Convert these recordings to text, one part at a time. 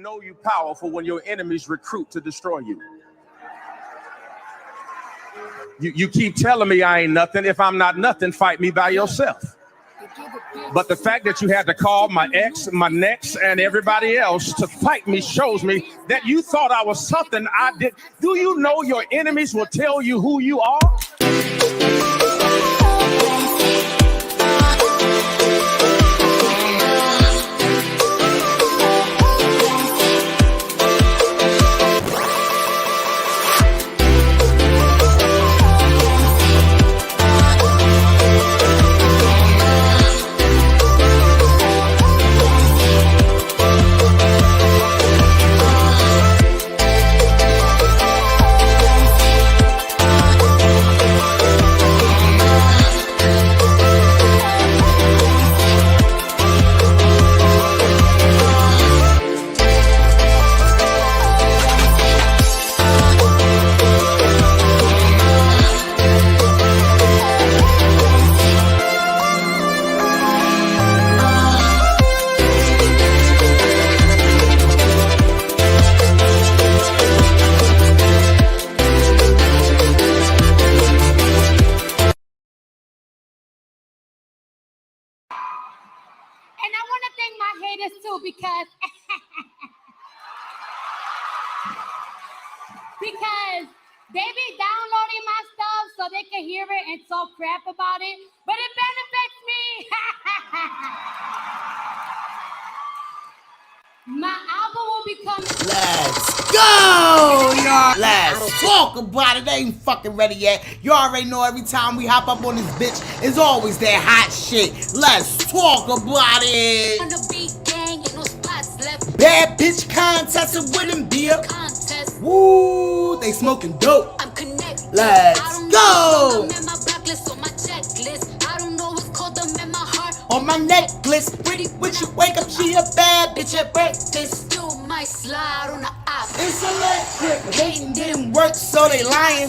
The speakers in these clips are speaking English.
know you powerful when your enemies recruit to destroy you. You keep telling me I ain't nothing. If I'm not nothing, fight me by yourself. But the fact that you had to call my ex, my next, and everybody else to fight me shows me that you thought I was something I did. Do you know your enemies will tell you who you are? Because they be downloading my stuff so they can hear it and talk crap about it, but it benefits me. My album will become. Let's go, y'all. Let's talk about it. They ain't fucking ready yet. You already know every time we hop up on this bitch, it's always that hot shit. Let's talk about it. On the beat gang, ain't no spots left. Bad bitch contest with them beer. Contest. Woo, they smoking dope. I'm connected. Let's go. I'm in my blacklist on my checklist. I don't know what's called them in my heart. On my necklace, pretty when she wake up, she a bad bitch at breakfast. Still might slide on the op. It's electric. They didn't work, so they lying.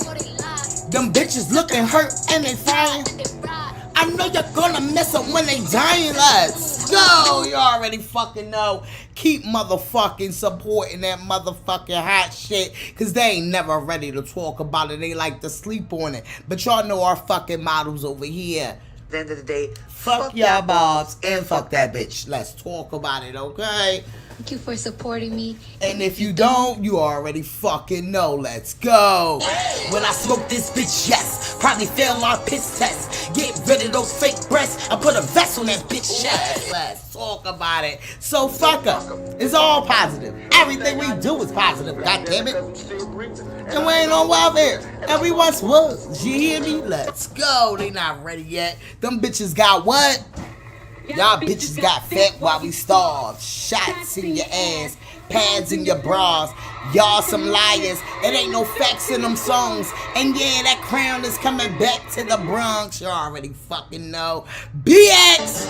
Them bitches looking hurt and they frying. I know you're gonna miss up when they dying. Let's go. You already fucking know. Keep motherfucking supporting that motherfucking hot shit, cause they ain't never ready to talk about it. They like to sleep on it. But y'all know our fucking models over here. At the end of the day, fuck y'all bobs and fuck that bitch. Let's talk about it, okay? Thank you for supporting me. And if you don't, you already fucking know. Let's go. When I smoke this bitch, yes, probably fail our piss test. Get rid of those fake breasts. I put a vest on that bitch chest. Let's talk about it. So fuck up. It's all positive. Everything we do is positive. God damn it. And we ain't on welfare. Everyone's was. You hear me? Let's go. They not ready yet. Them bitches got what? Y'all bitches got fat while we starved. Shots in your ass, pads in your bras. Y'all some liars. It ain't no facts in them songs. And yeah, that crown is coming back to the Bronx. You already fucking know. BX!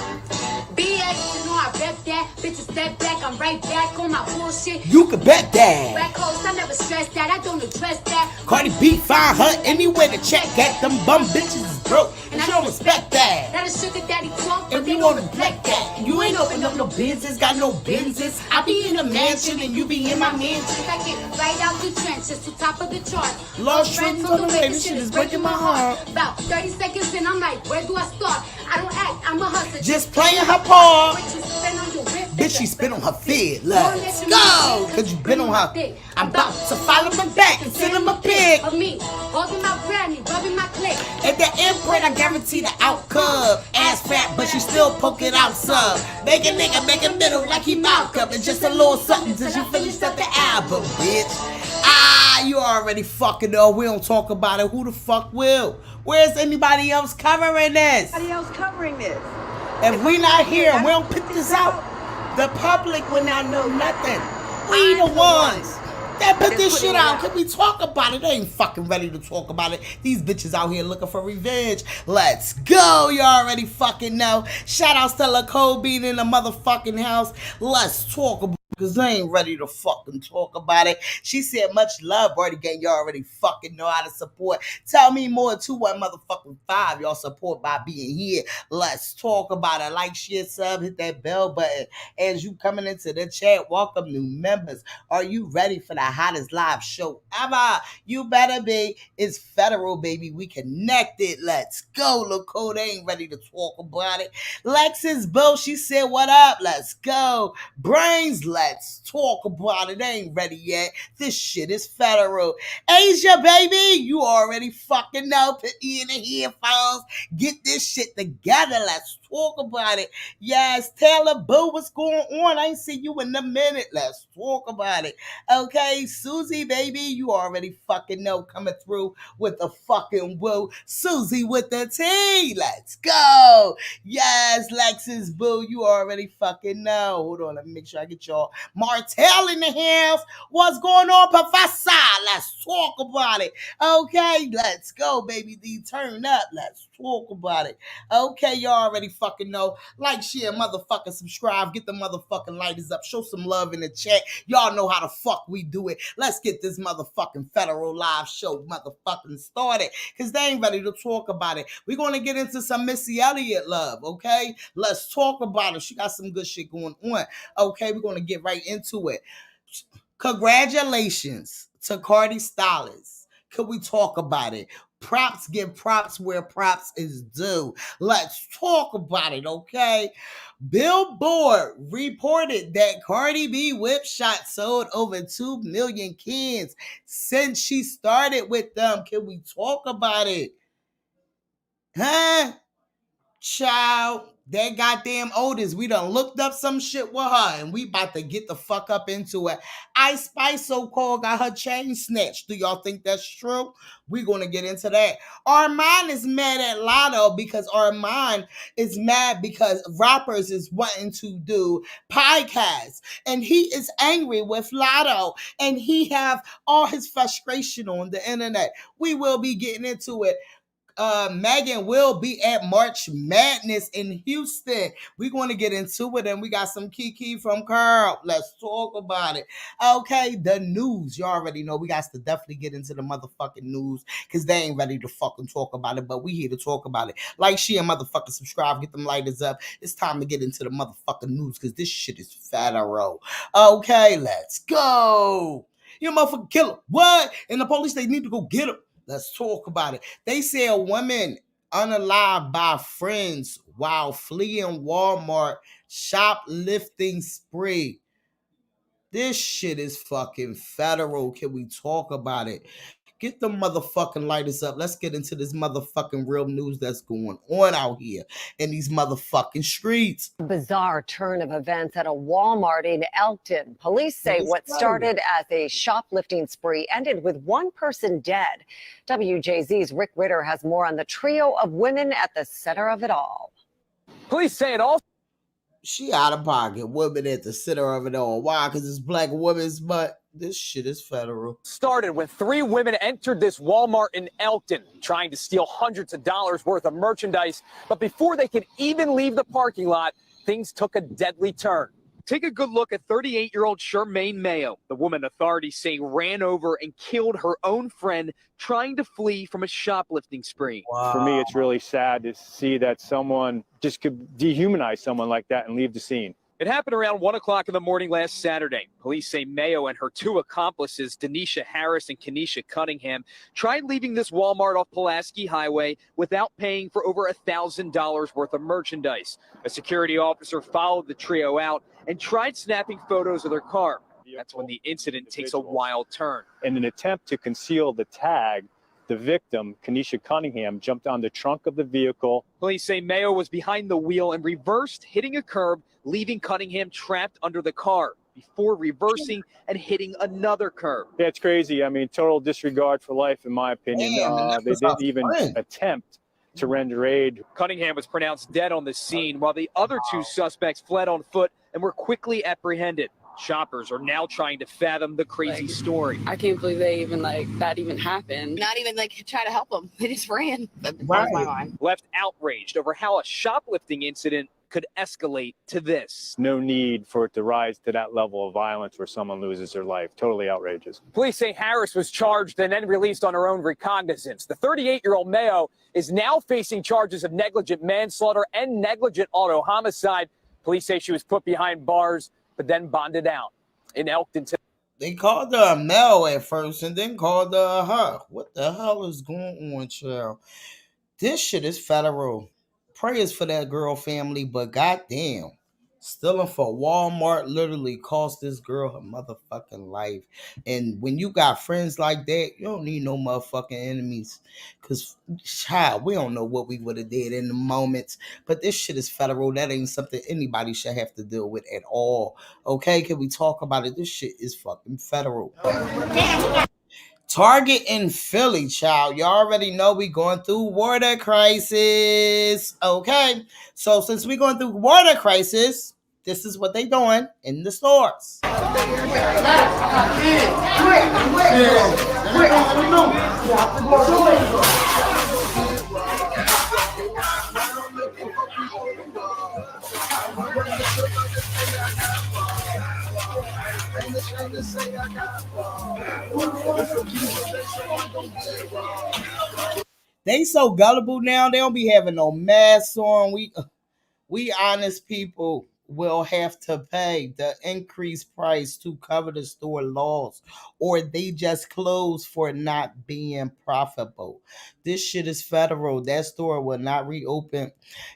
BX, you know I rep that. Bitches step back, I'm right back on my bullshit. You can bet that. Back hoes, I never stress that. I don't address that. Cardi B find her anywhere to check at. Them bum bitches is broke. And I don't respect that. That is sugar daddy talk, but If they you don't wanna reflect that. you ain't open up no business, got no business. I be in a mansion and you be in my mansion. I get right out the trenches to top of the chart. Lost friends on the way, this shit is breaking my heart. About 30 seconds in, I'm like, where do I start? I don't act, I'm a hustler. Just playing her part. What you spend on your whip, Bitch, she spit on her fid. Let's go, cause you been on her. I'm about to follow my back and send him a pic. Of me, holding my granny, rubbing my click. At the imprint, I guarantee the outcome. Ass fat, but she still poking out some. Make a nigga make a middle like he Malcolm. And just a little something till you finished up the album, bitch. Ah, you already fucking know. We don't talk about it. Who the fuck will? Where's anybody else covering this? Anybody else covering this? If we not here and we don't put this out, the public will not know nothing. We the ones that put this shit out. Can we talk about it? They ain't fucking ready to talk about it. These bitches out here looking for revenge. Let's go. You already fucking know. Shout outs to La Cole being in the motherfucking house. Let's talk about Cause they ain't ready to fucking talk about it. She said, much love, Brody Gang. Y'all already fucking know how to support. Tell me more, 21 y'all support by being here. Let's talk about it. Like, share, sub, hit that bell button. As you coming into the chat, welcome new members. Are you ready for the hottest live show ever? You better be. It's federal, baby. We connected. Let's go. Look, they ain't ready to talk about it. Lexus Bo, she said, what up? Let's go. Brains, let's talk about it. They ain't ready yet. This shit is federal. Asia, baby, you already fucking know. Put me in the headphones. Get this shit together. Let's talk about it. Yes, Taylor Boo, what's going on? I ain't see you in a minute. Let's talk about it. Okay, Susie, baby, you already fucking know. Coming through with the fucking woo. Susie with the T. Let's go. Yes, Lexus Boo, you already fucking know. Hold on, let me make sure I get y'all. Martell in the house. What's going on, Professor? Let's talk about it. Okay, let's go, baby D. Turn up. Let's talk about it. Okay, y'all already fucking know. Like, share, motherfucking subscribe. Get the motherfucking lighters up. Show some love in the chat. Y'all know how the fuck we do it. Let's get this motherfucking federal live show motherfucking started. Because they ain't ready to talk about it. We're going to get into some Missy Elliott love, okay? Let's talk about it. She got some good shit going on. Okay, we're going to get right into it. Congratulations to Cardi Stylist. Could we talk about it? Props, give props where props is due. Let's talk about it, okay? Billboard reported that Cardi B WHIPSHOTS sold over 2 million cans since she started with them. Can we talk about it? Huh? Child, that goddamn Otis, we done looked up some shit with her and we about to get the fuck up into it. Ice Spice so-called got her chain snatched. Do y'all think that's true? We're going to get into that. Armon is mad at Lotto because Armon is mad because rappers is wanting to do podcasts and he is angry with Lotto and he have all his frustration on the internet. We will be getting into it. Megan will be at March Madness in Houston. We're going to get into it, and we got some Kiki from Carl. Let's talk about it. Okay, the news. You already know we got to definitely get into the motherfucking news because they ain't ready to fucking talk about it, but we here to talk about it. Like, share, motherfucking subscribe, get them lighters up. It's time to get into the motherfucking news because this shit is federal. Okay, let's go. You motherfucking killer. What? And the police, they need to go get him. Let's talk about it. They say a woman unalived by friends while fleeing Walmart shoplifting spree. This shit is fucking federal. Can we talk about it? Get the motherfucking lighters up. Let's get into this motherfucking real news that's going on out here in these motherfucking streets. Bizarre turn of events at a Walmart in Elkton. Police say what started as a shoplifting spree ended with one person dead. WJZ's Rick Ritter has more on the trio of women at the center of it all. Police say it all. She out of pocket. Women at the center of it all. Why? Because it's black women's butt. This shit is federal. Started when 3 women entered this Walmart in Elkton trying to steal hundreds of dollars worth of merchandise. But before they could even leave the parking lot, things took a deadly turn. Take a good look at 38-year-old Charmaine Mayo, the woman authorities say ran over and killed her own friend trying to flee from a shoplifting spree. Wow. For me, it's really sad to see that someone just could dehumanize someone like that and leave the scene. It happened around 1 o'clock in the morning last Saturday. Police say Mayo and her 2 accomplices, Denisha Harris and Kenesha Cunningham, tried leaving this Walmart off Pulaski Highway without paying for over $1,000 worth of merchandise. A security officer followed the trio out and tried snapping photos of their car. That's when the incident takes a wild turn. In an attempt to conceal the tag, the victim, Kenesha Cunningham, jumped on the trunk of the vehicle. Police say Mayo was behind the wheel and reversed, hitting a curb, leaving Cunningham trapped under the car before reversing and hitting another curb. Yeah, it's crazy. I mean, total disregard for life, in my opinion. They didn't even attempt to render aid. Cunningham was pronounced dead on the scene, while the other 2 suspects fled on foot and were quickly apprehended. Shoppers are now trying to fathom the crazy story. I can't believe they even that even happened. Not even try to help them. They just ran. That blows my mind. Left outraged over how a shoplifting incident could escalate to this. No need for it to rise to that level of violence where someone loses their life. Totally outrageous. Police say Harris was charged and then released on her own recognizance. The 38-year-old Mayo is now facing charges of negligent manslaughter and negligent auto homicide. Police say she was put behind bars, but then bonded out. In Elkton, they called her a Mel at first and then called her a her. What the hell is going on, child? This shit is federal. Prayers for that girl family, but goddamn. Stealing for Walmart literally cost this girl her motherfucking life. And when you got friends like that, you don't need no motherfucking enemies. Because, child, we don't know what we would have did in the moments. But this shit is federal. That ain't something anybody should have to deal with at all. Okay? Can we talk about it? This shit is fucking federal. Target in Philly, child. You already know we going through water crisis. Okay? So since we going through water crisis, this is what they doing in the stores. They so gullible now. They don't be having no masks on. We honest people will have to pay the increased price to cover the store loss, or they just close for not being profitable. This shit is federal. That store will not reopen.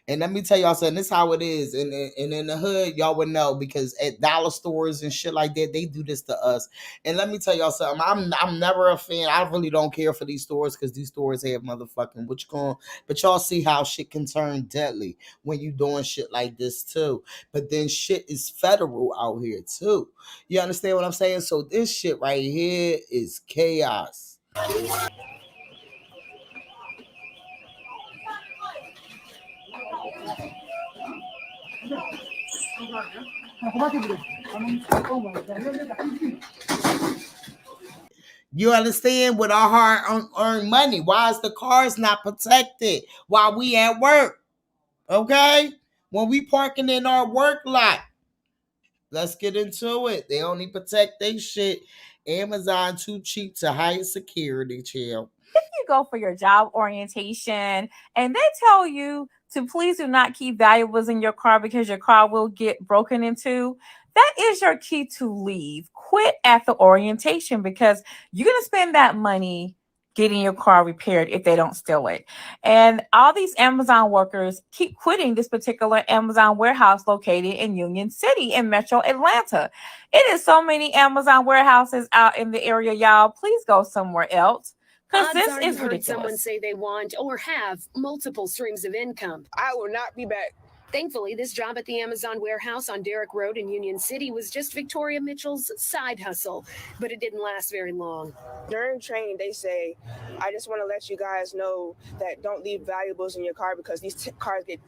And let me tell y'all something, this is how it is. And in the hood, y'all would know, because at dollar stores and shit like that, they do this to us. And let me tell y'all something, I'm never a fan. I really don't care for these stores, because these stores have motherfucking what you call. But y'all see how shit can turn deadly when you doing shit like this too. But then shit is federal out here too. You understand what I'm saying? So this shit right here is chaos. You understand? With our hard-earned money, why is the cars not protected while we at work? Okay? When we parking in our work lot. Let's get into it. They only protect their shit. Amazon too cheap to hire security, chill. If you go for your job orientation and they tell you to please do not keep valuables in your car because your car will get broken into, that is your key to leave. Quit at the orientation, because you're going to spend that money getting your car repaired if they don't steal it. And all these Amazon workers keep quitting this particular Amazon warehouse located in Union City in Metro Atlanta. It is so many Amazon warehouses out in the area, y'all. Please go somewhere else, because this is ridiculous. Someone say they want or have multiple streams of income. I will not be back. Thankfully, this job at the Amazon warehouse on Derrick Road in Union City was just Victoria Mitchell's side hustle, but it didn't last very long. During training, they say, I just want to let you guys know that don't leave valuables in your car because these cars get,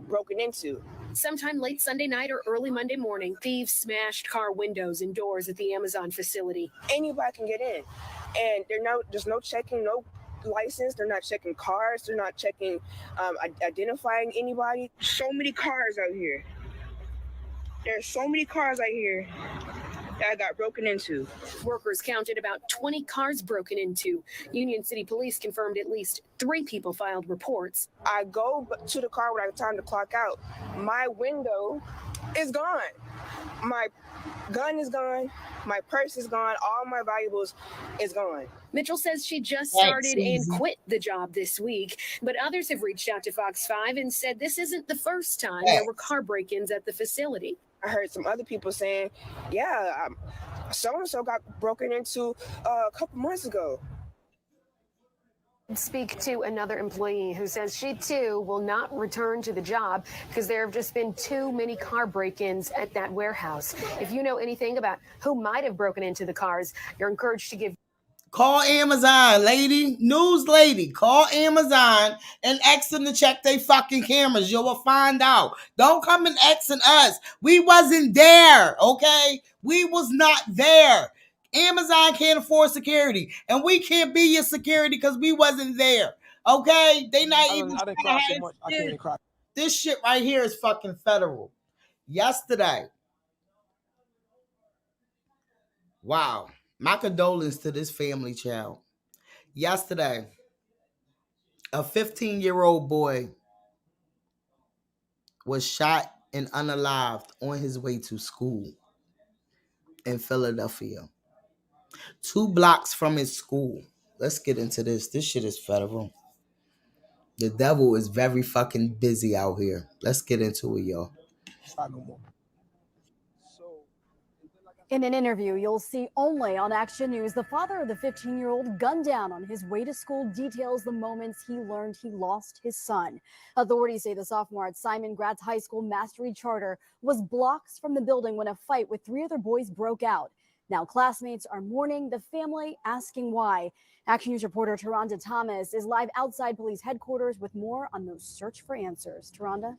broken into. Sometime late Sunday night or early Monday morning, thieves smashed car windows and doors at the Amazon facility. Anybody can get in, and there's no checking, no license. They're not checking cars. They're not checking, identifying anybody. So many cars out here. There's so many cars out here that got broken into. Workers counted about 20 cars broken into. Union City Police confirmed at least 3 people filed reports. I go to the car when I have time to clock out. My window is gone. My gun is gone. My purse is gone. All my valuables is gone. Mitchell says she just started and quit the job this week, but others have reached out to Fox 5 and said this isn't the first time there were car break-ins at the facility. I heard some other people saying, so-and-so got broken into a couple months ago. Speak to another employee who says she too will not return to the job because there have just been too many car break-ins at that warehouse. If you know anything about who might have broken into the cars, you're encouraged to give. Call Amazon, lady. News lady. Call Amazon and ask them to check their fucking cameras. You will find out. Don't come and asking us. We wasn't there, okay? We was not there. Amazon can't afford security, and we can't be your security because we wasn't there. Okay? They not even. I didn't cry so much. I can't even cry. This shit right here is fucking federal. Yesterday, wow, my condolences to this family child. Yesterday, a 15-year-old boy was shot and unalived on his way to school in Philadelphia. 2 blocks from his school. Let's get into this. This shit is federal. The devil is very fucking busy out here. Let's get into it, y'all. In an interview you'll see only on Action News, the father of the 15-year-old gunned down on his way to school details the moments he learned he lost his son. Authorities say the sophomore at Simon Gratz High School Mastery Charter was blocks from the building when a fight with 3 other boys broke out. Now classmates are mourning, the family asking why. Action News reporter Taronda Thomas is live outside police headquarters with more on those search for answers. Taronda?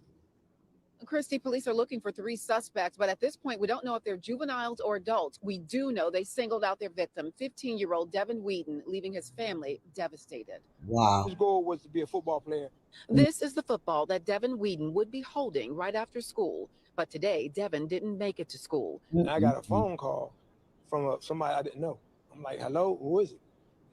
Christy, police are looking for 3 suspects, but at this point, we don't know if they're juveniles or adults. We do know they singled out their victim, 15-year-old Devin Wheaton, leaving his family devastated. Wow. His goal was to be a football player. This is the football that Devin Wheaton would be holding right after school. But today, Devin didn't make it to school. And I got a phone call from somebody I didn't know. I'm like, hello, who is it?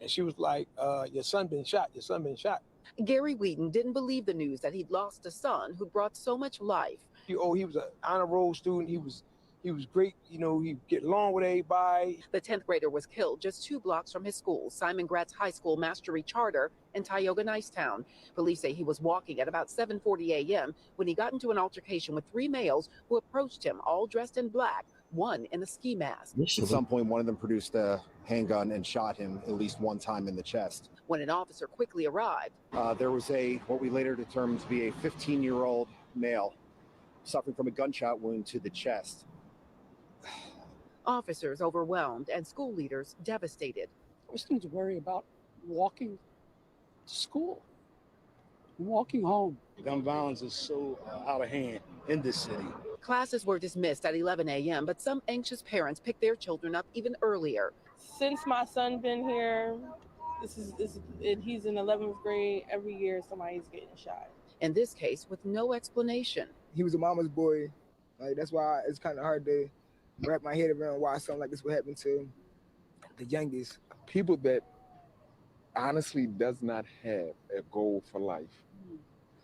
And she was like, your son been shot. Your son been shot. Gary Wheaton didn't believe the news that he'd lost a son who brought so much life. He was an honor roll student. He was great. You know, he'd get along with everybody. The 10th grader was killed just 2 blocks from his school, Simon Gratz High School Mastery Charter in Tioga Nicetown. Police say he was walking at about 7:40 a.m. when he got into an altercation with 3 males who approached him, all dressed in black, one in a ski mask. At some point, one of them produced a handgun and shot him at least 1 time in the chest. When an officer quickly arrived, there was what we later determined to be a 15-year-old male suffering from a gunshot wound to the chest. officers overwhelmed and school leaders devastated. Students worry about walking to school, walking home. Gun violence is so out of hand in this city. Classes were dismissed at 11 a.m., but some anxious parents picked their children up even earlier. Since my son been here, he's in 11th grade, every year somebody's getting shot. In this case, with no explanation. He was a mama's boy. Like, that's why it's kind of hard to wrap my head around why something like this would happen to the youngest. People that honestly does not have a goal for life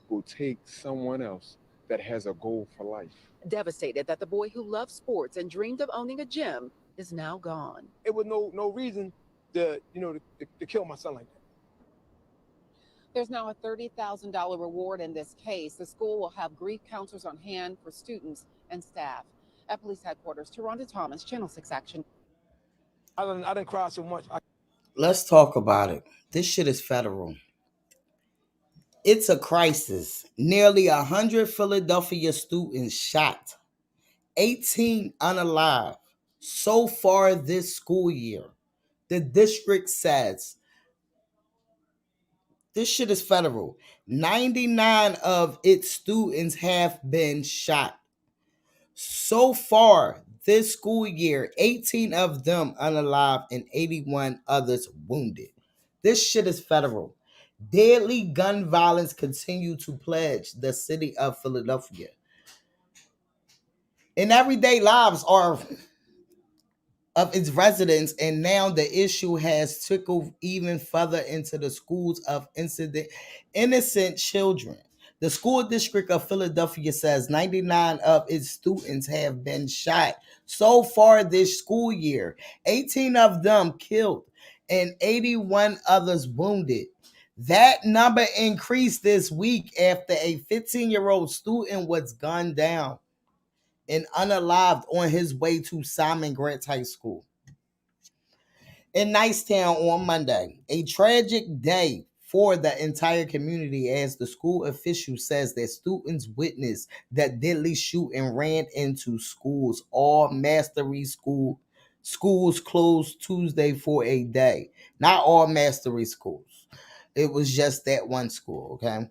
will take someone else that has a goal for life. Devastated that the boy who loved sports and dreamed of owning a gym is now gone. It was no reason to kill my son like that. There's now a $30,000 reward in this case. The school will have grief counselors on hand for students and staff. At police headquarters, Taronda Thomas, Channel 6 Action. I didn't cry so much. Let's talk about it. This shit is federal. It's a crisis. Nearly 100 Philadelphia students shot. 18 unalive. So far this school year, the district says this shit is federal. 99 of its students have been shot. So far this school year, 18 of them unalive and 81 others wounded. This shit is federal. Deadly gun violence continue to plague the city of Philadelphia. And everyday lives are of its residents, and now the issue has trickled even further into the schools of innocent children. The school district of Philadelphia says 99 of its students have been shot so far this school year, 18 of them killed and 81 others wounded. That number increased this week after a 15-year-old student was gunned down and unalived on his way to Simon Gratz High School in Nicetown on Monday. A tragic day for the entire community, as the school official says that students witnessed the deadly shooting ran into schools. All Mastery schools closed Tuesday for a day. Not all Mastery schools. It was just that one school, okay?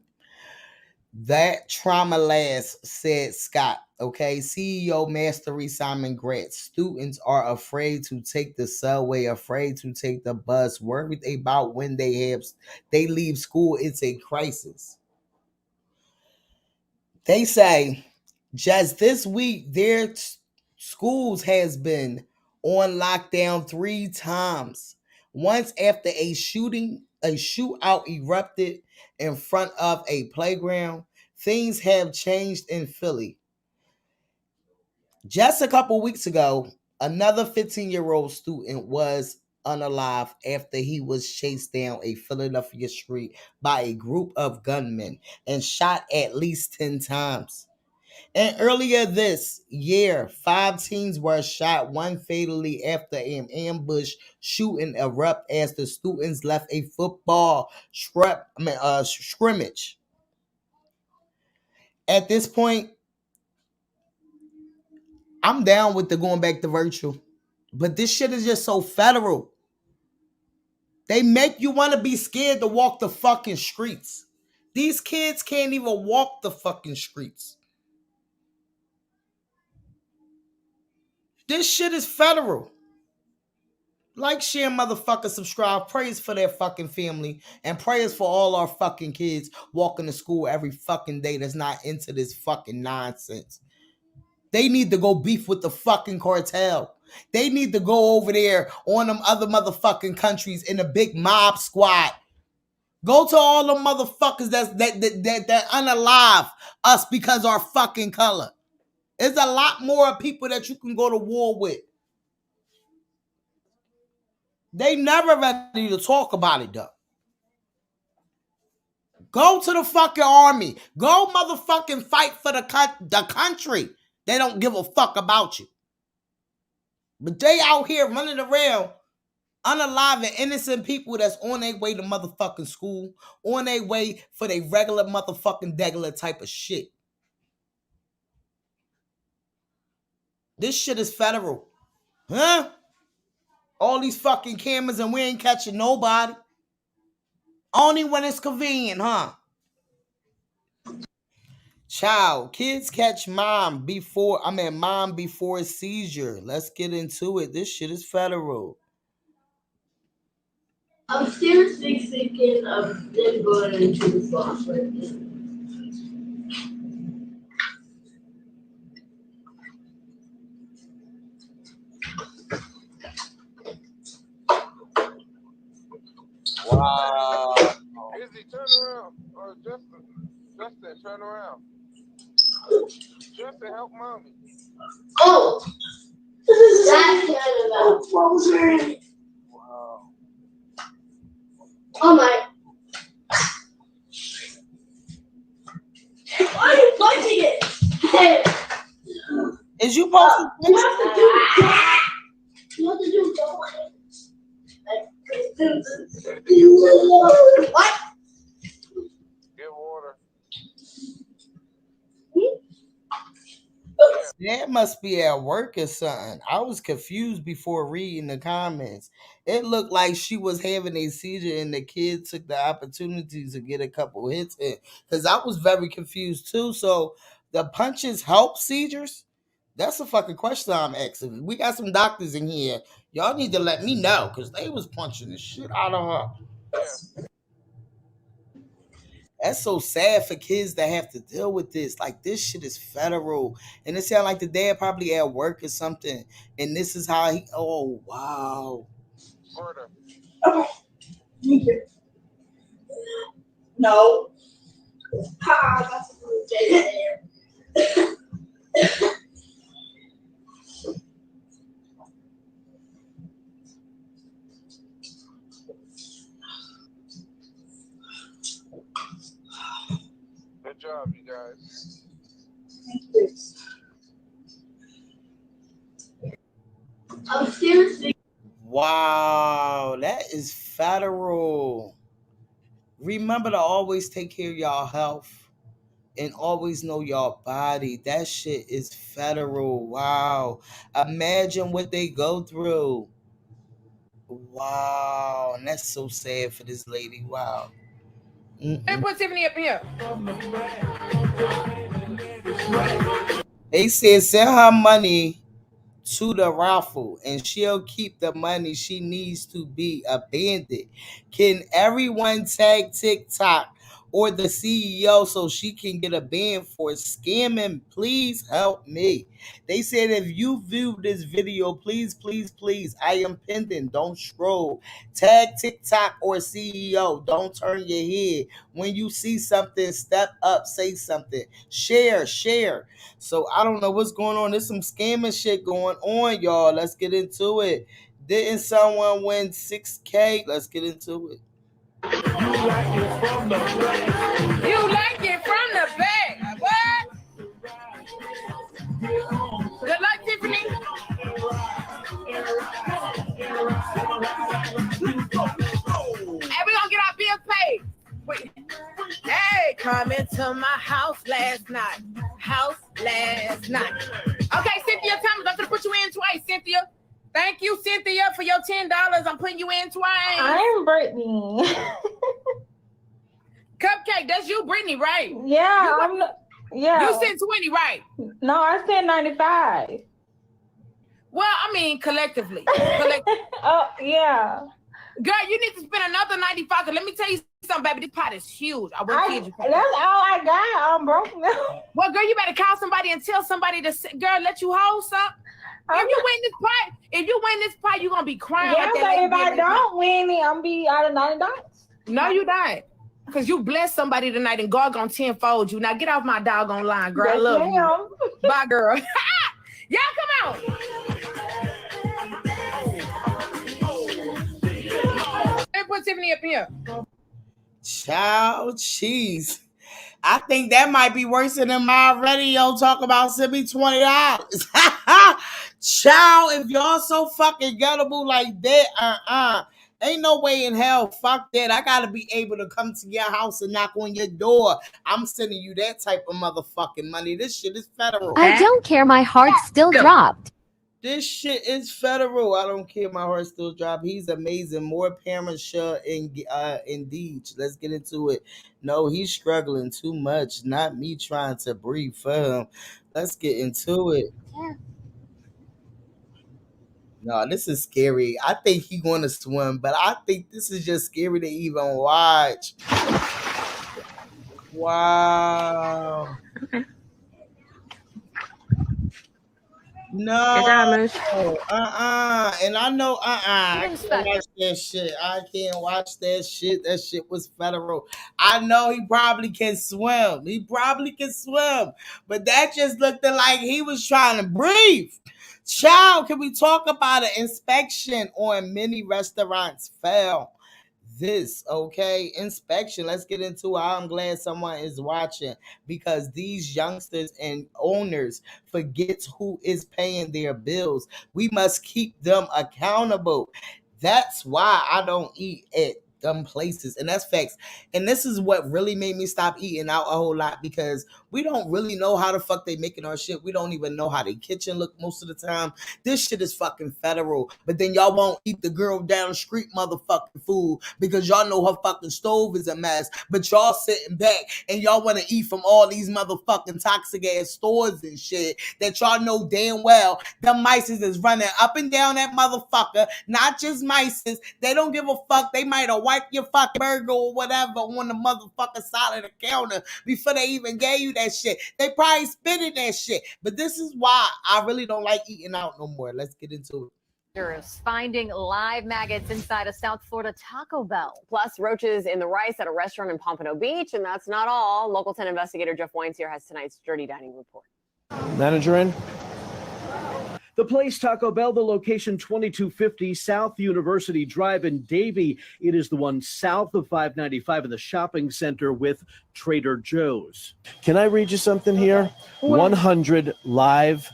That trauma lasts, said Scott, okay? CEO Mastery Simon Gratz. Students are afraid to take the subway, afraid to take the bus, worried about when they leave school. It's a crisis. They say just this week, their schools has been on lockdown 3 times. Once after a shootout erupted in front of a playground. Things have changed in Philly. Just a couple weeks ago, another 15-year-old student was unalive after he was chased down a Philadelphia street by a group of gunmen and shot at least 10 times. And earlier this year, 5 teens were shot, one fatally after an ambush shooting erupted as the students left a football scrimmage. At this point, I'm down with the going back to virtual. But this shit is just so federal. They make you want to be scared to walk the fucking streets. These kids can't even walk the fucking streets. This shit is federal. Like, share, motherfucker, subscribe. Prayers for their fucking family. And prayers for all our fucking kids walking to school every fucking day that's not into this fucking nonsense. They need to go beef with the fucking cartel. They need to go over there on them other motherfucking countries in a big mob squad. Go to all them motherfuckers that unalive us because our fucking color. There's a lot more people that you can go to war with. They never ready to talk about it though. Go to the fucking army. Go motherfucking fight for the country. They don't give a fuck about you. But they out here running around unaliving innocent people that's on their way to motherfucking school, on their way for their regular motherfucking degular type of shit. This shit is federal. Huh? All these fucking cameras and we ain't catching nobody. Only when it's convenient, huh? Child, kids catch mom before seizure. Let's get into it. This shit is federal. I'm seriously thinking of then going into the shoplifting. Wow. Izzy, turn around. Justin, turn around. Justin, help mommy. Oh! That's kind of closer. Wow. Oh my. Why are you punching it? Hey. Is you supposed to you have to do that? You have to do that. What? Get water. That must be at work or something. I was confused before reading the comments. It looked like she was having a seizure and the kid took the opportunity to get a couple hits in. Because I was very confused too. So the punches help seizures? That's a fucking question I'm asking. We got some doctors in here. Y'all need to let me know because they was punching the shit out of her. Yeah. That's so sad for kids that have to deal with this. Like, this shit is federal. And it sounds like the dad probably at work or something. And this is how he, oh, wow. Murder. Okay. Thank you. No. Ha, that's a good day. Good job, you guys. Thank you. I'm seriously. Wow, that is federal. Remember to always take care of y'all health and always know y'all body. That shit is federal. Wow. Imagine what they go through. Wow. And that's so sad for this lady. Wow. Hey, put Tiffany up here. They said send her money to the raffle and she'll keep the money. She needs to be abandoned. Can everyone tag TikTok or the CEO so she can get a ban for scamming? Please help me. They said if you view this video, please, I am pending. Don't scroll. Tag TikTok or CEO. Don't turn your head. When you see something, step up, say something. Share. So I don't know what's going on. There's some scamming shit going on, y'all. Let's get into it. Didn't someone win 6K? Let's get into it. You like it from the back. You like it from the back. What? Good luck, Tiffany. Hey, we gonna get our bills paid. Wait. Hey, come into my house last night. Okay, Cynthia Thomas, I'm gonna put you in twice, Cynthia. Thank you, Cynthia, for your $10. I'm putting you in twice. I'm Brittany. Cupcake, that's you, Brittany, right? Yeah, You sent 20, right? No, I sent 95. Well, I mean, collectively. Oh, yeah. Girl, you need to spend another 95. Let me tell you something, baby. This pot is huge. That's all I got. I'm broke now. Well, girl, you better call somebody and tell somebody to, girl, let you hold something. If you win this pot, you're going to be crying. Yeah, like if I don't win it, I'm be out of $90. No, you don't. Because you blessed somebody tonight and God gonna tenfold you. Now get off my doggone line, girl. Yes, I love ma'am. you. Bye, girl. Y'all come on. Hey, put Tiffany up here. Child cheese. I think that might be worse than my radio talk about send me $20. Child, if y'all so fucking gettable like that, ain't no way in hell. Fuck that. I gotta be able to come to your house and knock on your door. I'm sending you that type of motherfucking money. This shit is federal. I don't care. My heart still dropped. This shit is federal. I don't care. My heart still dropped. He's amazing. More parents indeed. Let's get into it. No, he's struggling too much. Not me trying to breathe for him. Let's get into it. Yeah. No, this is scary. I think he's going to swim, but I think this is just scary to even watch. Wow. No. And I know, I can't watch that shit. I can't watch that shit. That shit was federal. I know he probably can swim. But that just looked like he was trying to breathe. Child, can we talk about an inspection on many restaurants fail? This, okay? Inspection. Let's get into it. I'm glad someone is watching because these youngsters and owners forget who is paying their bills. We must keep them accountable. That's why I don't eat at them places, and that's facts. And this is what really made me stop eating out a whole lot because we don't really know how the fuck they making our shit. We don't even know how the kitchen look most of the time. This shit is fucking federal. But then y'all won't eat the girl down the street motherfucking food because y'all know her fucking stove is a mess. But y'all sitting back and y'all want to eat from all these motherfucking toxic ass stores and shit that y'all know damn well them mices is running up and down that motherfucker. Not just mices. They don't give a fuck. They might have wiped your fucking burger or whatever on the motherfucking side of the counter before they even gave you that shit. They probably spit in that shit. But this is why I really don't like eating out no more. Let's get into it. Finding live maggots inside a South Florida Taco Bell. Plus, roaches in the rice at a restaurant in Pompano Beach. And that's not all. Local 10 investigator Jeff Wines here has tonight's Dirty Dining report. Manager in. The place Taco Bell, the location 2250 South University Drive in Davie. It is the one south of 595 in the shopping center with Trader Joe's. Can I read you something here? What? 100 live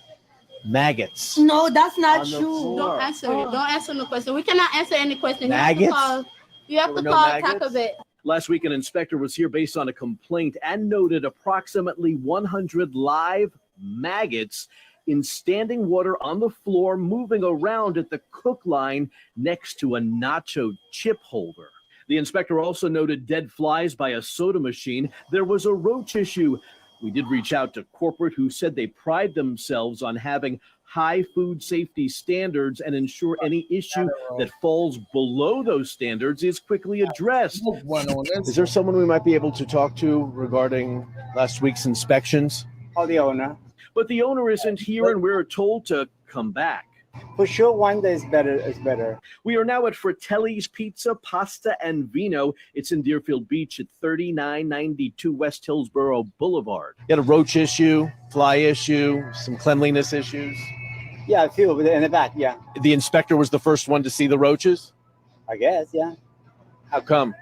maggots. No, that's not On the true. floor. Don't answer it. Don't answer no question. We cannot answer any question. Maggots? You have There to were no call maggots? Taco Bell. Last week, an inspector was here based on a complaint and noted approximately 100 live maggots in standing water on the floor, moving around at the cook line next to a nacho chip holder. The inspector also noted dead flies by a soda machine. There was a roach issue We did reach out to corporate, who said they pride themselves on having high food safety standards and ensure any issue that falls below those standards is quickly addressed. Is there someone we might be able to talk to regarding last week's inspections? Oh, the owner. But the owner isn't here, and we're told to come back. For sure, one day is better. We are now at Fratelli's Pizza, Pasta, and Vino. It's in Deerfield Beach at 3992 West Hillsborough Boulevard. You had a roach issue, fly issue, some cleanliness issues? Yeah, a few in the back, yeah. The inspector was the first one to see the roaches? I guess, yeah. How come?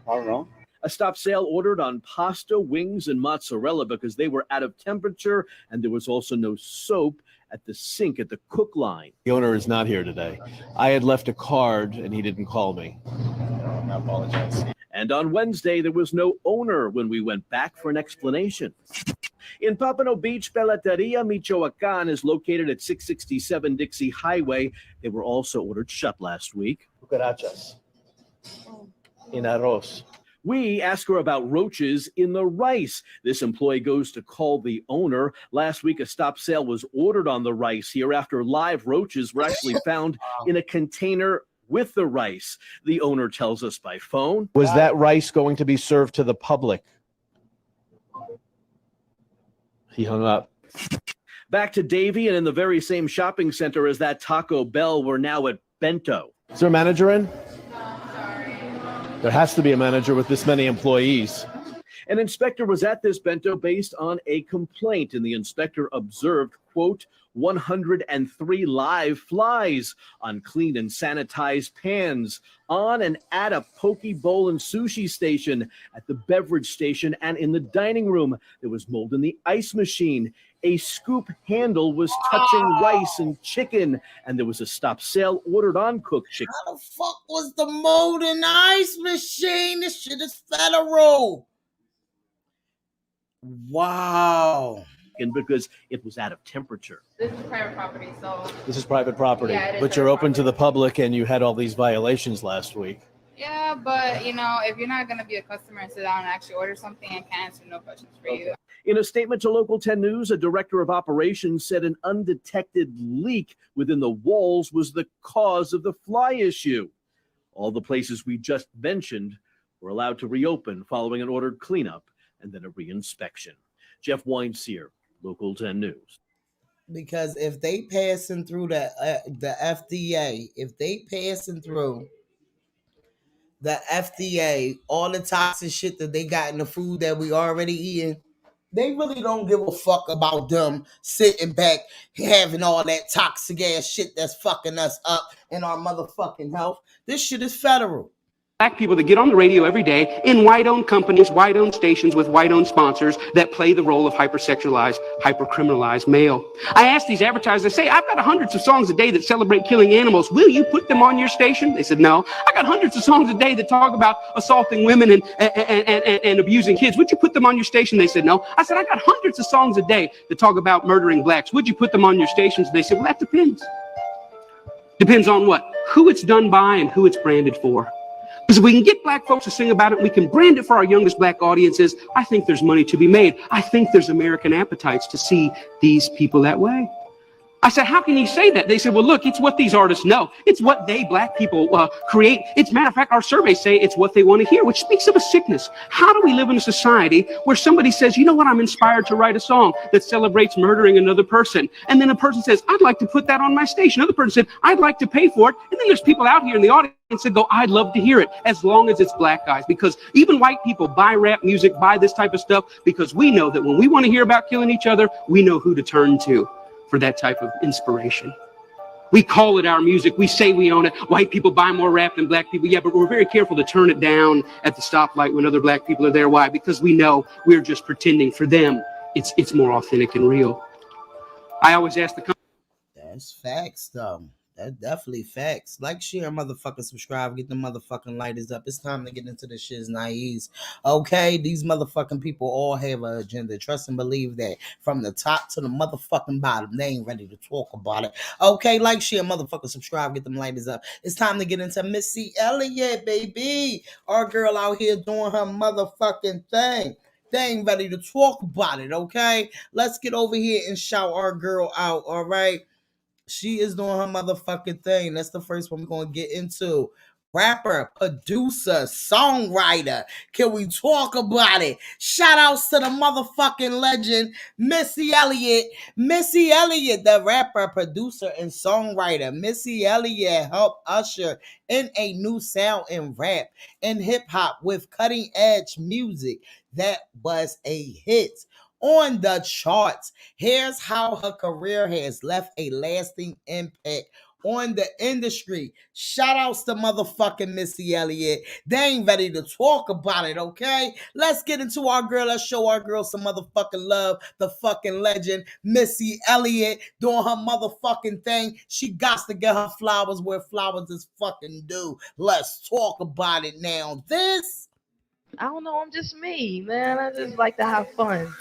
I don't know. A stop sale ordered on pasta, wings, and mozzarella because they were out of temperature, and there was also no soap at the sink at the cook line. The owner is not here today. I had left a card and he didn't call me. I apologize. And on Wednesday, there was no owner when we went back for an explanation. In Pompano Beach, Pelateria Michoacan is located at 667 Dixie Highway. They were also ordered shut last week. Cucarachas in arroz. We ask her about roaches in the rice. This employee goes to call the owner. Last week, a stop sale was ordered on the rice here after live roaches were actually found in a container with the rice. The owner tells us by phone. Was that rice going to be served to the public? He hung up. Back to Davie, and in the very same shopping center as that Taco Bell, we're now at Bento. Is there a manager in? There has to be a manager with this many employees. An inspector was at this bento based on a complaint, and the inspector observed, quote, 103 live flies on clean and sanitized pans, on and at a poke bowl and sushi station, at the beverage station, and in the dining room. There was mold in the ice machine. A scoop handle was touching rice and chicken, and there was a stop sale ordered on cooked chicken. How the fuck was the mold in the ice machine? This shit is federal. Wow. And because it was out of temperature. This is private property, so. This is private property, Yeah, but you're open to the public, and you had all these violations last week. Yeah, but you know, if you're not gonna be a customer and sit down and actually order something, I can answer no questions for you. In a statement to Local 10 News, a director of operations said an undetected leak within the walls was the cause of the fly issue. All the places we just mentioned were allowed to reopen following an ordered cleanup and then a reinspection. Jeff Weinseer, Local 10 News. Because if they passing through the FDA, if they passing through the FDA, all the toxic shit that they got in the food that we already eating, they really don't give a fuck about them sitting back having all that toxic ass shit that's fucking us up in our motherfucking health. This shit is federal. Black people that get on the radio every day in white-owned companies, white-owned stations with white-owned sponsors that play the role of hypersexualized, hypercriminalized male. I ask these advertisers, I say, I've got hundreds of songs a day that celebrate killing animals. Will you put them on your station? They said, no. I got hundreds of songs a day that talk about assaulting women and abusing kids. Would you put them on your station? They said, no. I said, I got hundreds of songs a day that talk about murdering blacks. Would you put them on your stations? They said, well, that depends. Depends on what? Who it's done by and who it's branded for. Because if we can get black folks to sing about it, we can brand it for our youngest black audiences, I think there's money to be made. I think there's American appetites to see these people that way. I said, how can you say that? They said, well, look, it's what these artists know. It's what they, black people, create. It's, matter of fact, our surveys say it's what they want to hear, which speaks of a sickness. How do we live in a society where somebody says, you know what, I'm inspired to write a song that celebrates murdering another person. And then a person says, I'd like to put that on my station. Another person said, I'd like to pay for it. And then there's people out here in the audience that go, I'd love to hear it, as long as it's black guys. Because even white people buy rap music, buy this type of stuff, because we know that when we want to hear about killing each other, we know who to turn to for that type of inspiration. We call it our music. We say we own it. White people buy more rap than black people. Yeah, but we're very careful to turn it down at the stoplight when other black people are there. Why? Because we know we're just pretending. For them, it's more authentic and real. I always ask the That's facts, though. That's definitely facts. Like, share, motherfucker, subscribe, get the motherfucking lighters up. It's time to get into the shit's naives. Okay, these motherfucking people all have an agenda. Trust and believe that. From the top to the motherfucking bottom, they ain't ready to talk about it. Okay, like, share, motherfucker, subscribe, get them lighters up. It's time to get into Missy Elliott, baby. Our girl out here doing her motherfucking thing. They ain't ready to talk about it, okay? Let's get over here and shout our girl out, all right? She is doing her motherfucking thing. That's the first one we're going to get into. Rapper, producer, songwriter. Can we talk about it? Shout outs to the motherfucking legend, Missy Elliott. Missy Elliott, the rapper, producer, and songwriter. Missy Elliott helped usher in a new sound in rap and hip hop with cutting edge music that was a hit on the charts. Here's how her career has left a lasting impact on the industry. Shout outs to motherfucking Missy Elliott. They ain't ready to talk about it, okay? Let's get into our girl. Let's show our girl some motherfucking love. The fucking legend, Missy Elliott, doing her motherfucking thing. She got to get her flowers where flowers is fucking due. Let's talk about it now. This, I don't know, I'm just me, man. I just like to have fun.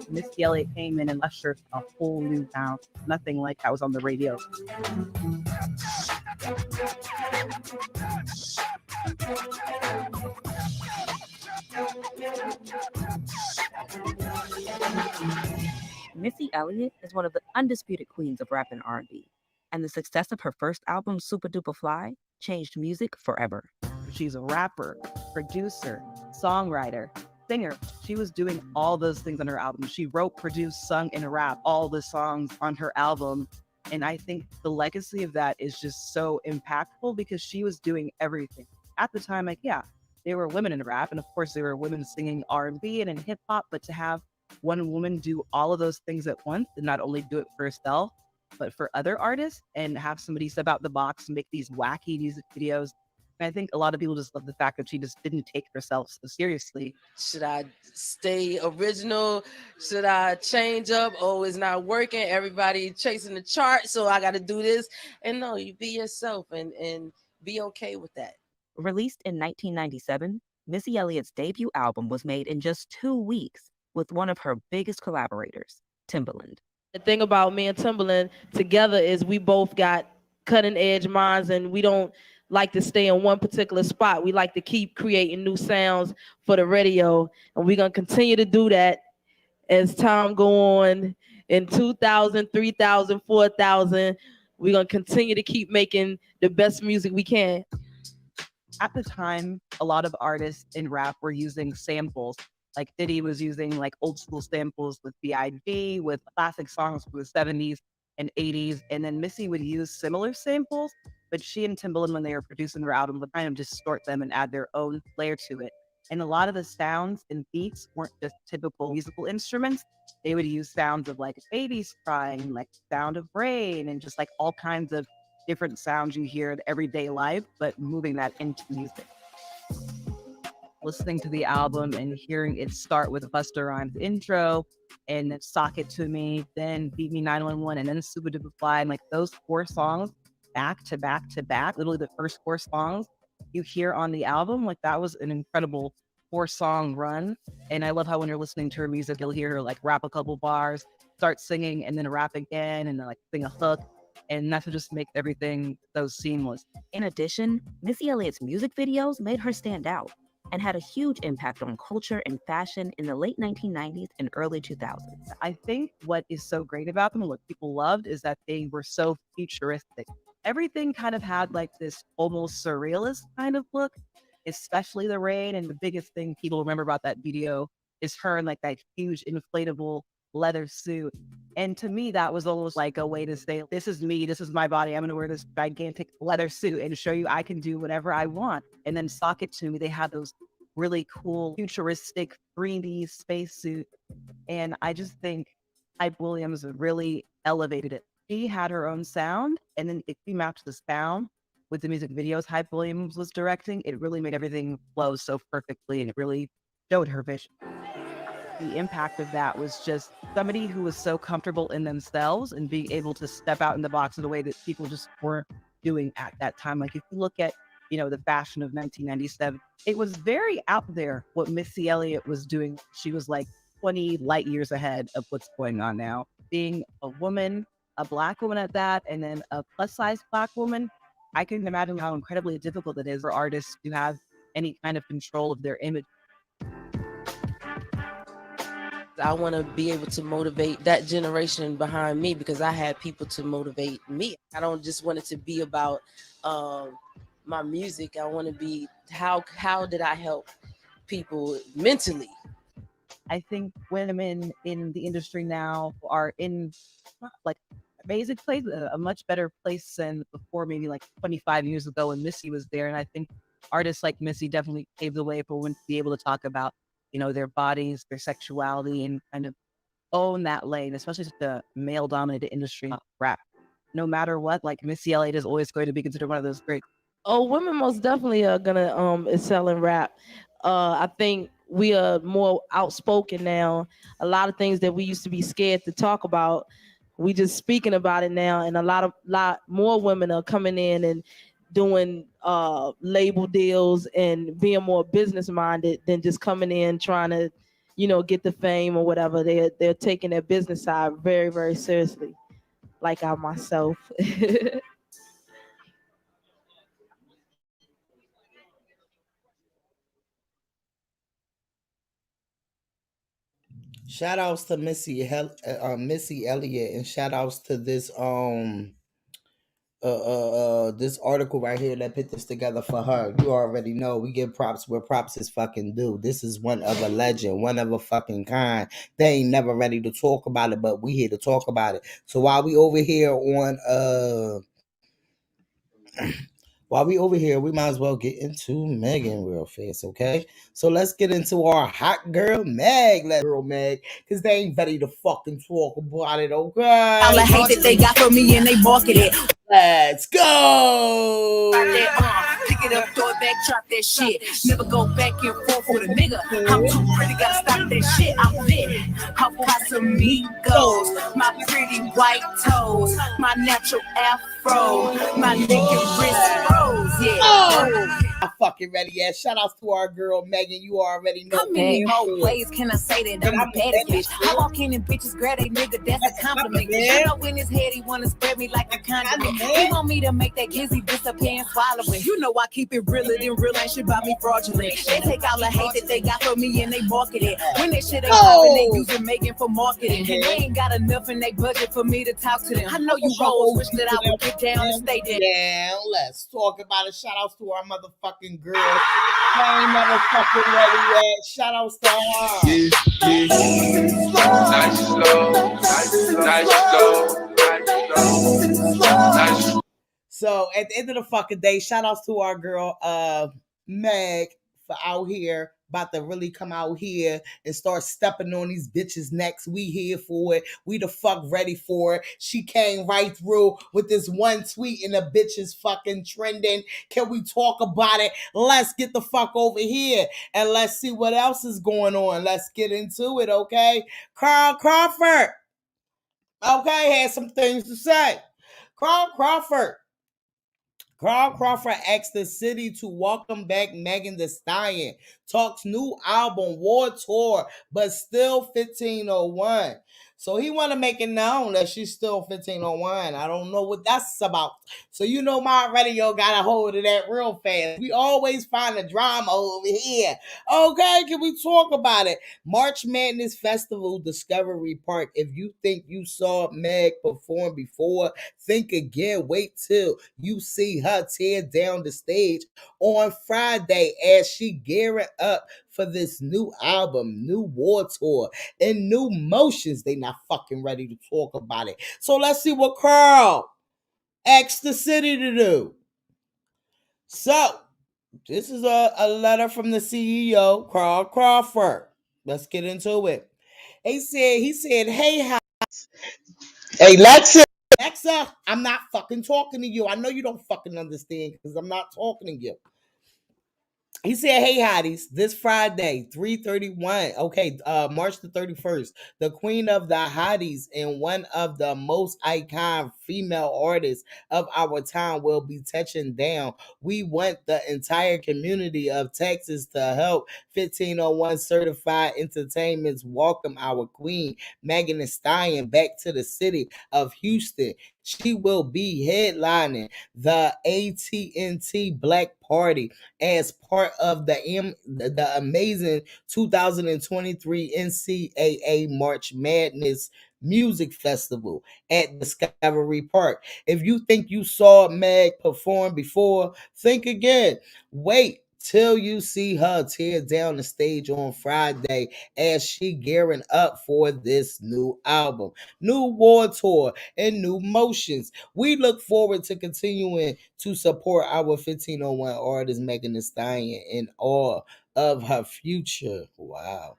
Missy Elliott came in and ushered a whole new sound. Nothing like that was on the radio. Missy Elliott is one of the undisputed queens of rap and R&B, and the success of her first album, Super Duper Fly, changed music forever. She's a rapper, producer, songwriter, singer. She was doing all those things on her album. She wrote, produced, sung, and rapped all the songs on her album. And I think the legacy of that is just so impactful because she was doing everything. At the time, like, yeah, there were women in rap, and of course there were women singing R&B and in hip hop, but to have one woman do all of those things at once and not only do it for herself, but for other artists and have somebody step out the box and make these wacky music videos. And I think a lot of people just love the fact that she just didn't take herself so seriously. Should I stay original? Should I change up? Oh, it's not working. Everybody chasing the chart, so I got to do this. And no, you be yourself and be okay with that. Released in 1997, Missy Elliott's debut album was made in just 2 weeks with one of her biggest collaborators, Timbaland. The thing about me and Timbaland together is we both got cutting edge minds, and we don't like to stay in one particular spot. We like to keep creating new sounds for the radio, and we're going to continue to do that as time go on. In 2000, 3000, 4000, we're going to continue to keep making the best music we can. At the time, a lot of artists in rap were using samples. Like Diddy was using like old school samples with B.I.G., with classic songs from the 70s and 80s. And then Missy would use similar samples, but she and Timbaland, when they were producing their album, would kind of distort them and add their own flair to it. And a lot of the sounds and beats weren't just typical musical instruments. They would use sounds of like babies crying, like sound of rain, and just like all kinds of different sounds you hear in everyday life, but moving that into music. Listening to the album and hearing it start with Busta Rhymes intro, and then Sock It To Me, then Beat Me 911, and then Super Duper Fly, and like those 4 songs back to back to back, literally the first 4 songs you hear on the album, like that was an incredible 4-song run. And I love how when you're listening to her music, you'll hear her like rap a couple bars, start singing, and then rap again, and then like sing a hook. And that's what just makes everything so seamless. In addition, Missy Elliott's music videos made her stand out and had a huge impact on culture and fashion in the late 1990s and early 2000s. I think what is so great about them and what people loved is that they were so futuristic. Everything kind of had like this almost surrealist kind of look, especially the rain. And the biggest thing people remember about that video is her in like that huge inflatable leather suit. And to me, that was almost like a way to say, this is me, this is my body. I'm gonna wear this gigantic leather suit and show you I can do whatever I want. And then Sock It To Me, they had those really cool, futuristic 3D spacesuit. And I just think Hype Williams really elevated it. She had her own sound, and then if you match the sound with the music videos Hype Williams was directing, it really made everything flow so perfectly, and it really showed her vision. The impact of that was just somebody who was so comfortable in themselves and being able to step out in the box in a way that people just weren't doing at that time. Like if you look at, you know, the fashion of 1997, it was very out there what Missy Elliott was doing. She was like 20 light years ahead of what's going on now. Being a woman, a Black woman at that, and then a plus size Black woman, I can imagine how incredibly difficult it is for artists to have any kind of control of their image. I want to be able to motivate that generation behind me because I had people to motivate me. I don't just want it to be about my music. I want to be how did I help people mentally? I think women in the industry now are in like a basic place, a much better place than before, maybe like 25 years ago when Missy was there. And I think artists like Missy definitely paved the way for women to be able to talk about, you know, their bodies, their sexuality, and kind of own that lane, especially the male dominated industry of rap. No matter what, like Missy Elliott is always going to be considered one of those great. Oh, women most definitely are gonna excel in rap. I think we are more outspoken now. A lot of things that we used to be scared to talk about, we just speaking about it now, and a lot more women are coming in and doing label deals and being more business minded than just coming in trying to, you know, get the fame or whatever. They're taking their business side very, very seriously, like I myself. Shout outs to Missy Elliott, and shout outs to this this article right here that put this together for her. You already know we give props where props is fucking due. This is one of a legend, one of a fucking kind. They ain't never ready to talk about it, but we here to talk about it. So while we over here on we might as well get into Megan real fast, okay? So let's get into our hot girl Meg. Because they ain't ready to fucking talk about it, okay? All the hate that they got for me and they market it. Let's go! Pick it up, throw it back, drop that shit. Never go back and forth with a nigga. I'm too pretty, gotta stop that shit. I'm lit. How Casamigos, my pretty white toes, my natural afro, my nigga wrist rose, yeah. I'm fucking ready, yeah. Shout outs to our girl Megan. You already know. How many more ways can I say that I'm a bad bitch? I walk in and bitches grab a nigga, that's a compliment. You know in his head he wanna spread me like a condiment. He want me to make that glizzy disappear and swallow it. You know I keep it realer than real, ain't shit about me fraudulent. They take all the hate that they got for me and they market it. When that shit ain't poppin', they using Megan for marketing. And they ain't got enough in their budget for me to talk to them. I know you hoes wish that I would get down and stay there. Now let's talk about it. Shout outs to our motherfucking girl. I ain't motherfucking ready yet. Shout outs to her. Nice slow, nice slow. So at the end of the fucking day, shout outs to our girl Meg for out here, about to really come out here and start stepping on these bitches' necks. We here for it. We the fuck ready for it. She came right through with this one tweet and the bitch is fucking trending. Can we talk about it? Let's get the fuck over here and let's see what else is going on. Let's get into it, okay? Carl Crawford, okay, had some things to say. Carl Crawford asked the city to welcome back Megan Thee Stallion. Talks new album, War Tour, but still 1501. So he want to make it known that she's still 1501. I don't know what that's about. So you know my radio got a hold of that real fast. We always find a drama over here. Okay, can we talk about it? March Madness Festival, Discovery Park. If you think you saw Meg perform before, think again. Wait till you see her tear down the stage on Friday as she gearing up for this new album, new War Tour, and new motions. They not fucking ready to talk about it. So let's see what Carl asked the city to do. So this is a letter from the CEO, Carl Crawford. Let's get into it. He said, hey, Alexa, I'm not fucking talking to you. I know you don't fucking understand because I'm not talking to you. He said, hey, hotties, this Friday, 3/31, okay, March the 31st, the queen of the hotties and one of the most iconic female artists of our time will be touching down. We want the entire community of Texas to help 1501 Certified Entertainments welcome our queen, Megan Thee Stallion, back to the city of Houston. She will be headlining the AT&T Black party as part of the amazing 2023 NCAA March Madness Music Festival at Discovery Park. If you think you saw Meg perform before, think again. Wait till you see her tear down the stage on Friday as she gearing up for this new album, new war tour, and new motions. We look forward to continuing to support our 1501 artist Megan Thee Stallion in all of her future. Wow.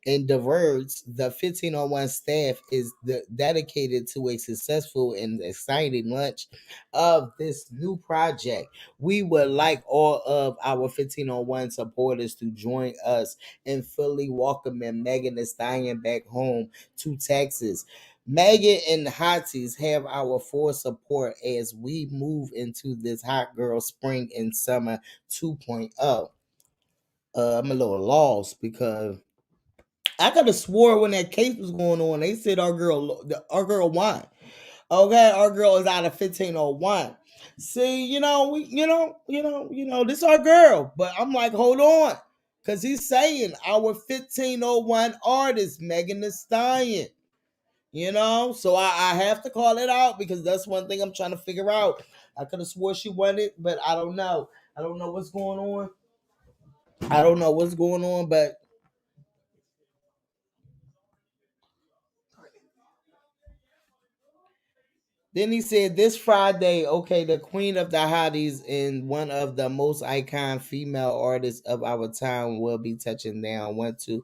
In the words, the 1501 staff is dedicated to a successful and exciting launch of this new project. We would like all of our 1501 supporters to join us in fully welcoming Megan Thee Stallion back home to Texas. Megan and Hotties have our full support as we move into this hot girl spring and summer 2.0. I'm a little lost because I could have swore when that case was going on, they said our girl won. Okay, our girl is out of 1501. See, this our girl. But I'm like, hold on. Because he's saying our 1501 artist, Megan Thee Stallion. So I have to call it out because that's one thing I'm trying to figure out. I could have swore she won it, but I don't know. I don't know what's going on. But then he said this Friday, okay, the queen of the hotties and one of the most iconic female artists of our time will be touching down. Want the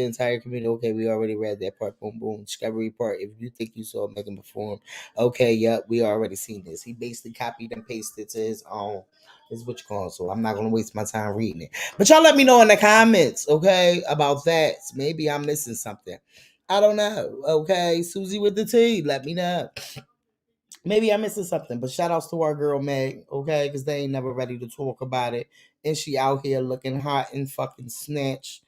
entire community. Okay, we already read that part. Boom, boom. Discovery part. If you think you saw Megan perform, okay, yep, we already seen this. He basically copied and pasted to his own. Is what you call it. So I'm not gonna waste my time reading it. But y'all let me know in the comments, okay, about that. Maybe I'm missing something. I don't know. Okay, Susie with the T. Let me know. Maybe I'm missing something, but shout outs to our girl Meg, okay? Because they ain't never ready to talk about it. And she out here looking hot and fucking snatched.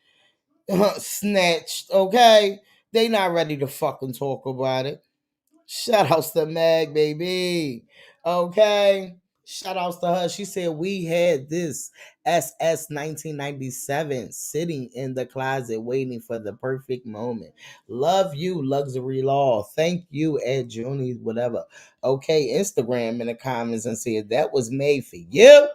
Snatched, okay? They not ready to fucking talk about it. Shout outs to Meg, baby. Okay? Shout outs to her. She said we had this SS 1997 sitting in the closet waiting for the perfect moment. Love you, Luxury Law. Thank you, Ed Junies, whatever. Okay, Instagram in the comments and said that was made for you.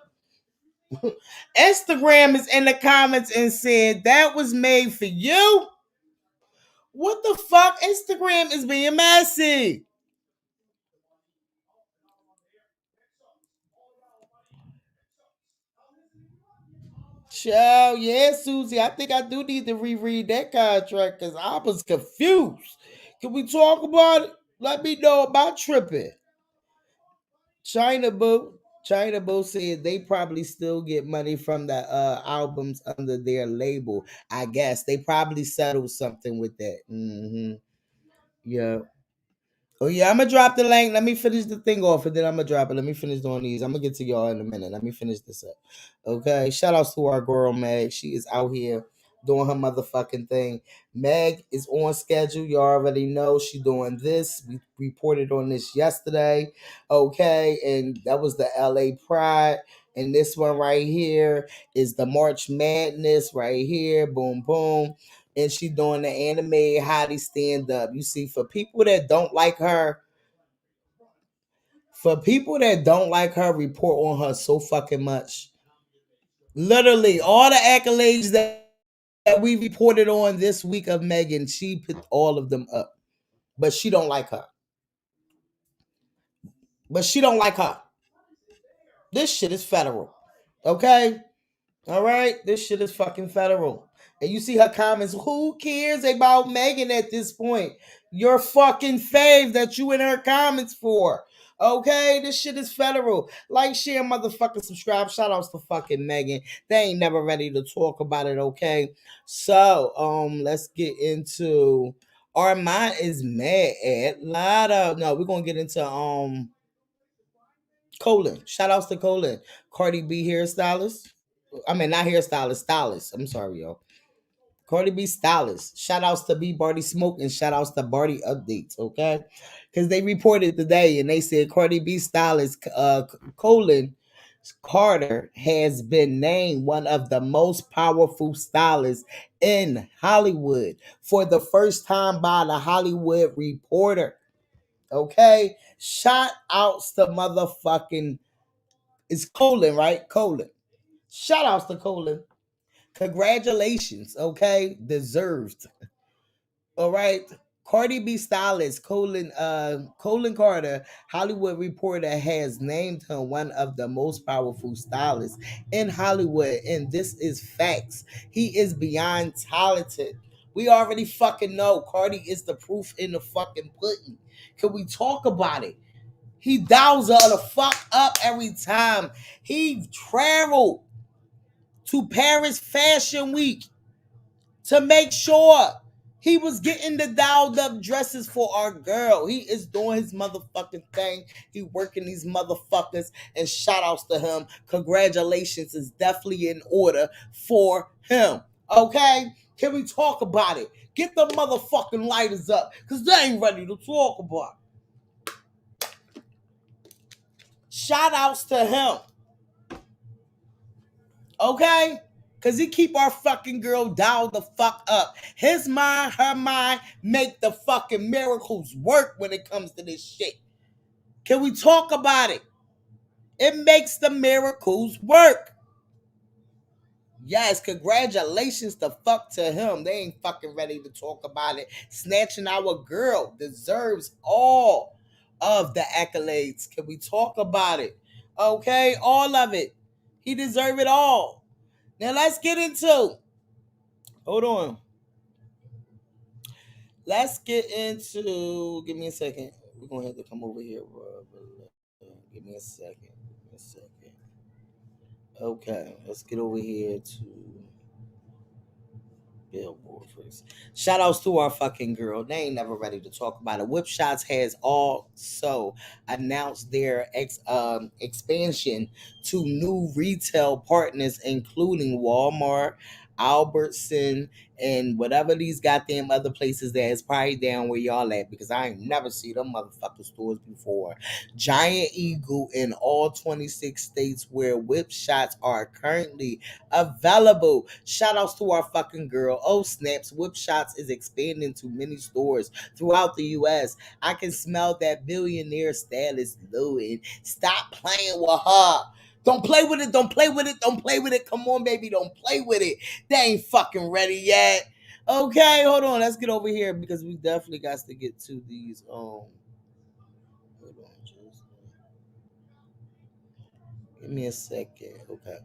Instagram is in the comments and said that was made for you. What the fuck? Instagram is being messy. Child, yeah, Susie. I think I do need to reread that contract because I was confused. Can we talk about it? Let me know about tripping. China Boo said they probably still get money from the albums under their label. I guess they probably settled something with that. Yeah. Oh yeah, I'm gonna drop the link. Let me finish the thing off, and then I'm gonna drop it. Let me finish doing these. I'm gonna get to y'all in a minute. Let me finish this up. Okay. Shout outs to our girl Meg. She is out here doing her motherfucking thing. Meg is on schedule. You already know she doing this. We reported on this yesterday. Okay, and that was the LA Pride. And this one right here is the March Madness right here. Boom, boom. And she doing the anime hottie stand up. You see, for people that don't like her, report on her so fucking much. Literally, all the accolades that we reported on this week of Megan, she put all of them up. But she don't like her. This shit is federal. Okay? All right? This shit is fucking federal. And you see her comments, who cares about Megan at this point? Your fucking fave that you in her comments for. Okay? This shit is federal. Like, share, motherfucking subscribe. Shout outs to fucking Megan. They ain't never ready to talk about it, okay? So, let's get into Armon is mad at Lotto. No, we're gonna get into Kollin. Shout outs to Kollin. Cardi B hairstylist. I mean, not hairstylist, stylist. I'm sorry, y'all. Cardi B stylist. Shout outs to B Barty Smoke and shout outs to Barty Updates, okay? Because they reported today and they said Cardi B stylist Kollin Carter has been named one of the most powerful stylists in Hollywood for the first time by the Hollywood Reporter. Okay? Shout outs to motherfucking, it's Kollin, right? Kollin. Shout outs to Kollin. Congratulations, okay? Deserved. All right. Cardi B stylist Kollin Carter, Hollywood Reporter, has named him one of the most powerful stylists in Hollywood, and this is facts. He is beyond talented. We already fucking know Cardi is the proof in the fucking pudding. Can we talk about it? He dials her the fuck up every time. He traveled to Paris Fashion Week to make sure he was getting the dialed up dresses for our girl. He is doing his motherfucking thing. He working these motherfuckers, and shout outs to him. Congratulations is definitely in order for him. Okay? Can we talk about it? Get the motherfucking lighters up, because they ain't ready to talk about it. Shout outs to him. Okay? Because he keep our fucking girl dialed the fuck up. His mind, her mind, make the fucking miracles work when it comes to this shit. Can we talk about it? It makes the miracles work. Yes, congratulations to fuck to him. They ain't fucking ready to talk about it. Snatching our girl deserves all of the accolades. Can we talk about it? Okay, all of it. He deserve it all. Now let's get into, hold on. Let's get into, give me a second. We're going to have to come over here. Give me a second. Okay, let's get over here to Billboard first. Shout outs to our fucking girl. They ain't never ready to talk about it. WHIPSHOTS has also announced their expansion to new retail partners, including Walmart, Albertson, and whatever these goddamn other places that is probably down where y'all at, because I ain't never seen them motherfucking stores before. Giant Eagle in all 26 states where WHIPSHOTS are currently available. Shout outs to our fucking girl. Oh snaps, WHIPSHOTS is expanding to many stores throughout the US. I can smell that billionaire stylist Louis. Stop playing with her. Don't play with it. Don't play with it. Don't play with it. Come on, baby. Don't play with it. They ain't fucking ready yet. Okay, hold on. Let's get over here because we definitely got to get to these. Hold on, just give me a second. Okay.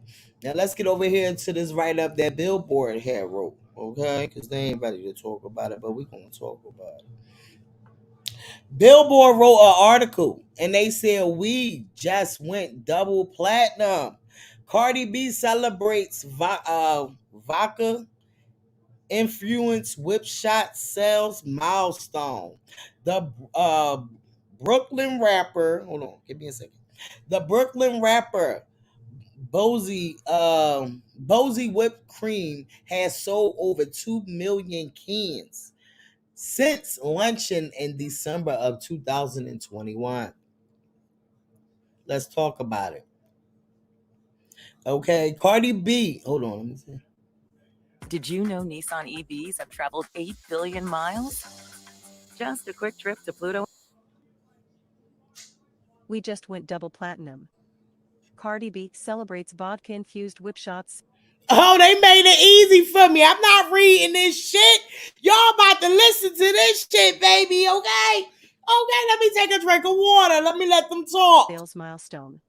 Now let's get over here to this write up that Billboard had wrote. Okay, because they ain't ready to talk about it, but we gonna talk about it. Billboard wrote an article and they said we just went double platinum. Cardi B celebrates vodka influence WHIPSHOTS sales milestone. The Brooklyn rapper, hold on, give me a second. The Brooklyn rapper Bozy whipped cream has sold over 2 million cans since launching in December of 2021. Let's talk about it. Okay, Cardi B. Hold on, let me see. Did you know Nissan EVs have traveled 8 billion miles? Just a quick trip to Pluto. We just went double platinum. Cardi B celebrates vodka-infused WHIPSHOTS. Oh, they made it easy for me. I'm not reading this shit. Y'all about to listen to this shit, baby, okay? Okay, let me take a drink of water. Let me let them talk. Sales milestone.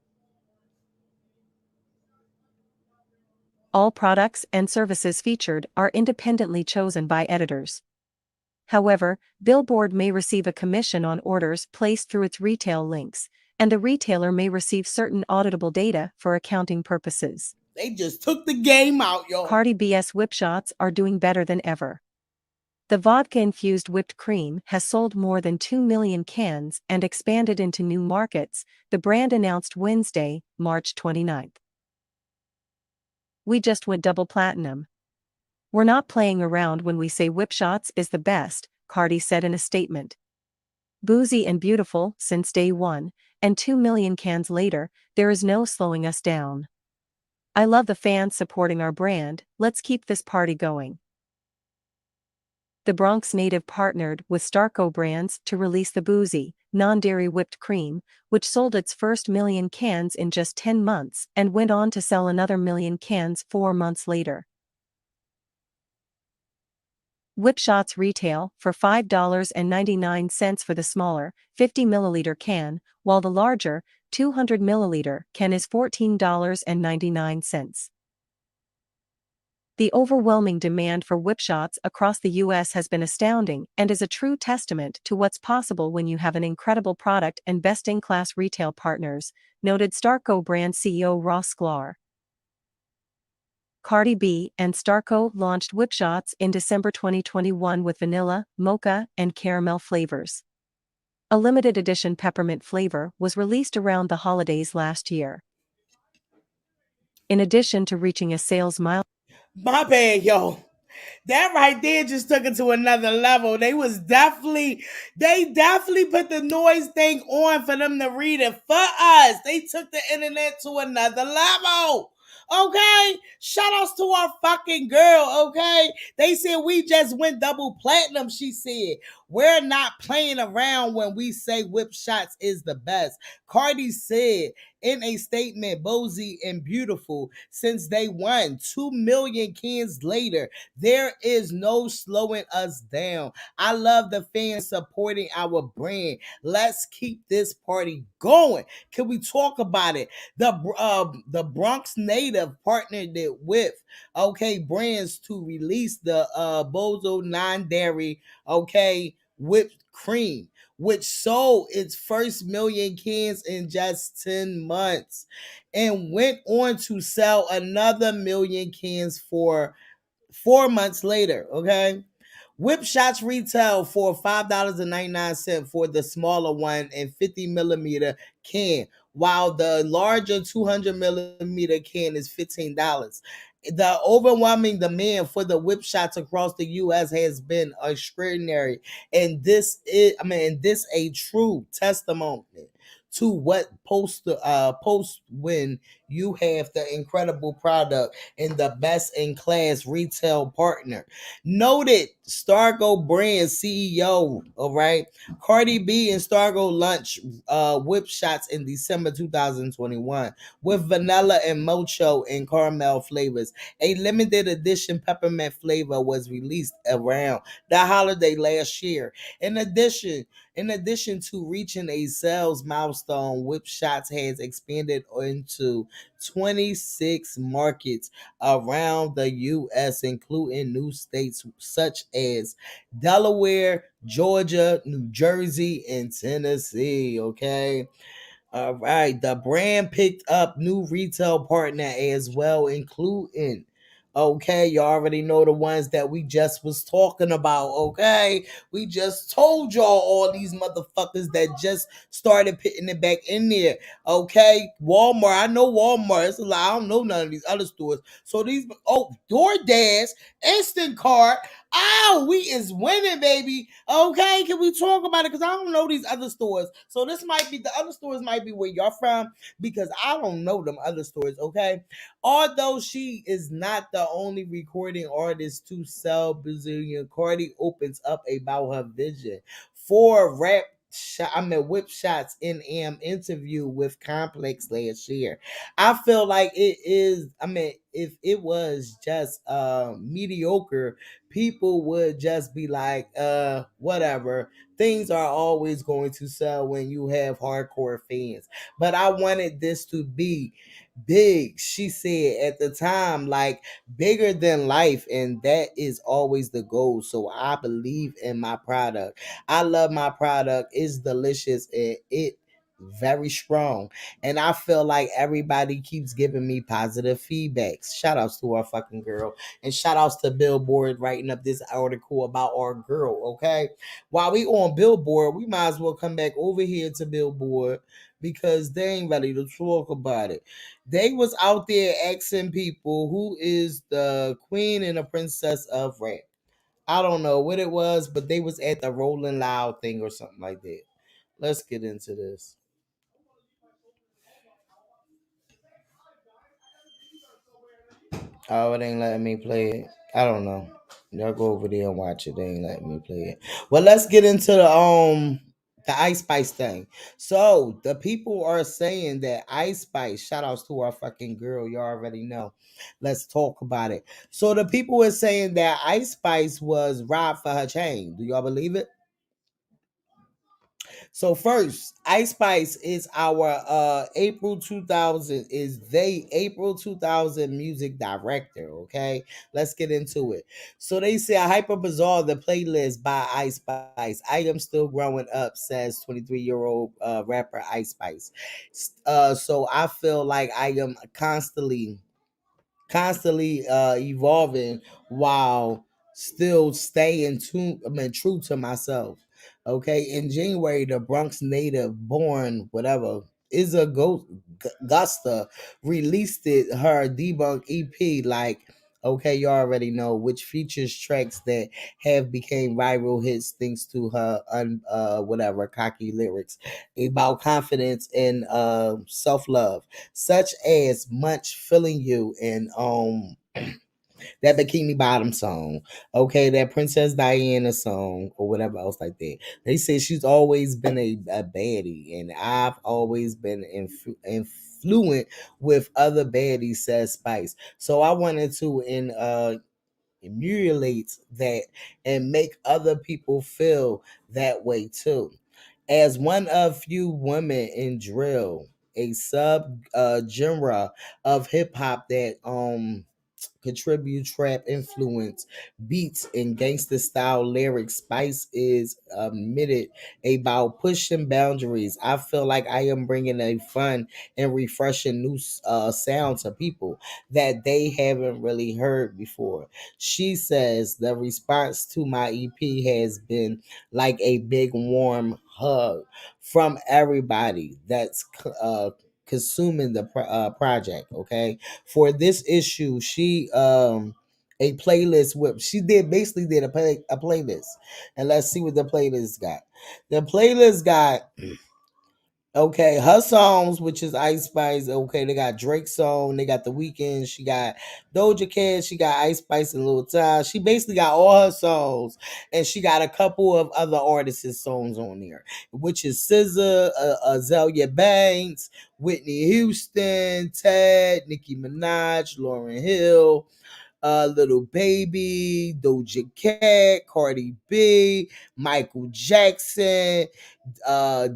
All products and services featured are independently chosen by editors. However, Billboard may receive a commission on orders placed through its retail links, and the retailer may receive certain auditable data for accounting purposes. They just took the game out, yo. Cardi B's WHIPSHOTS are doing better than ever. The vodka-infused whipped cream has sold more than 2 million cans and expanded into new markets, the brand announced Wednesday, March 29th. We just went double platinum. We're not playing around when we say WHIPSHOTS is the best, Cardi said in a statement. Boozy and beautiful since day one, and 2 million cans later, there is no slowing us down. I love the fans supporting our brand, let's keep this party going. The Bronx native partnered with Starco Brands to release the boozy, non-dairy whipped cream, which sold its first million cans in just 10 months and went on to sell another million cans 4 months later. WHIPSHOTS retail for $5.99 for the smaller, 50 milliliter can, while the larger, 200 milliliter can is $14.99. The overwhelming demand for WHIPSHOTS across the US has been astounding and is a true testament to what's possible when you have an incredible product and best-in-class retail partners, noted Starco brand CEO Ross Sklar. Cardi B and Starco launched WHIPSHOTS in December 2021 with vanilla, mocha, and caramel flavors. A limited edition peppermint flavor was released around the holidays last year. In addition to reaching a sales milestone, My bad, yo. That right there just took it to another level. They definitely put the noise thing on for them to read it for us. They took the internet to another level. Okay? Shout outs to our fucking girl, okay? They said we just went double platinum, she said. We're not playing around when we say WHIPSHOTS is the best. Cardi said in a statement, Bozy and beautiful since day one, 2 million cans later, there is no slowing us down. I love the fans supporting our brand. Let's keep this party going. Can we talk about it? The Bronx native partnered it with brands to release the Bozo non-dairy whipped cream, which sold its first million cans in just 10 months and went on to sell another million cans for 4 months later. Okay. WHIPSHOTS retail for $5.99 for the smaller one and 50 millimeter can, while the larger 200 millimeter can is $15. The overwhelming demand for the WHIPSHOTS across the U.S. has been extraordinary, and this a true testimony to what post when you have the incredible product and the best in class retail partner. Noted Stargo brand CEO, all right. Cardi B and Stargo launched WHIPSHOTS in December 2021 with vanilla and mocho and caramel flavors. A limited edition peppermint flavor was released around the holiday last year. In addition to reaching a sales milestone, WHIPSHOTS has expanded into 26 markets around the U.S., including new states such as Delaware, Georgia, New Jersey, and Tennessee. Okay. All right. The brand picked up new retail partner as well, including you already know the ones that we just was talking about. Okay, we just told y'all all these motherfuckers that just started putting it back in there. Okay, Walmart. I know Walmart. It's a lot. I don't know none of these other stores. So these DoorDash, Instant Cart. Oh, we is winning, baby. Okay, can we talk about it? Because I don't know these other stores. So this might be the other stores might be where y'all from because I don't know them other stores. Okay. Although she is not the only recording artist to sell Brazilian, Cardi opens up about her vision for WHIPSHOTS in an interview with Complex last year. I feel like it is, if it was just mediocre, people would just be like, whatever. Things are always going to sell when you have hardcore fans. But I wanted this to be big, she said at the time, like bigger than life, and that is always the goal. So I believe in my product. I love my product. It's delicious and it very strong, and I feel like everybody keeps giving me positive feedbacks. Shout outs to our fucking girl, and shout outs to Billboard writing up this article about our girl. Okay, while we on Billboard, we might as well come back over here to Billboard because they ain't ready to talk about it. They was out there asking people who is the queen and the princess of rap. I don't know what it was, but they was at the Rolling Loud thing or something like that. Let's get into this. Oh, it ain't letting me play it. I don't know. Y'all go over there and watch it. They ain't letting me play it. Well, let's get into the Ice Spice thing. So the people are saying that Ice Spice, shout outs to our fucking girl, you already know. Let's talk about it. So the people are saying that Ice Spice was robbed for her chain. Do y'all believe it? So first, Ice Spice is our April 2000 music director. Okay, let's get into it. So they say a hyper bizarre the playlist by Ice Spice. I am still growing up, says 23-year-old rapper Ice Spice. So I feel like I am constantly evolving while still staying true to myself. Okay, in January, the Bronx native born whatever is a Gusta released her debunk EP. Like, okay, you already know, which features tracks that have became viral hits thanks to her whatever cocky lyrics about confidence and self-love, such as Much Feeling You and that Bikini Bottom song, okay, that Princess Diana song, or whatever else like that. They say she's always been a baddie, and I've always been influent with other baddies, says Spice. So I wanted to emulate that and make other people feel that way too. As one of few women in drill, a sub genre of hip hop that contribute trap influence, beats, and gangster style lyrics, Spice is admitted about pushing boundaries. I feel like I am bringing a fun and refreshing new sound to people that they haven't really heard before. She says the response to my EP has been like a big warm hug from everybody that's consuming the project. Okay, for this issue, she a playlist with she basically did a playlist, and let's see what the playlist got. The playlist got okay, her songs, which is Ice Spice. Okay, they got Drake's song, they got The Weeknd, she got Doja Cat, she got Ice Spice and Lil Ty. She basically got all her songs, and she got a couple of other artists' songs on there, which is Seizure, Azalea Banks, Whitney Houston, Ted, Nicki Minaj, Lauryn Hill, Little Baby, Doja Cat, Cardi B, Michael Jackson,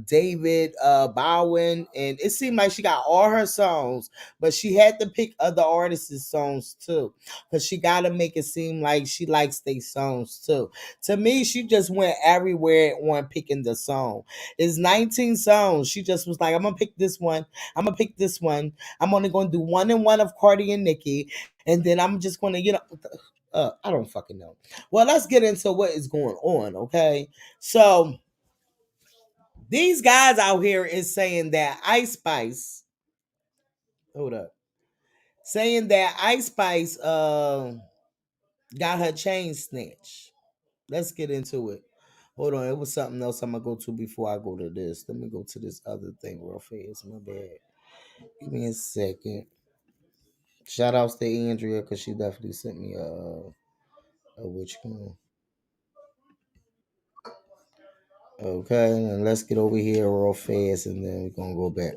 David Bowen, and it seemed like she got all her songs, but she had to pick other artists' songs too, because she got to make it seem like she likes their songs too. To me, she just went everywhere on picking the song. It's 19 songs. She just was like, I'm gonna pick this one, I'm gonna pick this one, I'm only gonna do one and one of Cardi and Nicki, and then I'm just gonna, I don't fucking know. Well, let's get into what is going on, okay? So these guys out here is saying that Ice Spice, hold up, saying that Ice Spice got her chain snatched. Let's get into it. Hold on, it was something else I'm gonna go to before I go to this. Let me go to this other thing real fast. My bad. Give me a second. Shout outs to Andrea because she definitely sent me a which one. Okay, and let's get over here real fast, and then we're gonna go back.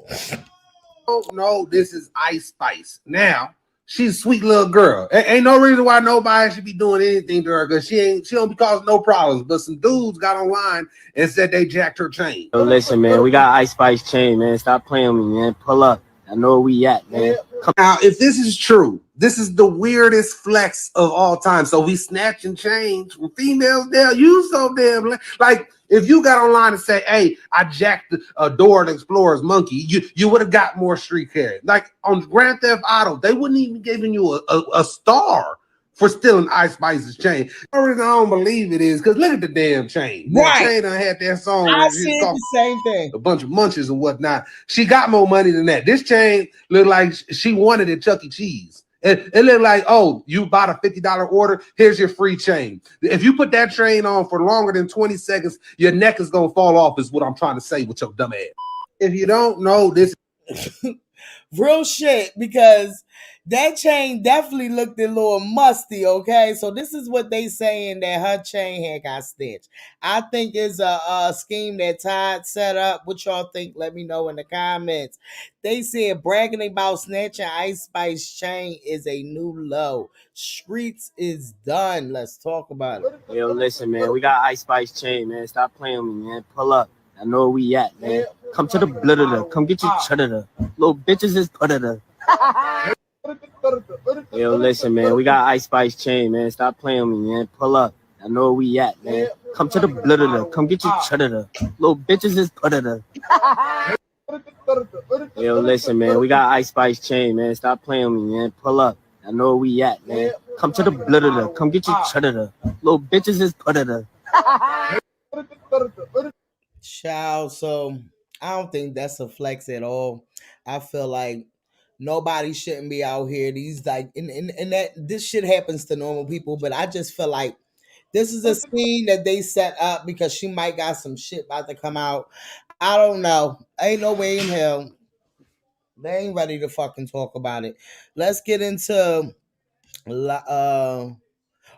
Oh no, this is Ice Spice. Now she's a sweet little girl. Ain't no reason why nobody should be doing anything to her because she don't be causing no problems. But some dudes got online and said they jacked her chain. Yo, listen, man, we got Ice Spice chain, man. Stop playing with me, man. Pull up. I know where we at, man. Now, if this is true, this is the weirdest flex of all time. So we snatching chains from females there. You so damn like if you got online and say, "Hey, I jacked the Dora the Explorer's monkey," you would have got more street cred. Like on Grand Theft Auto, they wouldn't even giving you a star for stealing Ice Spice's chain. The reason I don't believe it is because look at the damn chain. Right. The chain done had that song. I said the same thing. A bunch of munches and whatnot. She got more money than that. This chain looked like she wanted at Chuck E. Cheese. It looked like, oh, you bought a $50 order. Here's your free chain. If you put that chain on for longer than 20 seconds, your neck is gonna fall off. Is what I'm trying to say with your dumb ass. If you don't know this, real shit, because that chain definitely looked a little musty. Okay, so this is what they saying that her chain had got stitched. I think it's a scheme that Todd set up. What y'all think? Let me know in the comments. They said bragging about snatching Ice Spice chain is a new low. Streets is done. Let's talk about it. Yo, listen, man. We got Ice Spice chain, man. Stop playing with me, man. Pull up. I know where we at, man. Come to the blood. Come get your cheddar. Little bitches is put it. Yo, listen, man. We got Ice Spice chain, man. Stop playing with me, man. Pull up. I know where we at, man. Come to the blood. Come get your cheddar. Little bitches is put it. Yo, listen, man. We got Ice Spice chain, man. Stop playing with me, man. Pull up. I know where we at, man. Come to the blood. Come get your cheddar. Little bitches is put it. Child, so I don't think that's a flex at all. I feel like nobody shouldn't be out here. These like and that this shit happens to normal people, but I just feel like this is a scene that they set up because she might got some shit about to come out. I don't know. Ain't no way in hell. They ain't ready to fucking talk about it. Let's get into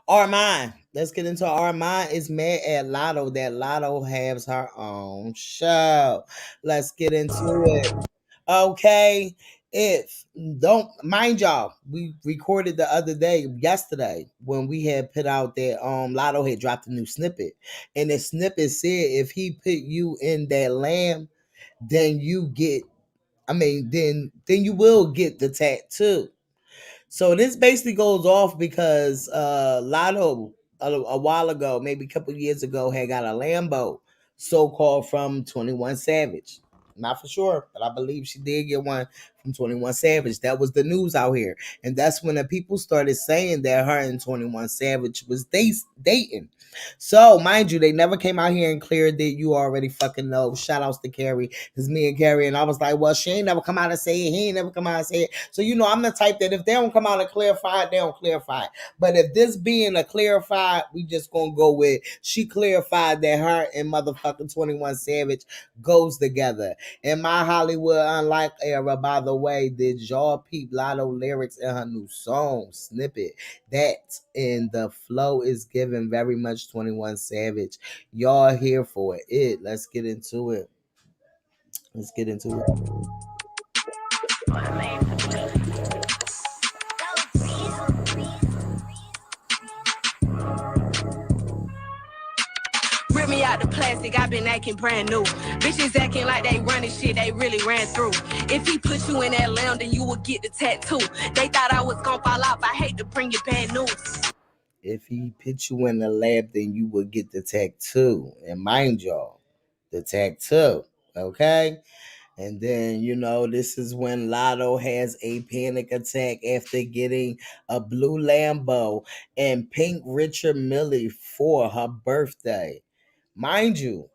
Armon. Let's get into Armon is mad at Lotto that Lotto has her own show. Let's get into it. Okay. If don't mind y'all, we recorded the other day, yesterday, when we had put out that Lotto had dropped a new snippet. And the snippet said if he put you in that lamb, then you get then you will get the tattoo. So this basically goes off because Lotto a while ago, maybe a couple years ago, had got a Lambo, so-called from 21 Savage. Not for sure, but I believe she did get one from 21 Savage. That was the news out here. And that's when the people started saying that her and 21 Savage was dating. So, mind you, they never came out here and cleared that. You already fucking know. Shout outs to Carrie. It's me and Carrie. And I was like, well, she ain't never come out and say it. He ain't never come out and say it. So, you know, I'm the type that if they don't come out and clarify it, they don't clarify it. But if this being a clarified, we just gonna go with she clarified that her and motherfucking 21 Savage goes together. In my Hollywood Unlike era, by the way, did y'all peep Lotto lyrics in her new song, Snippet? That and the flow is given very much 21 Savage. Y'all here for it. Let's get into it. Let's get into it. Rip me out the plastic, I've been acting brand new. Bitches acting like they running shit they really ran through. If he put you in that lamb, then you will get the tattoo. They thought I was gonna fall off, I hate to bring you bad news. If he put you in the lab, then you will get the tattoo. And mind y'all, the tattoo, okay? And then, you know, this is when Lotto has a panic attack after getting a blue Lambo and pink Richard Mille for her birthday. Mind you,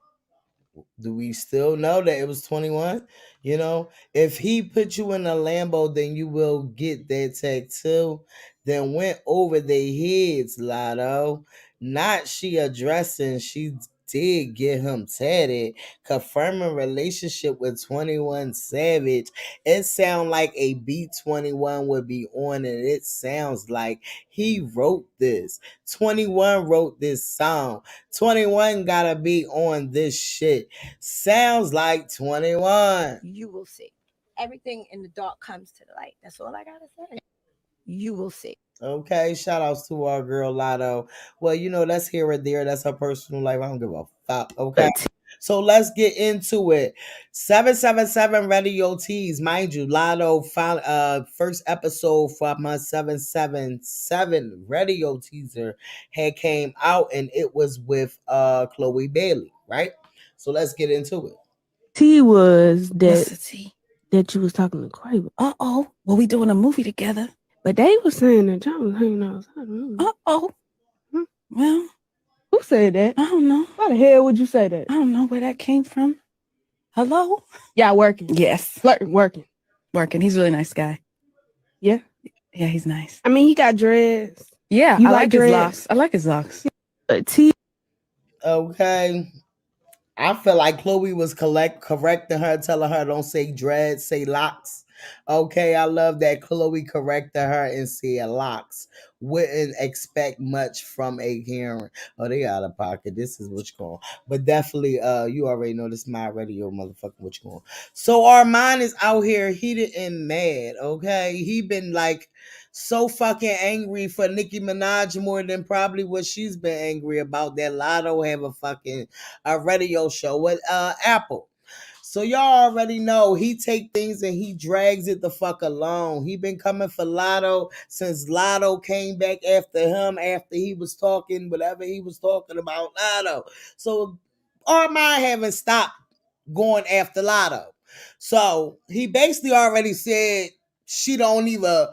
do we still know that it was 21? You know, if he put you in a Lambo, then you will get that tattoo. Then went over their heads, Lotto. Not she addressing, she did get him tatted, confirming relationship with 21 Savage. It sounds like a B21 would be on it. It sounds like he wrote this. 21 wrote this song. 21 gotta be on this shit. Sounds like 21. You will see. Everything in the dark comes to the light. That's all I gotta say. You will see. Okay, shout outs to our girl Lotto. Well, you know, that's here or there. That's her personal life. I don't give a fuck. Okay. So let's get into it. 777 Radio Tees. Mind you, Lotto found first episode from her 777 radio teaser had came out, and it was with Chloe Bailey, right? So let's get into it. T was that you was talking to Quavo. Well, we doing a movie together. But they was saying that y'all was hanging outside. Well, who said that? I don't know. Why the hell would you say that? I don't know where that came from. Hello? Y'all working? Yes. Flirting, working. Working. He's a really nice guy. Yeah. Yeah, he's nice. I mean, he got dreads. Yeah, You I like like his dreads? locks. I like his locks. T. Okay. I feel like Chloe was correcting her, telling her don't say dreads, say locks. Okay, I love that Chloe corrected her and said locks. Wouldn't expect much from a Karen. Oh, they out of pocket. This is what you call. But definitely, you already know this is my radio, motherfucker. What you call? So Armon is out here heated and mad. Okay, he been like so fucking angry for Nicki Minaj more than probably what she's been angry about that Lotto have a radio show with Apple. So y'all already know he take things and he drags it the fuck along. He been coming for Lotto since Lotto came back after him after he was talking whatever he was talking about Lotto. So Armon haven't stopped going after Lotto. So he basically already said she don't even,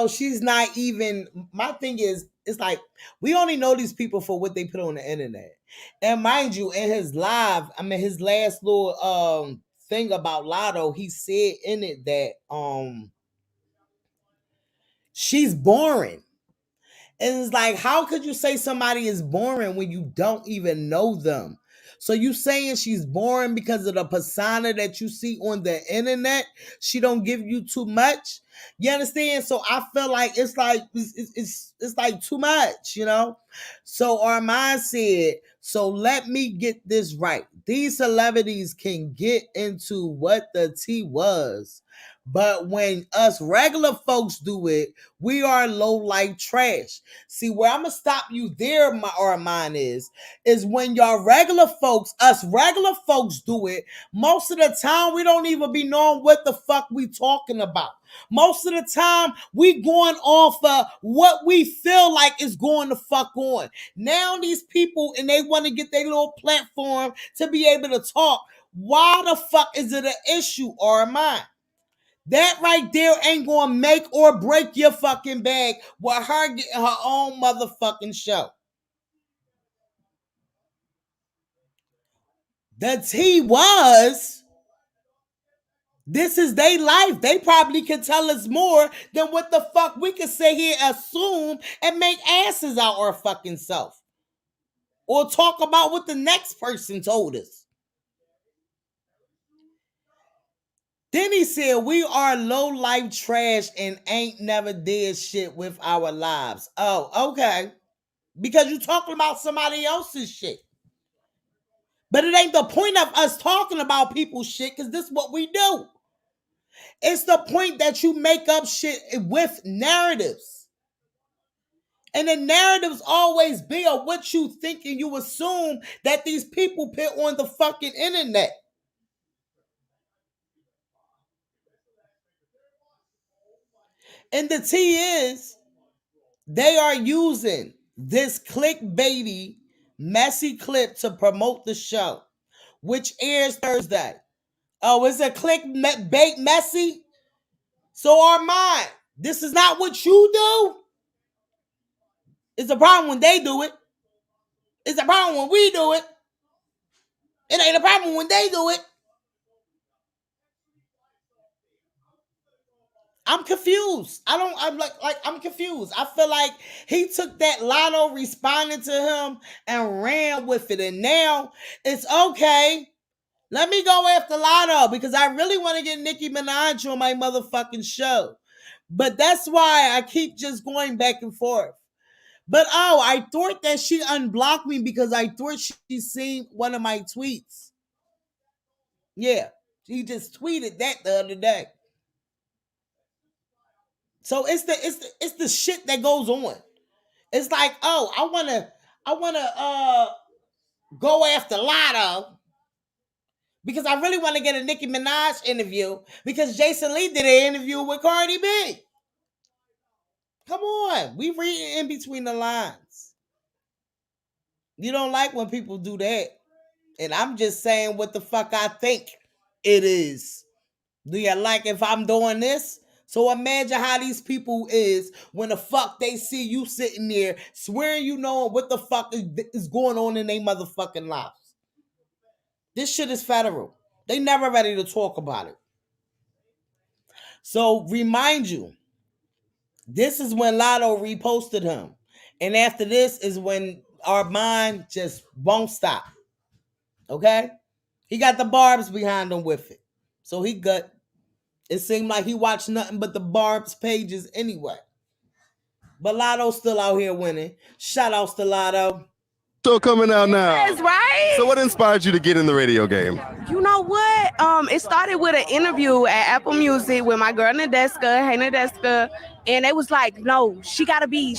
she's not even. My thing is, it's like we only know these people for what they put on the internet. And mind you, in his his last little thing about Lotto, he said in it that she's boring. And it's like, how could you say somebody is boring when you don't even know them? So you saying she's boring because of the persona that you see on the internet? She don't give you too much. You understand? So I feel like it's like too much, So Armon said, so let me get this right. These celebrities can get into what the tea was. But when us regular folks do it, we are low life trash. See, where I'm gonna stop you there, mine is when y'all us regular folks do it, most of the time we don't even be knowing what the fuck we talking about. Most of the time we going off of what we feel like is going to fuck on. Now these people, and they want to get their little platform to be able to talk. Why the fuck is it an issue or mine? That right there ain't gonna make or break your fucking bag with her getting her own motherfucking show. The tea was, this is their life. They probably can tell us more than what the fuck we can sit here, assume, and make asses out our fucking self. Or talk about what the next person told us. Then he said, we are low life trash and ain't never did shit with our lives. Oh, okay. Because you talking about somebody else's shit. But it ain't the point of us talking about people's shit, because this is what we do. It's the point that you make up shit with narratives. And the narratives always be of what you think and you assume that these people put on the fucking internet. And the tea is, they are using this clickbaity, messy clip to promote the show, which airs Thursday. Oh, is it clickbait messy? So Armon, this is not what you do. It's a problem when they do it. It's a problem when we do it. It ain't a problem when they do it. I'm confused. I'm confused. I feel like he took that Lotto responding to him and ran with it. And now it's okay. Let me go after Lotto because I really want to get Nicki Minaj on my motherfucking show. But that's why I keep just going back and forth. But I thought that she unblocked me because I thought she seen one of my tweets. Yeah, she just tweeted that the other day. So it's the shit that goes on. It's like, I wanna go after Lotto because I really want to get a Nicki Minaj interview because Jason Lee did an interview with Cardi B. Come on, we reading in between the lines. You don't like when people do that. And I'm just saying what the fuck I think it is. Do you like if I'm doing this? So imagine how these people is when the fuck they see you sitting there swearing you know what the fuck is going on in their motherfucking lives. This shit is federal. They never ready to talk about it. So remind you, This is when Lotto reposted him. And after this is when Armon just won't stop. Okay? He got the Barbs behind him with it. So he got, it seemed like he watched nothing but the Barbs pages anyway. But Lotto's still out here winning. Shout outs to Lotto. So coming out now. Yes, right? So what inspired you to get in the radio game? You know what? It started with an interview at Apple Music with my girl Nadeska, hey Nadeska, and they was like, no, she gotta be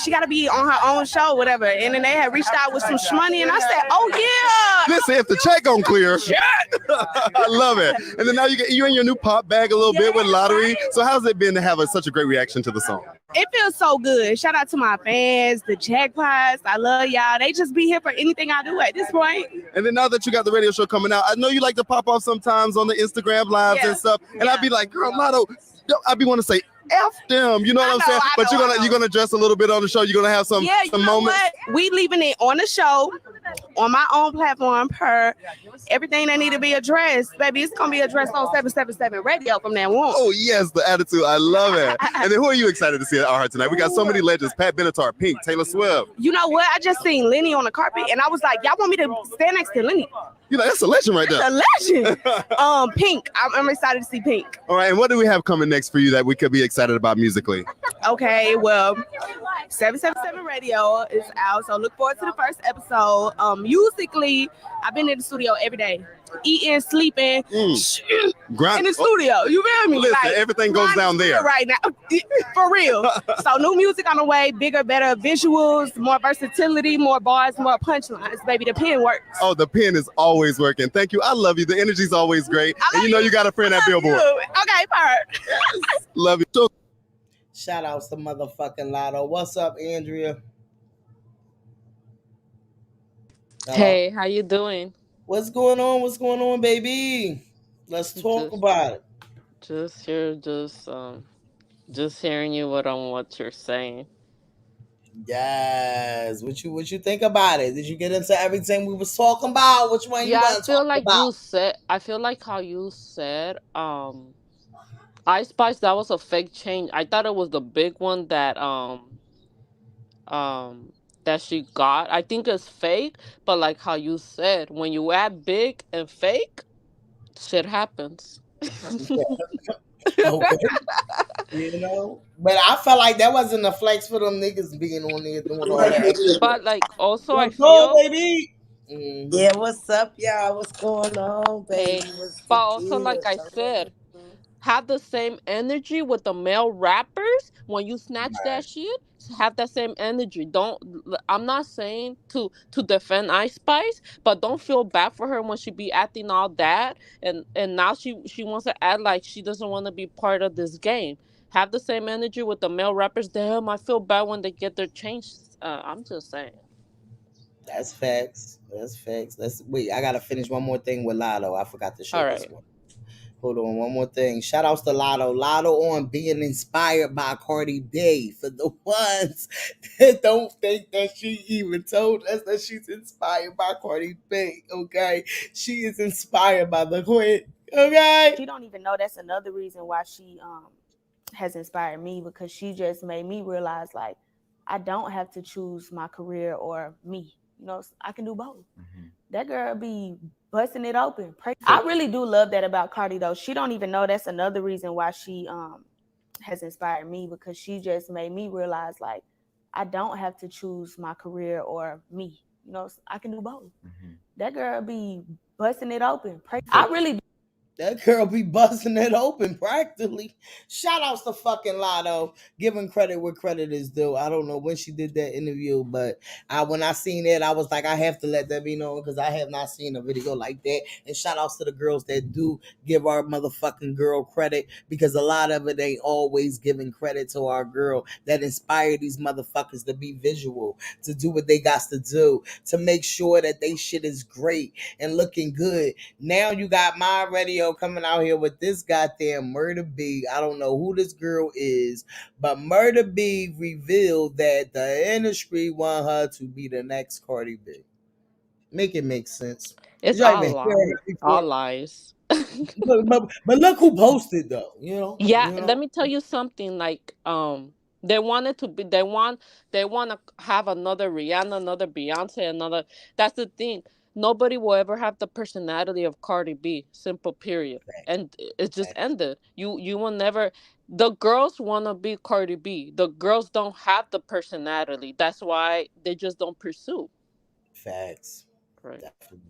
on her own show, whatever. And then they had reached out with some money, and I said, oh yeah. Listen, if the check gon' clear, I love it. And then now you in your new pop bag a little bit with Lottery. So how's it been to have such a great reaction to the song? It feels so good. Shout out to my fans, the jackpots. I love y'all. They just be here for anything I do at this point. And then now that you got the radio show coming out, I know you like to pop off sometimes on the Instagram lives and stuff. And I'd be like, girl, Lotto, I'd be want to say, F them, you know what I'm saying? But you're gonna dress a little bit on the show. You're gonna have some moments. What? We leaving it on the show, on my own platform, per everything that need to be addressed. Baby, it's gonna be addressed on 777 radio from now on. Oh yes, the attitude, I love it. And then who are you excited to see at our heart tonight? We got so many legends: Pat Benatar, Pink, Taylor Swift. You know what? I just seen Lenny on the carpet, and I was like, y'all want me to stand next to Lenny? You know, that's a legend right there. That's a legend. Pink. I'm excited to see Pink. All right, and what do we have coming next for you that we could be excited about musically? Okay, well, 777 Radio is out, so look forward to the first episode. Musically, I've been in the studio every day, eating, sleeping, in the studio. You feel me? Listen, everything goes down there right now, for real. So new music on the way, bigger, better visuals, more versatility, more bars, more punchlines. Baby, the pen works. Oh, the pen is always working. Thank you. I love you. The energy's always great. And you know you got a friend at Billboard. Okay, part. Love you. So shout outs to motherfucking Lotto. What's up, Andrea? Hey, how you doing? What's going on? What's going on, baby? Let's talk about it. Just here, just hearing you what you're saying. Yes. What you think about it? Did you get into everything we was talking about? Which one you want to talk about? I feel like how you said, Ice Spice, that was a fake change. I thought it was the big one that that she got. I think it's fake, but like how you said, when you add big and fake, shit happens. Okay. You know, but I felt like that wasn't a flex for them niggas being on there doing all that. But like also, I Go, feel, baby. Yeah, what's up, y'all? What's going on, baby? but also like I said, have the same energy with the male rappers when you snatch that shit. Have that same energy. I'm not saying to defend Ice Spice, but don't feel bad for her when she be acting all that and now she wants to act like she doesn't want to be part of this game. Have the same energy with the male rappers. Damn, I feel bad when they get their change. I'm just saying. That's facts. Wait, I gotta finish one more thing with Lotto. I forgot to show this one. Hold on, one more thing. Shout outs to Lotto. Lotto on being inspired by Cardi B. For the ones that don't think that she even told us that she's inspired by Cardi B. Okay, she is inspired by the queen. Okay, She don't even know that's another reason why she has inspired me, because she just made me realize like I don't have to choose my career or me. You know, I can do both. That girl be busting it open. I really do love that about Cardi though. She don't even know that's another reason why she has inspired me, because she just made me realize like I don't have to choose my career or me. You know, I can do both. That girl be busting it open. I really that girl be busting it open practically. Shout outs to fucking Lotto. Giving credit where credit is due. I don't know when she did that interview, but when I seen it, I was like, I have to let that be known because I have not seen a video like that. And shout outs to the girls that do give our motherfucking girl credit, because a lot of it ain't always giving credit to our girl that inspired these motherfuckers to be visual, to do what they got to do, to make sure that they shit is great and looking good. Now you got my radio coming out here with this goddamn Murder B. I don't know who this girl is, but Murder B revealed that the industry want her to be the next Cardi B. Make it make sense. It's all lies. but look who posted though. You know. Yeah, You know? let me tell you something. Like They want it to be. They want to have another Rihanna, another Beyonce, another. That's the thing. Nobody will ever have the personality of Cardi B. Simple period. And it just ended. You will never. The girls want to be Cardi B. The girls don't have the personality. That's why they just don't pursue. Facts. Right. Definitely.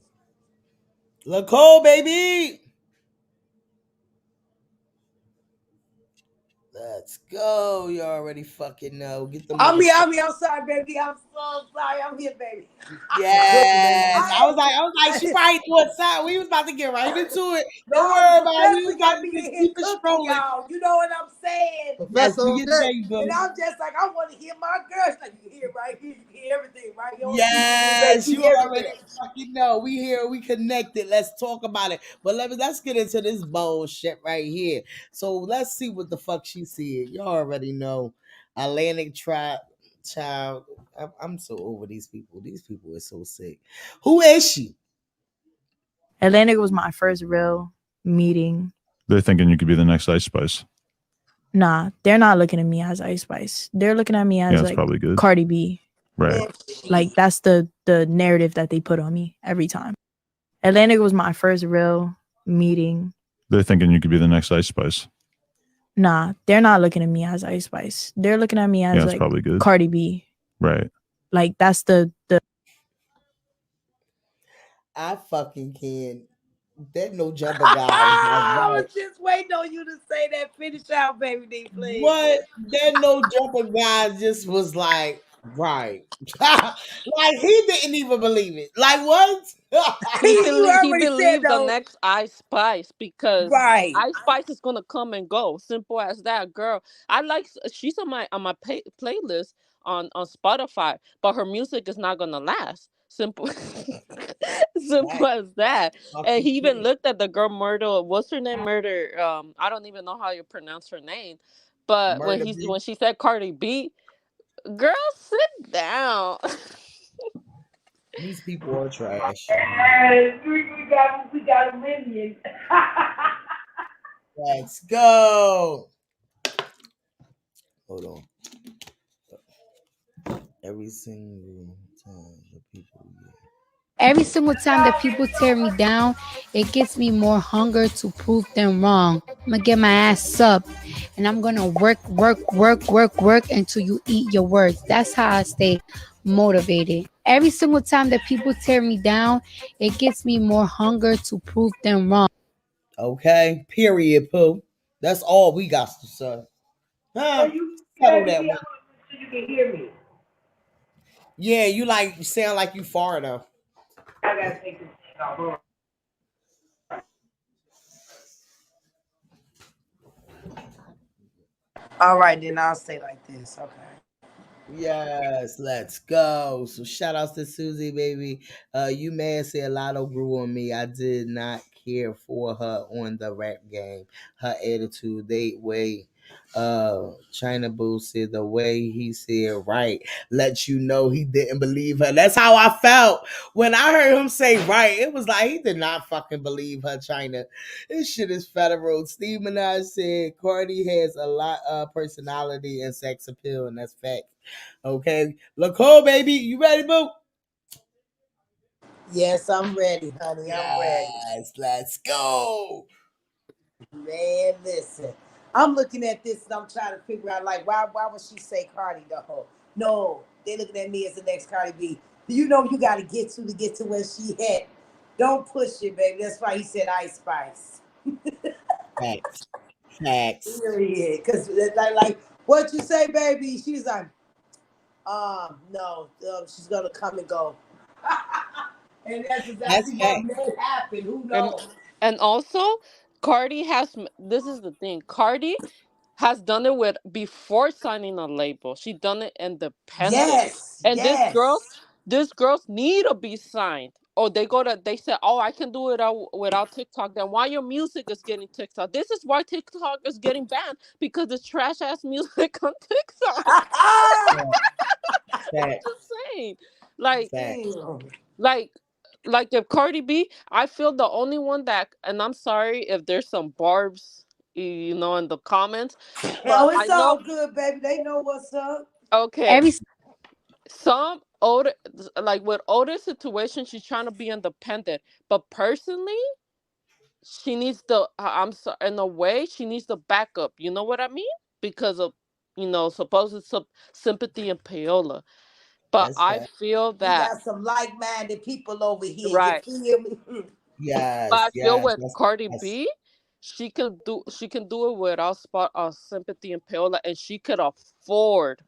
Nicole, baby. Let's go. You already fucking know. Get the I'm sorry, baby. I'm so sorry. I'm here, baby. Yes. I was like, she probably threw a sign. We was about to get right into it. Don't worry about it. We was about to just keep it strolling. Y'all. You know what I'm saying? Yes, we get there, you and I'm just like, I want to hear my girls. Like, you hear right here, you hear everything right here. Yes, you already fucking know. We here, we connected. Let's talk about it. But let's get into this bullshit right here. So let's see what the fuck she said. You already know. Atlantic Tribe Child. I'm so over these people. These people are so sick. Who is she? Atlantic was my first real meeting. They're thinking you could be the next Ice Spice. Nah, they're not looking at me as Ice Spice. They're looking at me as that's probably good. Cardi B. Right. Like that's the narrative that they put on me every time. Atlantic was my first real meeting. They're thinking you could be the next Ice Spice. Nah, they're not looking at me as Ice Spice. They're looking at me as that's probably good. Cardi B. Right. Like that's the I fucking can't. That no jumper guy. I was just waiting on you to say that. Finish out, baby D, please. What? That no jumper guy just was like, right. Like he didn't even believe it. Like what? He believed the next Ice Spice because Ice Spice is gonna come and go. Simple as that, girl. She's on my playlist on Spotify, but her music is not gonna last. Simple as that. And he even looked at the girl Murder. What's her name? Murder. I don't even know how you pronounce her name. But when she said Cardi B, girl, sit down. These people are trash. We got a minion. Let's go. Hold on. Every single time the people. Every single time that people tear me down, it gives me more hunger to prove them wrong. I'm gonna get my ass up and I'm gonna work until you eat your words. That's how I stay motivated. Every single time that people tear me down, it gives me more hunger to prove them wrong. Okay, period, Pooh. That's all we got to say. Huh? Settle that one. So you can hear me. Yeah, you sound like you far though. I gotta take this shit off. All right, then I'll say like this. Okay. Yes, let's go. So shout outs to Susie, baby. You man said Lotto grew on me. I did not care for her on the rap game. Her attitude, China Boo said the way he said right, let you know he didn't believe her. That's how I felt when I heard him say right. It was like he did not fucking believe her, China. This shit is federal. Steve Minaj said Cardi has a lot of personality and sex appeal, and that's fact. Okay, Nicole, baby, you ready, boo? Yes, I'm ready, honey. I'm ready. Yes, let's go. Man, listen. I'm looking at this and I'm trying to figure out, like, why would she say Cardi though? No, they looking at me as the next Cardi B. You know you got to get to where she at. Don't push it, baby. That's why he said Ice Spice. Facts. Facts. Period. Because like what you say, baby? She's like, no, she's gonna come and go. And that's exactly what may happen. Who knows? And also, Cardi this is the thing. Cardi has done it before signing a label. She done it independent. Yes. And these girls need to be signed. Or they say, oh, I can do it without TikTok. Then why your music is getting TikTok? This is why TikTok is getting banned, because it's trash ass music on TikTok. I'm just saying. Like if Cardi B, I feel the only one that, and I'm sorry if there's some barbs you know, in the comments. Oh, But it's I all know. good, baby. They know what's up. Okay. Some older, like with older situations, she's trying to be independent. But personally, she needs the. I'm sorry, in a way, she needs the backup. You know what I mean? Because of, you know, supposed sympathy and payola. But That's I fact. feel We that got some like-minded people over here. You right. feel me? Yes, But I feel yes. with Cardi B, she can do it without sympathy and payola, and she could afford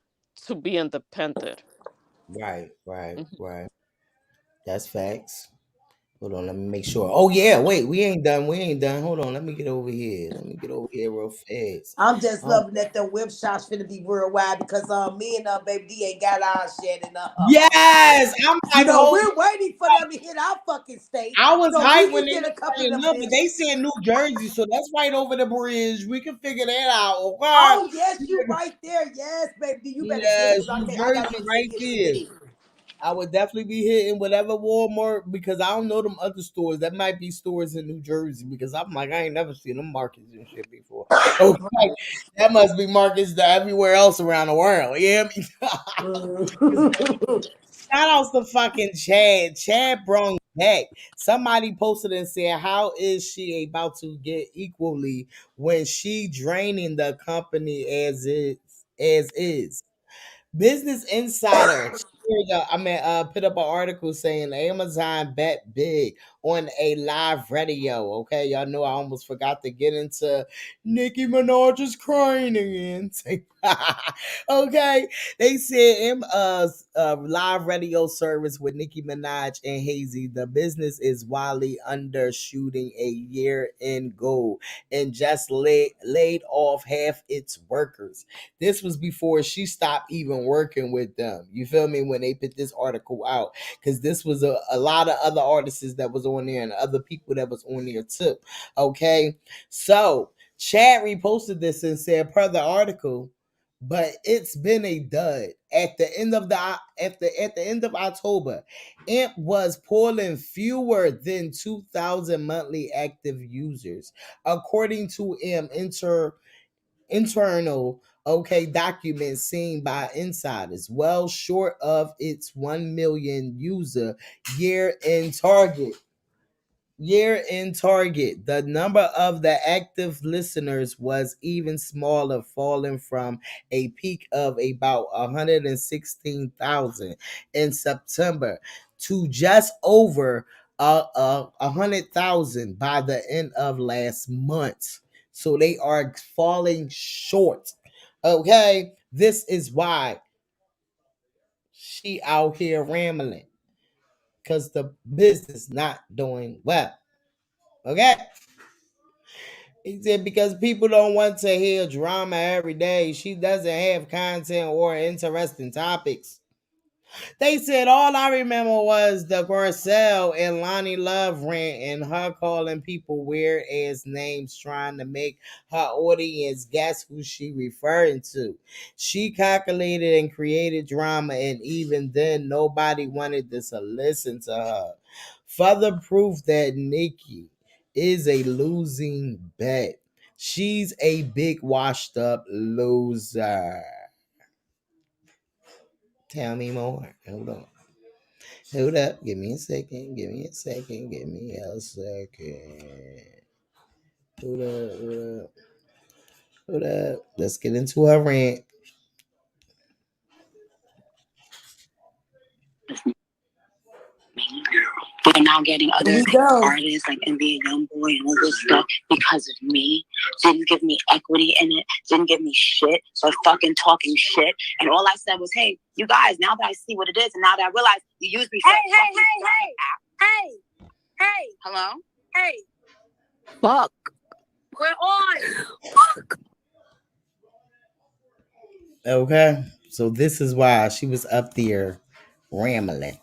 to be independent. Right, right, Mhm. right. That's facts. Hold on, let me make sure. Oh yeah, wait, we ain't done. We ain't done. Hold on, let me get over here. Let me get over here real fast. I'm just loving that the whip shots finna be worldwide because me and baby D ain't got ours yet and yes, I'm like, we're waiting for them to hit our fucking state. I was so hyped when they get a couple of them. But they said New Jersey, so that's right over the bridge. We can figure that out. Okay? Oh yes, you right there. Yes, baby, you better get it. Yes, New Jersey right there. I would definitely be hitting whatever Walmart because I don't know them other stores. That might be stores in New Jersey because I'm like, I ain't never seen them markets and shit before. Okay. That must be markets that everywhere else around the world. You hear me? Shout outs to fucking Chad. Chad brung back. Somebody posted and said, how is she about to get equally when she draining the company as is? Business Insider put up an article saying Amazon bet big on a live radio. Okay, y'all know I almost forgot to get into Nicki Minaj is crying again. Okay, they said live radio service with Nicki Minaj and Hazy. The business is wildly undershooting a year in goal and just laid off half its workers. This was before she stopped even working with them. You feel me? When they put this article out, because this was a lot of other artists that was on there and other people that was on there too. Okay, so Chad reposted this and said, per the article, but it's been a dud. At the end of October, it was pulling fewer than 2,000 monthly active users, according to internal documents seen by insiders, well short of its 1 million user year in target. The number of the active listeners was even smaller, falling from a peak of about 116,000 in September to just over 100,000 by the end of last month. So they are falling short. Okay, this is why she out here rambling, because the business not doing well. Okay. He said because people don't want to hear drama every day. She doesn't have content or interesting topics. They said all I remember was the Garcelle and Lonnie Love rant and her calling people weird ass names, trying to make her audience guess who she referring to. She calculated and created drama, and even then nobody wanted to listen to her. Further proof that Nicki is a losing bet. She's a big washed up loser. Tell me more. Hold on. Hold up. Give me a second. Give me a second. Give me a second. Hold up. Hold up. Hold up. Let's get into her rant. We're now getting other artists like NBA Youngboy and all this stuff because of me. Didn't give me equity in it. Didn't give me shit. So fucking talking shit. And all I said was, hey, you guys, now that I see what it is and now that I realize you use me for hey. Hello? Hey. Fuck. We're on. Fuck. Okay. So this is why she was up there rambling.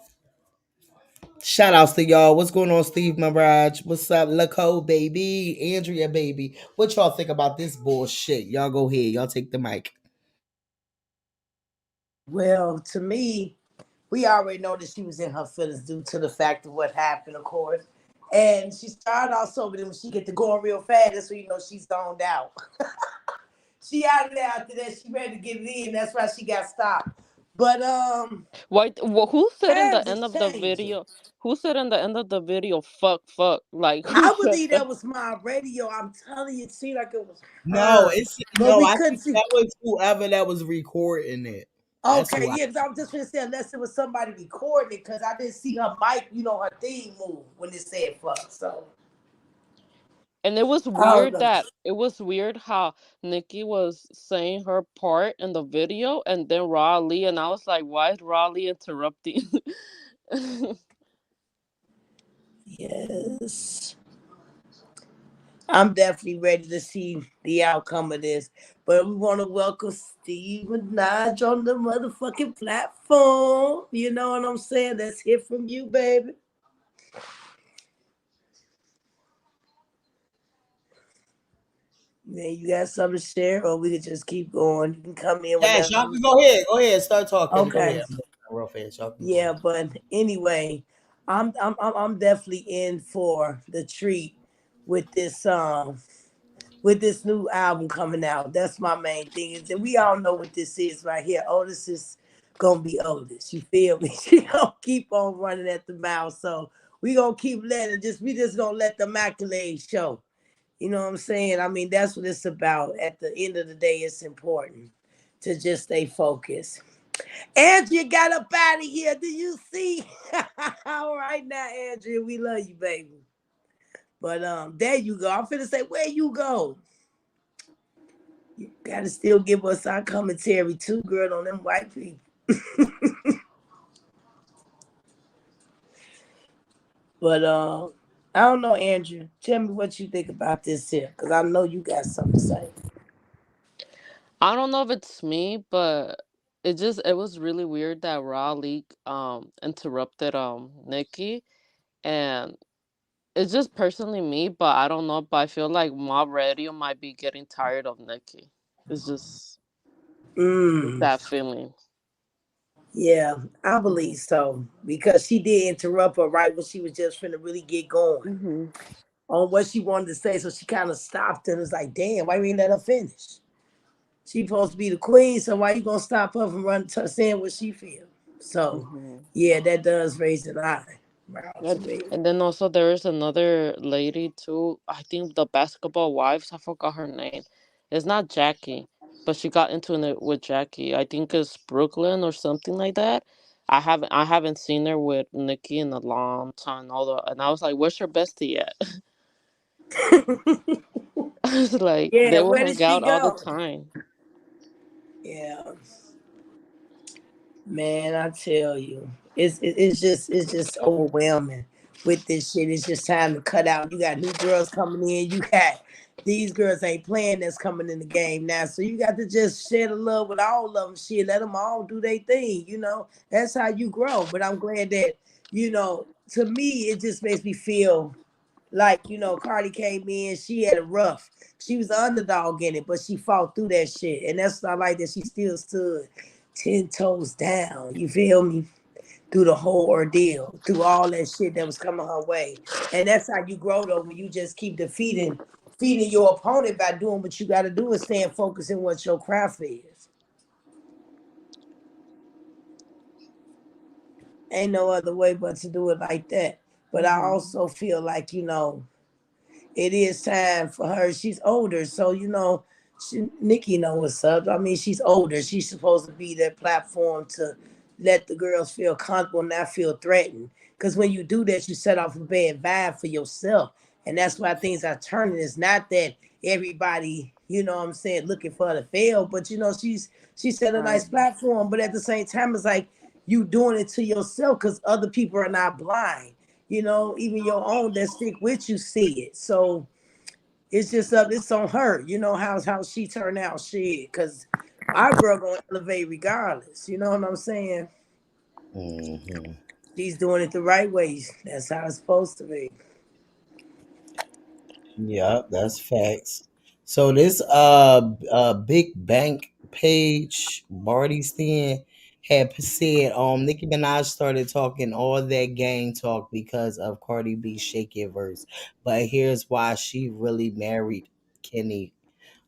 Shout outs to y'all. What's going on, Steve Mirage? What's up, Laco, baby? Andrea, baby. What y'all think about this bullshit? Y'all go ahead. Y'all take the mic. Well, to me, we already know that she was in her feelings due to the fact of what happened, of course. And she started off sober, then when she get to going real fast, that's when you know she's zoned out. She out of there after that. She ready to get it in. That's why she got stopped. But Who said in the times end is of the changing. video? Who said in the end of the video? Fuck, fuck. Like who I said believe that? that was my radio. I'm telling you, it seemed like it was No, her. it's But we I couldn't think see. that was whoever that was recording it. That's Okay, who I yeah, because I was just gonna say unless it was somebody recording it, because I didn't see her mic, her theme move when it said fuck. So And it was I don't weird know. that it was weird how Nikki was saying her part in the video and then Raleigh, and I was like, why is Raleigh interrupting? Yes. I'm definitely ready to see the outcome of this. But we want to welcome Steve Minaj on the motherfucking platform. You know what I'm saying? Let's hear from you, baby. Yeah, you got something to share, or we can just keep going. You can come in Yeah, whenever. y'all can go ahead. Go ahead. Start talking. Go Okay. ahead. Real fast. Y'all can go Yeah, ahead. but anyway, I'm definitely in for the treat with this new album coming out. That's my main thing. And we all know what this is right here. Otis is gonna be Otis. You feel me? She gonna keep on running at the mouth. So we gonna keep we just gonna let the accolades show. You know what I'm saying? I mean, that's what it's about. At the end of the day, it's important to just stay focused. Andrea got up out of here. Do you see? All right now, Andrea, we love you, baby. But there you go. I'm finna say, where you go? You gotta still give us our commentary too, girl, on them white people. But I don't know, Andrew. Tell me what you think about this here, because I know you got something to say. I don't know if it's me, but it was really weird that Raleigh interrupted Nikki, and it's just personally me, but I don't know, but I feel like Mob Radio might be getting tired of Nikki. It's just that feeling. Yeah, I believe so. Because she did interrupt her right when she was just finna really get going on what she wanted to say. So she kind of stopped and was like, damn, why you ain't let her finish? She supposed to be the queen, so why you gonna stop her from saying what she feel? So yeah, that does raise an eye. And then also there is another lady too. I think the basketball wives. I forgot her name. It's not Jackie, but she got into it with Jackie. I think it's Brooklyn or something like that. I haven't seen her with Nikki in a long time. Although, and I was like, "Where's your bestie at?" I was like, Yeah, they will where did hang she out all the go? time. Yeah. Man, I tell you, it's just overwhelming with this shit. It's just time to cut out. You got new girls coming in. You got these girls ain't playing that's coming in the game now. So you got to just share the love with all of them. Shit, let them all do their thing. That's how you grow. But I'm glad that to me, it just makes me feel like Cardi came in. She had a rough. She was the underdog in it, but she fought through that shit, and that's what I like that she still stood 10 toes down, you feel me? Through the whole ordeal, through all that shit that was coming her way. And that's how you grow though, when you just keep feeding your opponent by doing what you gotta do and staying focused in what your craft is. Ain't no other way but to do it like that. But I also feel like, it is time for her. She's older, so Nikki know what's up. I mean, she's older. She's supposed to be that platform to let the girls feel comfortable, not feel threatened. Because when you do that, you set off a bad vibe for yourself, and that's why things are turning. It's not that everybody, what I'm saying, looking for her to fail, but she set a nice platform. But at the same time, it's like you doing it to yourself because other people are not blind. Even your own that stick with you see it. So it's just it's on her, how she turned out shit. Cause our girl gonna elevate regardless. You know what I'm saying? She's doing it the right way. That's how it's supposed to be. Yeah, that's facts. So this big bank page, Marty's thing, had said Nicki Minaj started talking all that gang talk because of Cardi B Shake It verse. But here's why she really married Kenny.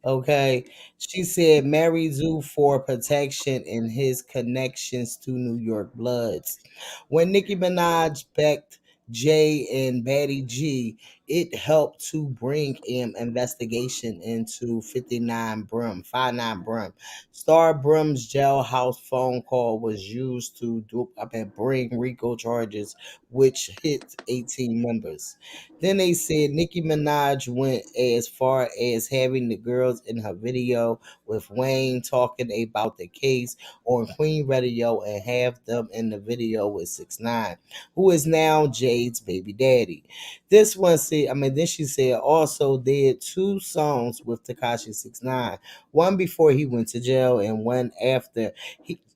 Okay. She said married Zoo for protection and his connections to New York Bloods. When Nicki Minaj backed Jay and Batty G, it helped to bring an investigation into 59 Brim. Star Brim's jailhouse phone call was used to bring RICO charges, which hit 18 members. Then they said Nicki Minaj went as far as having the girls in her video with Wayne talking about the case on Queen Radio and have them in the video with 6ix9ine, who is now Jade's baby daddy. This one said, then she said also did 2 songs with Tekashi 6ix9ine, one before he went to jail and one after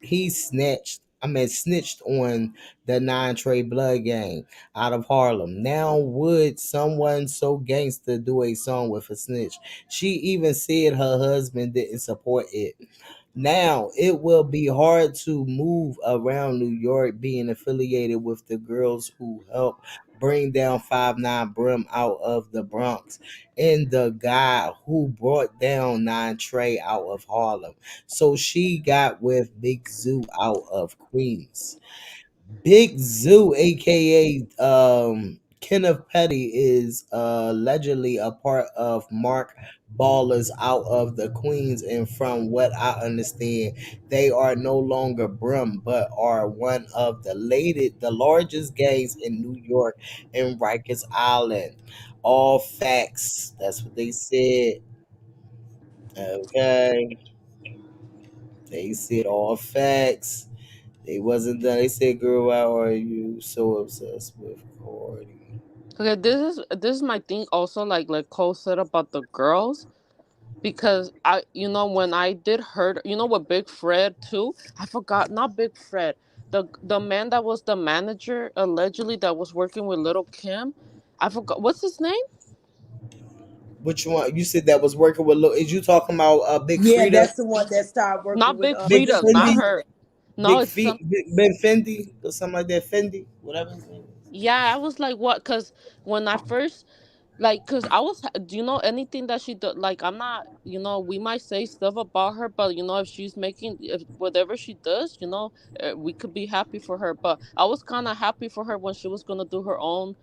he snitched on the 9 Trey Blood gang out of Harlem. Now would someone so gangster do a song with a snitch? She even said her husband didn't support it. Now it will be hard to move around New York being affiliated with the girls who helped bring down 5'9" Brim out of the Bronx and the guy who brought down 9 Trey out of Harlem. So she got with Big Zoo out of Queens. Big Zoo, aka Kenneth Petty, is allegedly a part of Mark Ballers out of the Queens, and from what I understand, they are no longer Brim, but are one of the largest gangs in New York and Rikers Island. All facts. That's what they said. Okay, they said all facts. They wasn't done. They said, "Girl, why are you so obsessed with Cardi?" Okay, this is my thing also, like Cole said about the girls, because I, when I did heard, what Big Fred too, I forgot, not Big Fred, the man that was the manager allegedly that was working with Little Kim, I forgot what's his name. Which one? You said that was working with? Is you talking about Big Yeah, Frida? that's the one that started working Not with Big Big Frida, not Fendi? her. No, it's some. Big Fendi or something like that. Fendi, whatever his name is. Yeah, I was like, what? Because when I first, cause I was, do you know anything that she do? Like, I'm not, we might say stuff about her, but if she's making, if whatever she does, we could be happy for her. But I was kind of happy for her when she was gonna do her own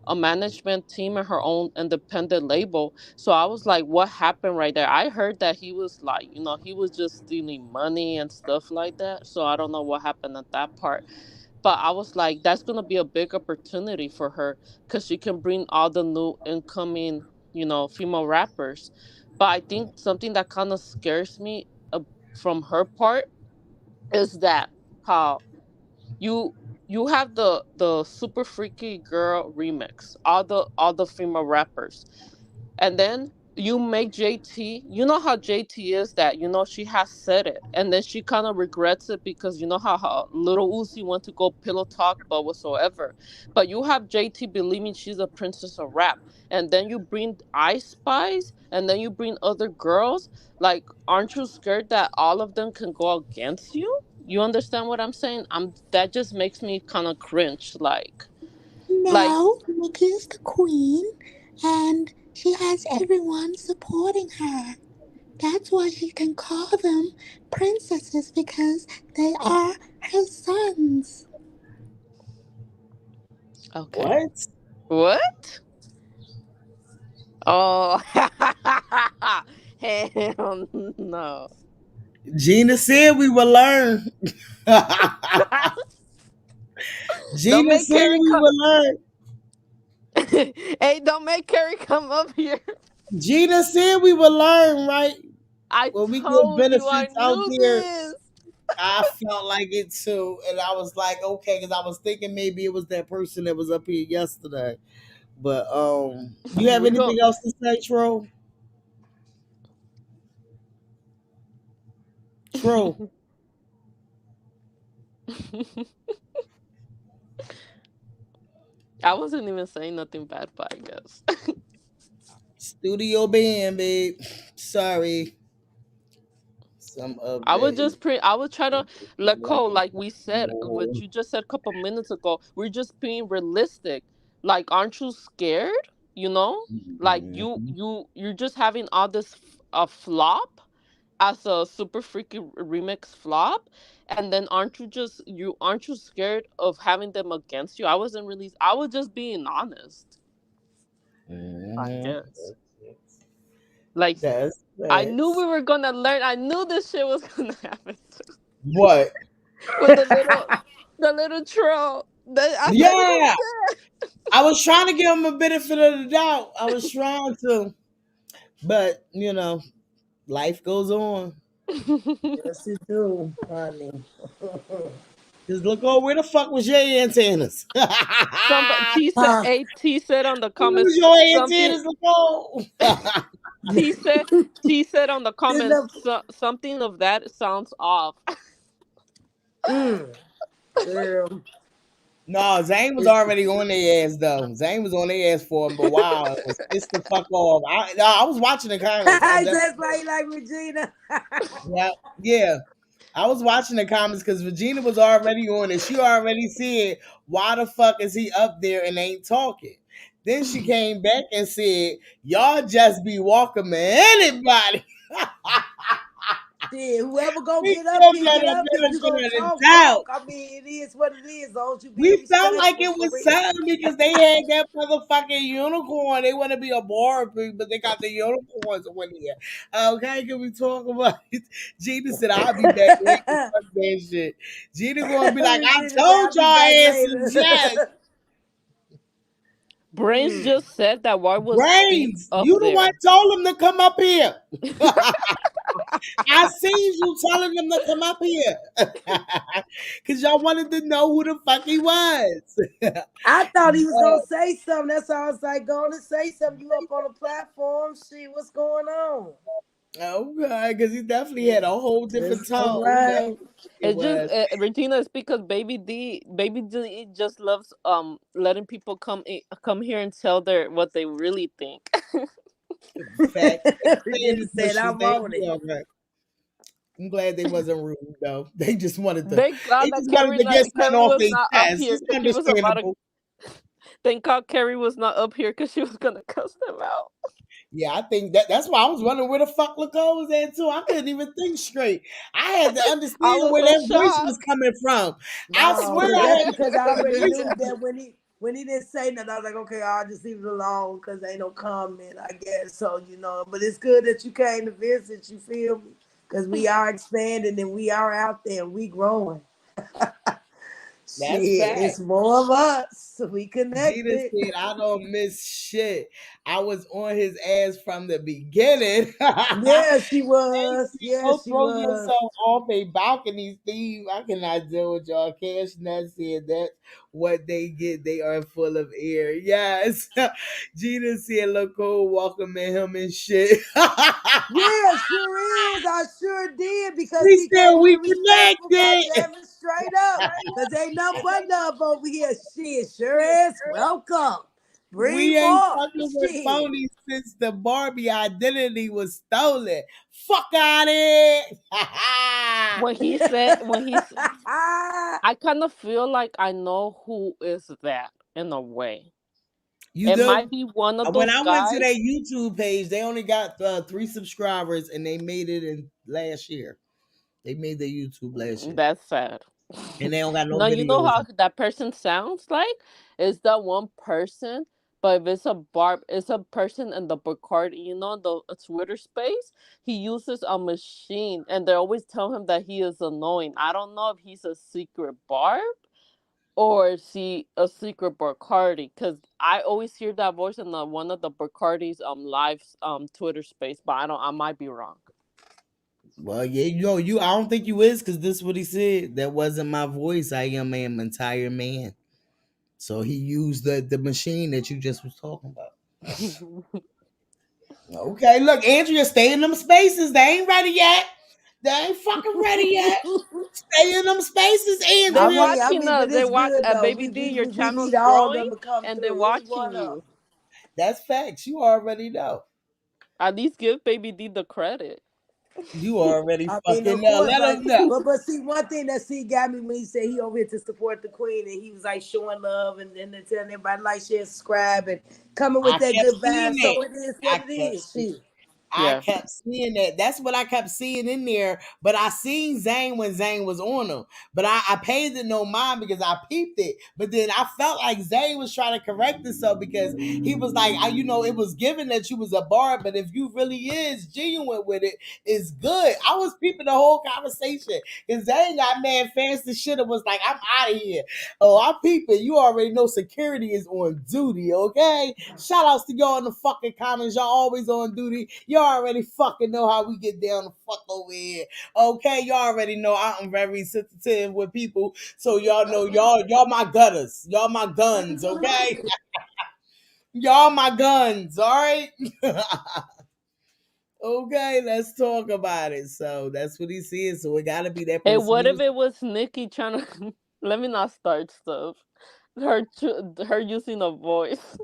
a management team and her own independent label. So I was like, what happened right there? I heard that he was like, he was just stealing money and stuff like that. So I don't know what happened at that part. But I was like, that's gonna be a big opportunity for her because she can bring all the new incoming, female rappers. But I think something that kind of scares me from her part is that how you you have the super freaky girl remix, all the female rappers, and then you make JT. You know how JT is, that she has said it, and then she kind of regrets it because how little Uzi went to go pillow talk, but whatsoever. But you have JT believing she's a princess of rap, and then you bring Ice Spice, and then you bring other girls. Like, aren't you scared that all of them can go against you? You understand what I'm saying? That just makes me kind of cringe. Like, No, Nikki is the queen, and she has everyone supporting her. That's why she can call them princesses, because they are her sons. okay. What? Oh, hell no. Gina said we will learn. Don't Gina make said Carrie we come. will learn. Hey, don't make Carrie come up here. Gina said we will learn, right? I When we get told you I benefits out knew there, this. I felt like it too, and I was like, okay, because I was thinking maybe it was that person that was up here yesterday. But you have We go. anything else to say, Tro? Tro. I wasn't even saying nothing bad, but I guess. Studio band, babe. Sorry. I would just I would try to let go, like we said, what you just said a couple minutes ago. We're just being realistic. Like, aren't you scared? You know, like you're just having all this flop as a super freaky remix flop, and then aren't you scared of having them against you? I wasn't really. I was just being honest. I guess. Like, I knew we were gonna learn. I knew this shit was gonna happen. What? With the little troll. Yeah. I was trying to give him a benefit of the doubt. I was trying to. But, you know, life goes on. Yes, it do, honey. Just look, oh, where the fuck was your antennas? T said on the comments Where's your something. antennas? Look, T said on the comments something of that sounds off. Girl. No, Zane was already on their ass though. Zane was on their ass for him, but wow, it was pissed the fuck off. I was watching the comments. That's why you like Regina. Yeah. I was watching the comments because Regina was already on it. She already said, why the fuck is he up there and ain't talking? Then she came back and said, y'all just be welcoming anybody. Yeah, whoever gonna get up here, get up if you gonna talk. I mean, it is what it is. Don't you be We felt like it was something because they had that motherfucking unicorn. They want to be a Barbie, but they got the unicorns on here. Okay, can we talk about it? Gina said, I'll be back later. Fuck that shit. Gina gonna be like, I told y'all ass yes. Brains just said that. Why was Brains? Steve up You the there? one told him to come up here. I seen you telling them to come up here because y'all wanted to know who the fuck he was. I thought he was gonna say something. That's why I was like, go on and say something. You up on the platform? Shit, what's going on? Okay, because he definitely had a whole different tone. Right. It's just Regina. It's because Baby D just loves letting people come here and tell what they really think. Fact. Said I'm on it. I'm glad they wasn't rude though. They just wanted to. Thank God that Carrie was not up here. She was about to. Thank God Carrie was not up here because she was gonna cuss them out. Yeah, I think that's why I was wondering where the fuck Nicole was at too. I couldn't even think straight. I had to understand where that voice was coming from. I swear I had because I already knew that when he didn't say nothing, I was like, okay, I'll just leave it alone because ain't no comment, I guess. So, you know, but it's good that you came to visit, you feel me? Because we are expanding and we are out there and we growing. That's shit, fact. it's more of us. We connected. Gina said, I don't miss shit. I was on his ass from the beginning. Yeah, she was. Yeah, she throw was. yourself off a balcony, Steve. I cannot deal with y'all. Cash Nut said that's what they get. They are full of air. Yes. Gina said, look cool, welcoming him and shit. Yeah, sure is. I sure did because we said we respectful, connected. goddammit, straight up. Because ain't nothing but love over here. Shit, sure is. Welcome. Bring we ain't more. fucking with phonies since the Barbie identity was stolen. Fuck out of it. When he I kind of feel like I know who is that in a way. You it do? Might be one of those when I guys. went to their YouTube page, they only got 3 subscribers and they made it in last year. They made their YouTube last year. That's sad. And they don't got no No, videos. you know how that person sounds like? It's that one person, but if it's it's a person in the Bacardi, you know, the Twitter space. He uses a machine, and they always tell him that he is annoying. I don't know if he's a secret Barb or is he a secret Bacardi, because I always hear that voice in one of the Bacardi's live Twitter space, but I might be wrong. Well, yeah, I don't think you is, because this is what he said. That wasn't my voice. I am an entire man. So he used the machine that you just was talking about. Okay, look, Andrea, stay in them spaces. They ain't ready yet. They ain't fucking ready yet. Stay in them spaces, Andrea. They're watching us. But they it's watch good, Baby D. Your channel's growing, and they're watching you. That's facts. You already know. At least give Baby D the credit. You already I mean, fucking of know. course, Let like, them know. but see, one thing that got me when he said he over here to support the queen, and he was like showing love and telling everybody like, share, subscribe, and coming with I that kept good vibe. seeing So it. it is what it is. Shit. I kept seeing that. That's what I kept seeing in there. But I seen Zane when Zane was on them. But I paid it no mind because I peeped it. But then I felt like Zane was trying to correct himself because he was like, it was given that you was a bar, but if you really is genuine with it, it's good. I was peeping the whole conversation. Because Zane got mad fast and shit and was like, I'm out of here. Oh, I'm peeping. You already know security is on duty, okay? Shout outs to y'all in the fucking comments. Y'all always on duty. Y'all already fucking know how we get down the fuck over here. Okay, y'all already know I'm very sensitive with people. So y'all know y'all my gutters. Y'all my guns, okay? Y'all my guns, all right? Okay, let's talk about it. So that's what he said. So it gotta be that Hey, person. what if it was Nikki trying to? Let me not start stuff. Her using a voice.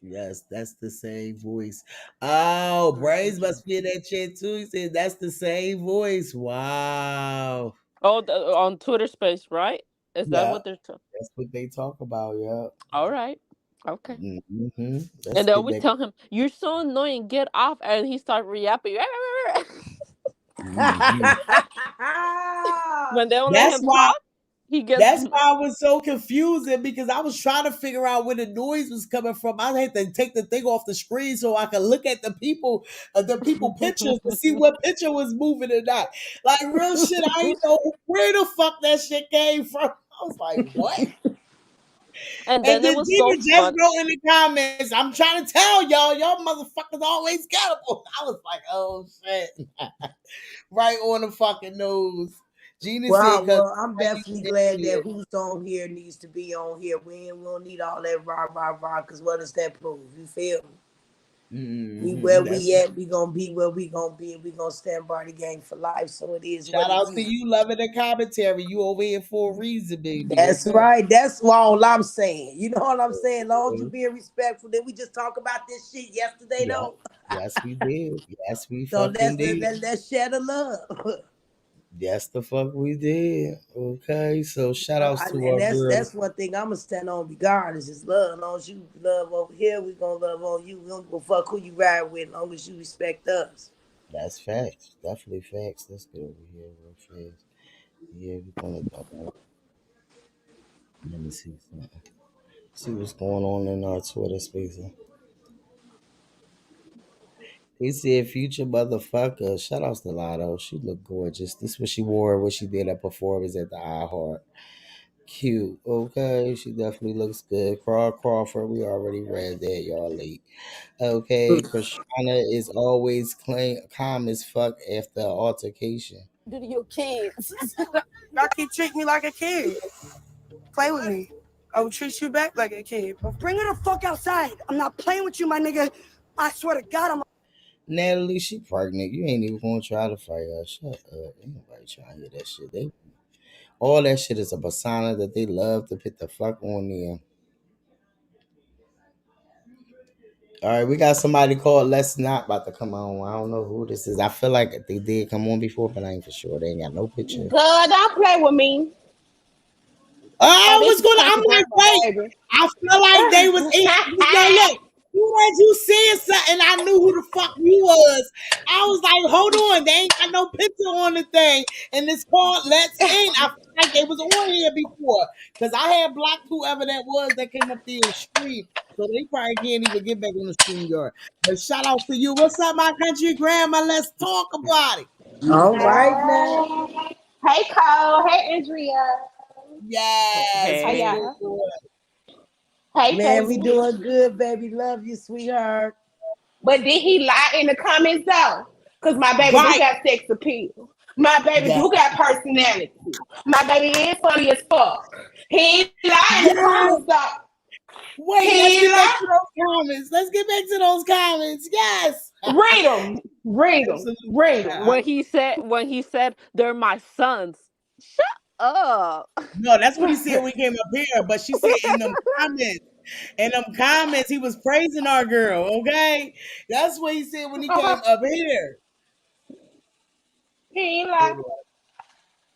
Yes, that's the same voice. Oh, Brains must be in that chat too. He said that's the same voice. Wow. Oh, on Twitter Space, right? Is that Yeah, what they're talking? that's what they talk about. Yeah. All right. Okay. Mm-hmm. Let's And they get always back. tell him, "You're so annoying. Get off!" And he start reapping. Mhm. When they don't let That's him why. talk, he gets. That's why I was so confusing because I was trying to figure out where the noise was coming from. I had to take the thing off the screen so I could look at the people pictures to see what picture was moving or not. Like real shit, I ain't know where the fuck that shit came from. I was like, what? And And then it then was Dina so just fun. wrote in the comments, I'm trying to tell y'all motherfuckers always accountable. I was like, oh shit. Right on the fucking nose. Gina said, Well, I'm definitely glad that who's on here needs to be on here. We don't need all that rah, because what does that prove? You feel me? We where That's we at, we gonna be where we gonna be, and we gonna stand by the game for life. So it is what shout it out to is. you, loving the commentary. You over here for a reason, baby. That's Okay? right. That's all I'm saying. You know what I'm saying? As long as you being respectful, then we just talk about this shit yesterday, Yeah. though. Yes, we did. Yes, we So fucking did. let's share the love. Yes, the fuck we did. Okay, so shout outs to our girl. That's one thing I'm gonna stand on regardless is love. As long as you love over here, we gonna love on you. We don't give a fuck who you ride with, as long as you respect us. That's facts. Definitely facts. Let's get over here real fast. Yeah, we're gonna let me see something. See what's going on in our Twitter space. He said, "Future motherfucker." Shout outs to Lotto. She looked gorgeous. This what she wore when she did that performance at the iHeart. Cute. Okay, she definitely looks good. Crawford, we already read that. Y'all late. Okay, Krishana is always calm as fuck after altercation. Do to your kids. Y'all keep treating me like a kid. Play with me. I will treat you back like a kid. Bring her the fuck outside. I'm not playing with you, my nigga. I swear to God, I'm. Natalie, she pregnant. You ain't even gonna try to fight her. Shut up. Ain't nobody trying to hear that shit. All that shit is a persona that they love to put the fuck on there. All right, we got somebody called Let's Not about to come on. I don't know who this is. I feel like they did come on before, but I ain't for sure. They ain't got no picture. Girl, don't play with me. Oh, This what's is going on? country I'm like, grandma, wait. baby. I feel like they was yo, look. You saying something, I knew who the fuck you was. I was like, hold on, they ain't got no picture on the thing, and it's called Let's In. I feel like they was on here before, because I had blocked whoever that was that came up there and streamed, so they probably can't even get back on the stream yard. But shout out to you. What's up, my country grandma? Let's talk about it. All right now. Hey Cole. Hey Andrea. Yes, How what's Hey. y'all? going on? Hey Man, we Casey. doing good, baby. Love you, sweetheart. But did he lie in the comments though? Because my baby do Right. got sex appeal. My baby Yeah. do got personality. My baby is funny as fuck. He ain't lie in the comments though. Wait, let's He get back lie. to those comments. Let's get back to those comments. Yes. Read them. Read them. Absolutely. Read them. When he said they're my sons. Shut up. No, that's what he said when he came up here. But she said in them comments. In them comments, he was praising our girl. Okay, that's what he said when he came up here. He ain't lie.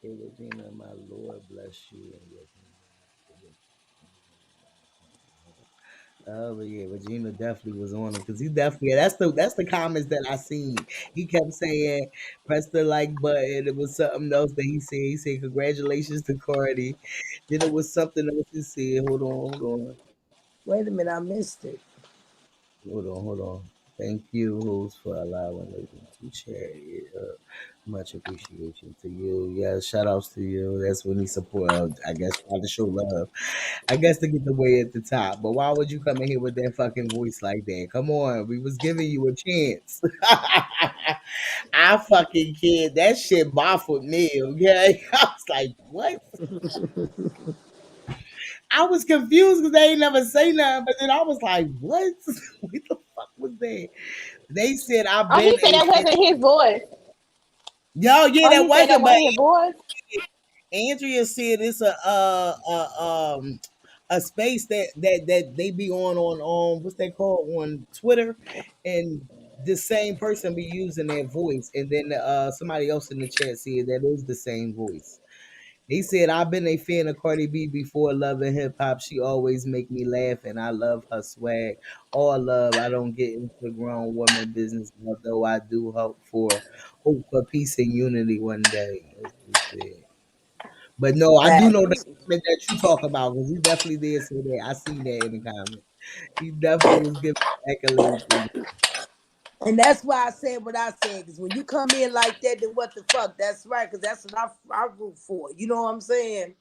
Hey, Regina, my Lord bless you. Oh, but yeah, Regina definitely was on him because he definitely that's the comments that I seen. He kept saying press the like button. It was something else that he said. He said congratulations to Cardi. Then it was something else he said. Hold on. Wait a minute, I missed it. Hold on. Thank you, host, for allowing me to share it. Much appreciation to you. Yeah, shout outs to you. That's when he support. I guess try to show love. I guess to get the way at the top. But why would you come in here with that fucking voice like that? Come on, we was giving you a chance. I fucking kid. That shit baffled me. Okay, I was like, what? I was confused because they ain't never say nothing. But then I was like, what? What the fuck was that? They said I've Oh, been he said that wasn't his voice. Yo, yeah, Oh, that he said that wasn't. But wasn't his voice. Andrea said it's a space that they be on what's they called on Twitter, and the same person be using that voice, and then somebody else in the chat said that is the same voice. He said, I've been a fan of Cardi B before loving hip hop. She always make me laugh and I love her swag. All love. I don't get into grown woman business, although I do hope for peace and unity one day. That's what he said. But no, I do know the comment that you talk about because he definitely did say that. I seen that in the comment. He definitely was giving accolades for that. And that's why I said what I said. Because when you come in like that, then what the fuck? That's right. Because that's what I root for. You know what I'm saying?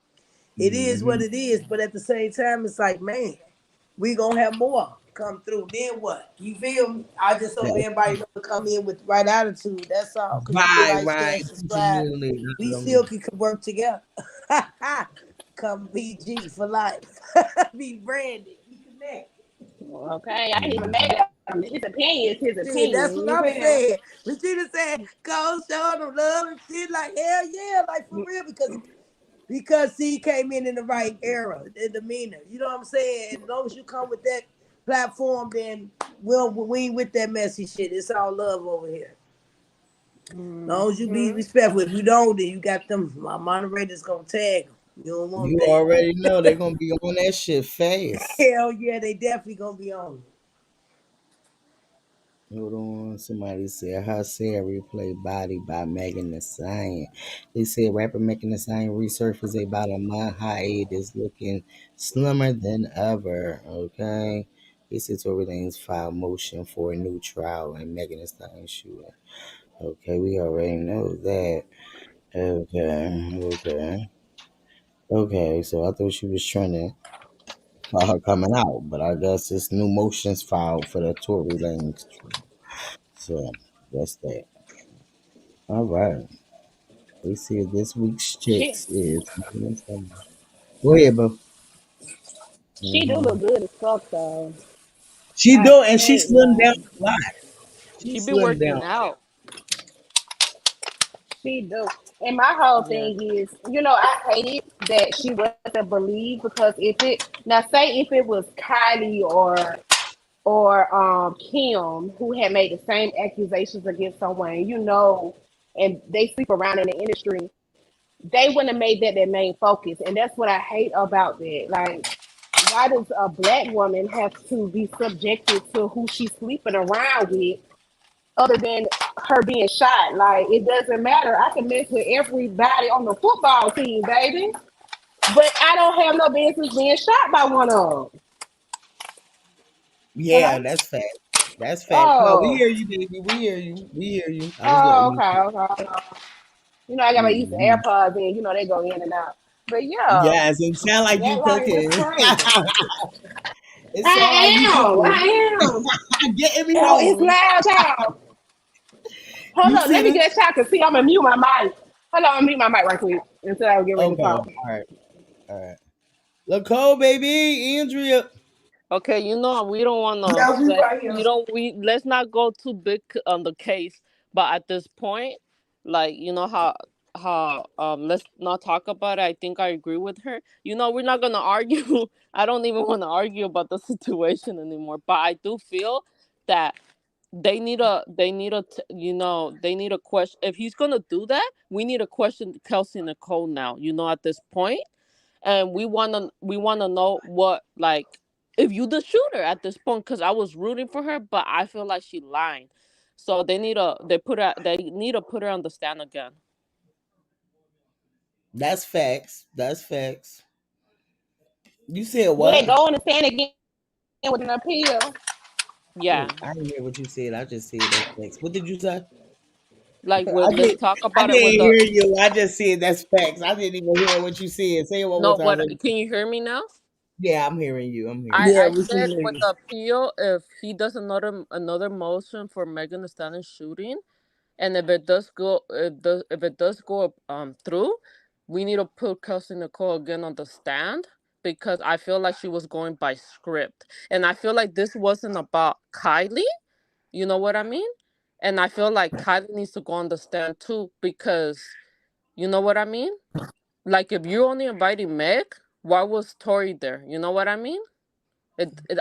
It is what it is. But at the same time, it's like, man, we going to have more come through. Then what? You feel me? I just hope everybody know to come in with the right attitude. That's all. Because you like, share, Right. subscribe. We still can work together. Come BG for life. Be branded. Be connected. Okay, I ain't even mad at him. His opinion is his opinion. That's what I'm saying. Regina said, go show them love and shit. Like, hell yeah, like for real. Because he came in the right era, the demeanor. You know what I'm saying? As long as you come with that platform, then we ain't with that messy shit. It's all love over here. As long as you be respectful. If you don't, then you got them. My moderator's gonna tag them. You don't want You that. already know they're gonna be on that shit fast. Hell yeah, they definitely gonna be on it. Hold on, somebody said how Sari played Body by Megan Thee Stallion. They said rapper Megan Thee Stallion resurfaced about a month hiatus looking slimmer than ever. Okay. He said Tory Lanez filed motion for a new trial in Megan Thee Stallion shooting. Okay, we already know that. Okay, so I thought she was trending for her coming out, but I guess it's new motions filed for the Tory Lanez trial. So that's that. All right. They see this week's Shit. chicks is. Go ahead, bro. She do look good as fuck though. She I do, and she can't slimmed down lie. a lot. She She be slimmed down. working out. She do. And my whole Yeah. thing is, I hated that she wasn't believed because if it was Kylie or Kim who had made the same accusations against someone, and they sleep around in the industry, they wouldn't have made that their main focus. And that's what I hate about that. Like, why does a black woman have to be subjected to who she's sleeping around with other than her being shot? Like, it doesn't matter. I can mess with everybody on the football team, baby. But I don't have no business being shot by one of them. Yeah, that's fact. That's fact. No, we Oh, hear you, baby. We hear you. We hear you. I was oh, letting you. okay. I got my Easter Mhm. AirPods in, they go in and out. But yeah, Yes, it sound like you that right is cooking. crazy. It sound like you I am. cooking. Getting me Oh, it's home. loud, y'all. Hold You up, see let me this? get a shot because see, I'm gonna mute my mic. Hold on, I'm mute my mic right quick until I get ready to Okay. talk. All right. Look, Cole, baby, Andrea. Okay, we don't want to Yeah, we say right here. let's not go too big on the case, but at this point, like how let's not talk about it. I think I agree with her. We're not gonna argue. I don't even want to argue about the situation anymore. But I do feel that they need a they need a question. If he's gonna do that, we need to question Kelsey Nicole now, at this point. And we wanna know what, like, if you the shooter at this point, because I was rooting for her, but I feel like she lying. So they need to put her on the stand again. That's facts. That's facts. You said Will they what? go on the stand again with an appeal? Yeah. I didn't hear what you said. I just said that's facts. What did you say? Like, let's I talk I about it with didn't the. hear you. I just said that's facts. I didn't even hear what you said. Say it one more No, time. what? Can you hear me now? Yeah, I'm hearing you. I'm hearing I you. said with the appeal, if he does another motion for Megan Thee Stallion shooting, and if it does go, if it does go through, we need to put Kelsey Nicole again on the stand, because I feel like she was going by script, and I feel like this wasn't about Kylie. You know what I mean? And I feel like Kylie needs to go on the stand too, because you know what I mean. Like, if you're only inviting Meg, why was Tori there? You know what I mean?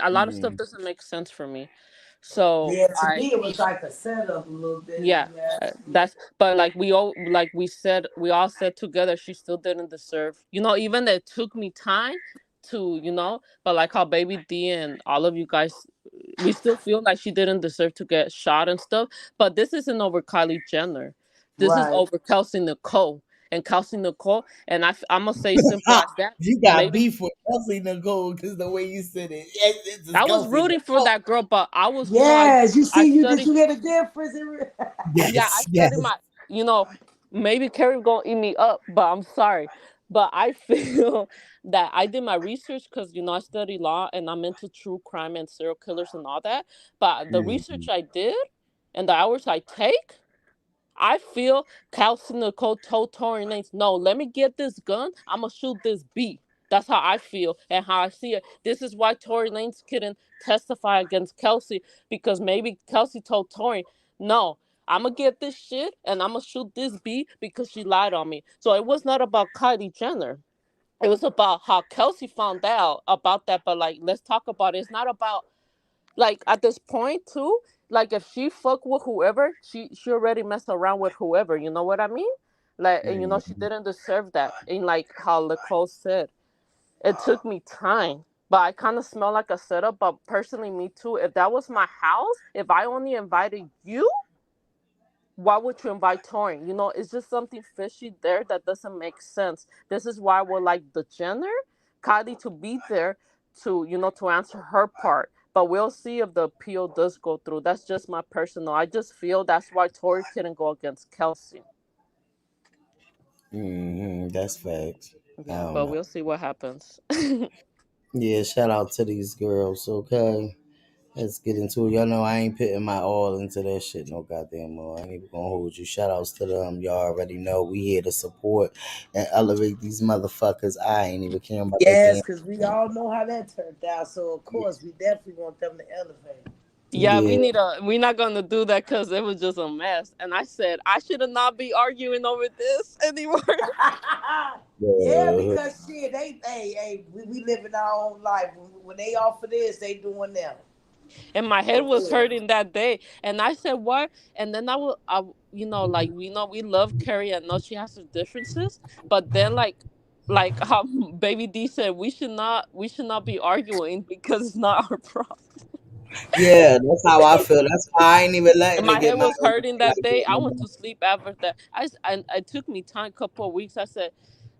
A lot of stuff doesn't make sense for me. So Yeah, to me it was like a setup a little bit. yeah, that's, but like we all said together, she still didn't deserve. Even it took me time to, but like how Baby D and all of you guys, we still feel like she didn't deserve to get shot and stuff. But this isn't over Kylie Jenner. This is Right. over Kelsey Nicole. And Kelsey Nicole, and I'm gonna say simple as that. You got Maybe beef with Kelsey Nicole because the way you said it. It's I was Kelsey rooting for Nicole. that girl, but I was, Yes, you I see, did studied. you hear the difference? Yeah, I Yes, studied yes. maybe Carrie gonna eat me up, but I'm sorry. But I feel that I did my research because, I study law and I'm into true crime and serial killers and all that. But the research I did and the hours I take, I feel Kelsey Nicole told Tory Lanez, no, let me get this gun. I'm going to shoot this B. That's how I feel and how I see it. This is why Tory Lanez couldn't testify against Kelsey, because maybe Kelsey told Tory, no, I'm going to get this shit and I'm going to shoot this B because she lied on me. So it was not about Kylie Jenner. It was about how Kelsey found out about that. But, like, let's talk about it. It's not about, like, at this point too, like, if she fuck with whoever, she already messed around with whoever, you know what I mean? Like, and she didn't deserve that. And like how Nicole said, it took me time, but I kind of smell like a setup. But personally, me too, if that was my house, if I only invited you, why would you invite Torin? It's just something fishy there that doesn't make sense. This is why we're like the Jenner, Kylie to be there to, to answer her part. But we'll see if the appeal does go through. That's just my personal. I just feel that's why Tori couldn't go against Kelsey. That's facts. I Yeah, don't but know. we'll see what happens. Yeah, shout out to these girls, okay? Let's get into it. Y'all know I ain't putting my all into that shit no goddamn more. I ain't even gonna hold you. Shout outs to them. Y'all already know we here to support and elevate these motherfuckers. I ain't even caring about that Yes, damn. because we all know how that turned out. So of course we definitely want them to elevate. Yeah, Yeah. we're not gonna do that because it was just a mess. And I said I should have not be arguing over this anymore. Yeah, because shit, we living our own life. When they offer this, they doing them. And my head was hurting that day. And I said, what? And then like, we know we love Carrie. I know she has her differences, but then like how Baby D said, we should not be arguing because it's not our problem. Yeah, that's how I feel. That's why I ain't even letting And it my get head my was hurting that like day. that I no went more. to sleep after that. And it took me time, a couple of weeks. I said,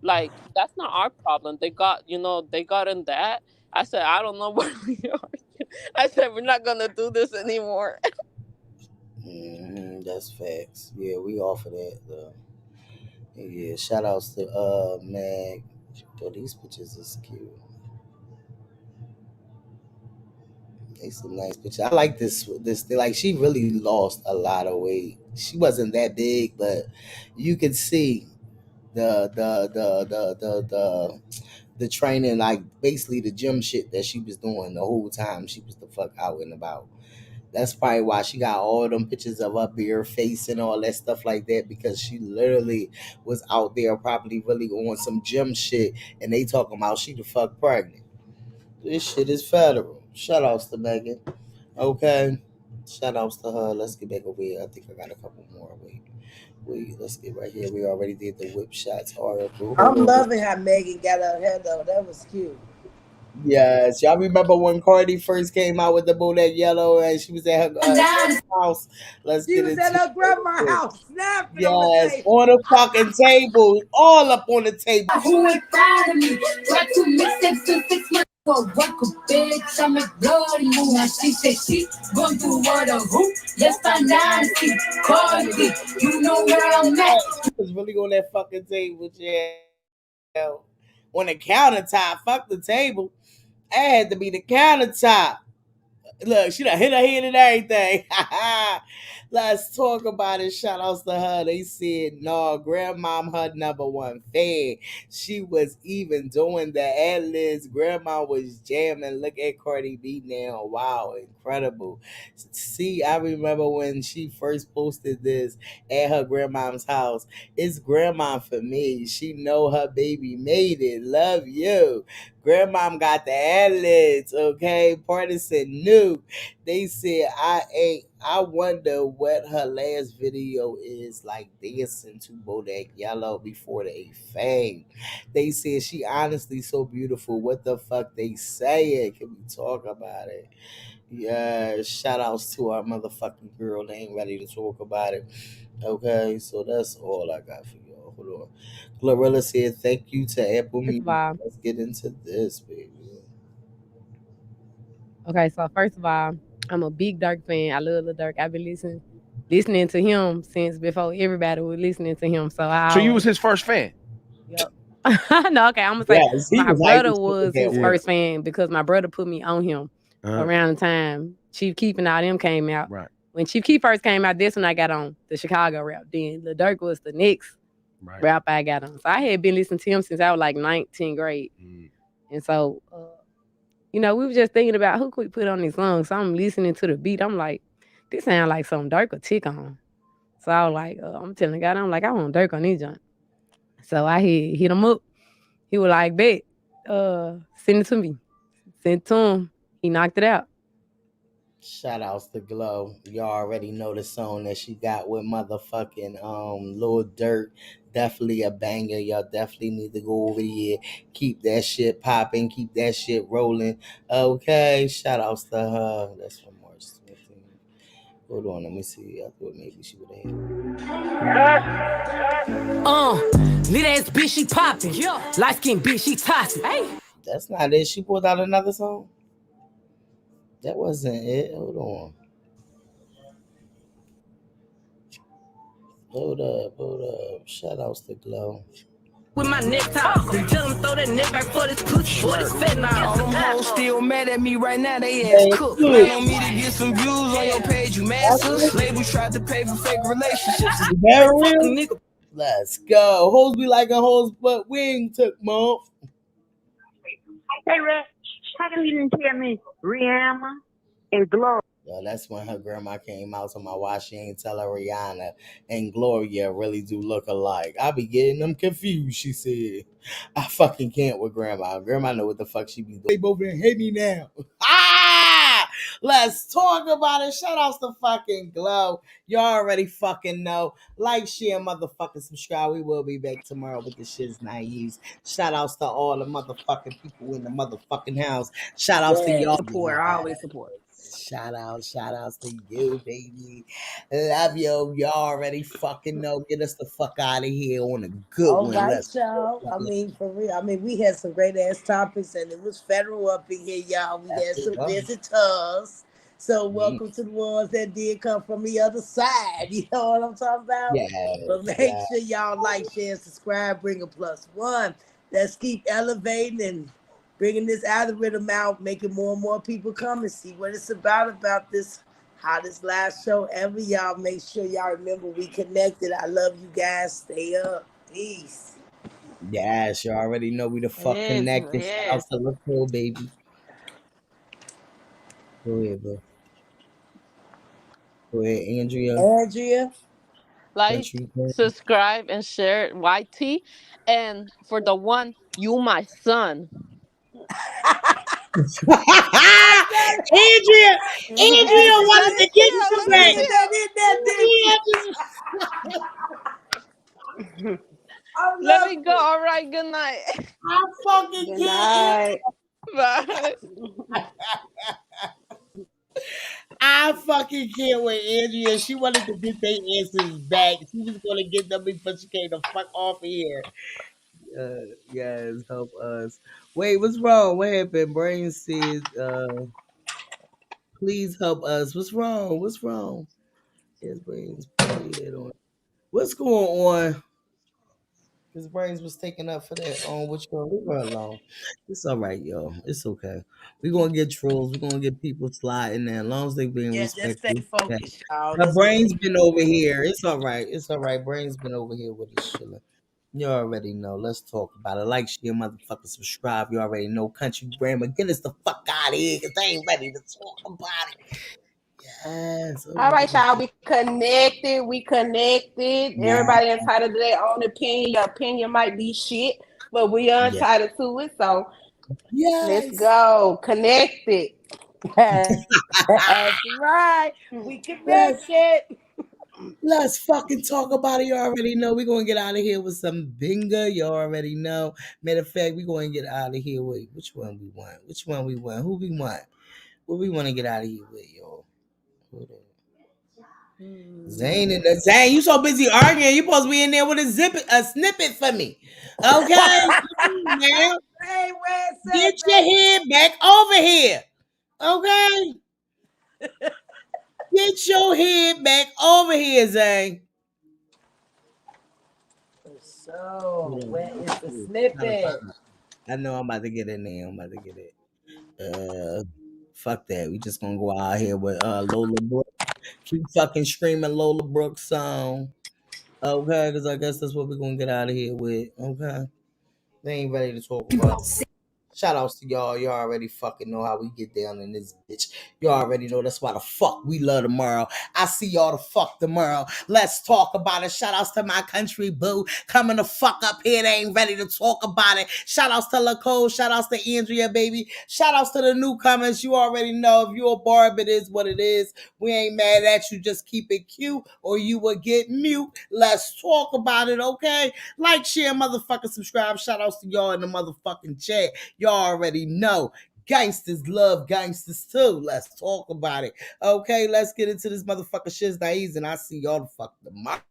like, that's not our problem. They got in that. I said, I don't know what we are. I said, we're not gonna do this anymore. That's facts. Yeah, we offer that though. Yeah, shout outs to Mag. Yo, these bitches is cute. They some nice bitches. I like this thing. Like, she really lost a lot of weight. She wasn't that big, but you could see the training, like basically the gym shit that she was doing the whole time she was the fuck out and about. That's probably why she got all them pictures of her bare face and all that stuff like that, because she literally was out there probably really on some gym shit, and they talking about she the fuck pregnant. This shit is federal. Shout outs to Megan. Okay. Shout outs to her. Let's get back over here. I think I got a couple more. Wait, let's get right here. We already did the whip shots article. I'm loving how Megan got her hair though. That was cute. Yes, y'all remember when Cardi first came out with the bootleg yellow and she was at her house? Let's She get was into at her grandma's it. house, snapping Yes, on the on the fucking table, all up on the table. Who ain't proud of me? Got 2 mixtapes to 6 months for work a bitch. I make bloody move. Now she said she gon' do what a hoop. Let's find out and see. Cardi B, you know where I'm at. She was really on that fucking table, yeah. On the countertop, fuck the table. It had to be the countertop. Look, she done hit her head and everything. Let's talk about it. Shout outs to her. They said, no, grandmom her number one fan. She was even doing the ad-libs. Grandma was jamming. Look at Cardi B now. Wow, incredible. See, I remember when she first posted this at her grandmom's house. It's grandma for me. She know her baby made it. Love you. Grandmom got the ad-libs, okay? Partisan knew. They said, I wonder what her last video is like dancing to Bodak Yellow before they fame. They said she honestly so beautiful. What the fuck they saying? Can we talk about it? Yeah, shout outs to our motherfucking girl. They ain't ready to talk about it. Okay, so that's all I got for y'all. Hold on. Glorilla said, thank you to Apple Music. Let's get into this, baby. Okay, so first of all, I'm a big Durk fan. I love Lil Durk. I've been listening to him since before everybody was listening to him. So you was his first fan? Yep. No, okay, I'm gonna say Yes, he my was brother hyped was as his hell. first fan because my brother put me on him around the time Chief Keef and all them came out. Right. When Chief Keef first came out, that's when I got on the Chicago rap. Then Lil Durk was the next rap I got on. So I had been listening to him since I was like 19th grade. And so, you know, we were just thinking about who could we put on this song. So I'm listening to the beat. I'm like, this sound like something Durk could tick on. So I was like, I'm telling God, I'm like, I want Durk on this joint. So I hit him up. He was like, bet, send it to me. Sent it to him. He knocked it out. Shout outs to Glow. Y'all already know the song that she got with motherfucking Lil Durk. Definitely a banger. Y'all definitely need to go over here. Keep that shit popping. Keep that shit rolling. Okay. Shout outs to her. That's from March 15th. Hold on. Let me see. I thought maybe she would have Lit ass bitch, she poppin'. Light skin bitch, she tossing. Hey. That's not it. She pulled out another song. That wasn't it. Hold on. Hold up. Shout outs to Glow. With my neck top, tell them throw that neck back for this pussy. Boy, this fat now. All them hoes still mad at me right now. They ass cooked. Plan on me to get some views on your page, you masters. Labels tried to pay for fake relationships. Is that real? Let's go. Hoes be like a hoes, but we ain't took month. Hey, Red, how come you didn't tell me Rihanna and Gloria? Yo, that's when her grandma came out to my watch. She ain't tell her Rihanna and Gloria really do look alike. I be getting them confused, she said. I fucking can't with grandma. Grandma know what the fuck she be doing. They both done hate me now. Let's talk about it. Shout outs to fucking Glow. Y'all already fucking know. Like, share, motherfucking subscribe. We will be back tomorrow with the shit's naive. Shout outs to all the motherfucking people in the motherfucking house. Shout outs to y'all. Support, always support. Shout outs to you, baby. Love you. Y'all already fucking know. Get us the fuck out of here on a good All one. right, Let's y'all. I mean, for real. I mean, we had some great ass topics, and it was federal up in here, y'all. We had some visitors. So welcome to the ones that did come from the other side. You know what I'm talking about? Yeah. But make sure y'all like, share, and subscribe. Bring a +1. Let's keep elevating and bringing this algorithm out, making more and more people come and see what it's about this hottest live show ever. Y'all make sure y'all remember we connected. I love you guys. Stay up. Peace. Yes, you already know we the fuck connected. Shout out to the cool baby. Go ahead, bro. Go ahead, Andrea. Like, subscribe, and share YT. And for the one, you my son. Andrea wanted to get you back. Let me go. All right. Good night. I fucking Good can't. Bye. I fucking can't with Andrea. She wanted to get their answers back. She was gonna get them before she came the fuck off here. Yes, help us. Wait, what's wrong? What happened? Brain says, please help us. What's wrong? What's wrong? Yes, Brains play that on. What's going on? His Brains was taking up for that on which one we were alone. It's all right, yo. It's okay. We're gonna get trolls. We're gonna get people sliding there as long as they being Yeah, just respectful. stay focused, y'all. The Let's Brains get- been over here. It's all right. It's all right. Brains been over here with us chilling. You already know. Let's talk about it. Like, share, motherfucker, subscribe. You already know. Country Grammar. Get us the fuck out of here because they ain't ready to talk about it. Yes. All right, y'all. We connected. We connected. Yeah. Everybody entitled to their own opinion. Your opinion might be shit, but we are entitled to it. So let's go. Connected. That's right. We connected. Let's fucking talk about it. You already know. We're going to get out of here with some bingo. You already know. Matter of fact, we're going to get out of here with which one we want. Which one we want. Who we want. What we want to get out of here with, y'all. Zane and the Zane, you so busy arguing. You supposed to be in there with a snippet for me. Okay? Now, get your head back over here. Okay? Get your head back over here, Zane. So, where is the snippet? I know I'm about to get in there. I'm about to get it. Fuck that. We just gonna go out here with Lola Brooks. Keep fucking screaming Lola Brooks song. Okay, because I guess that's what we're gonna get out of here with. Okay. They ain't ready to talk about it. Shout outs to y'all. Y'all already fucking know how we get down in this bitch. Y'all already know that's why the fuck we love tomorrow. I see y'all the fuck tomorrow. Let's talk about it. Shout outs to my country boo. Coming the fuck up here. They ain't ready to talk about it. Shout outs to LaCole. Shout outs to Andrea, baby. Shout outs to the newcomers. You already know if you're a barb, it is what it is. We ain't mad at you. Just keep it cute or you will get mute. Let's talk about it, okay? Like, share, motherfucker, subscribe. Shout outs to y'all in the motherfucking chat. Y'all already know. Gangsters love gangsters too. Let's talk about it. Okay, let's get into this motherfucker shit's naive, and I see y'all the fuck tomorrow.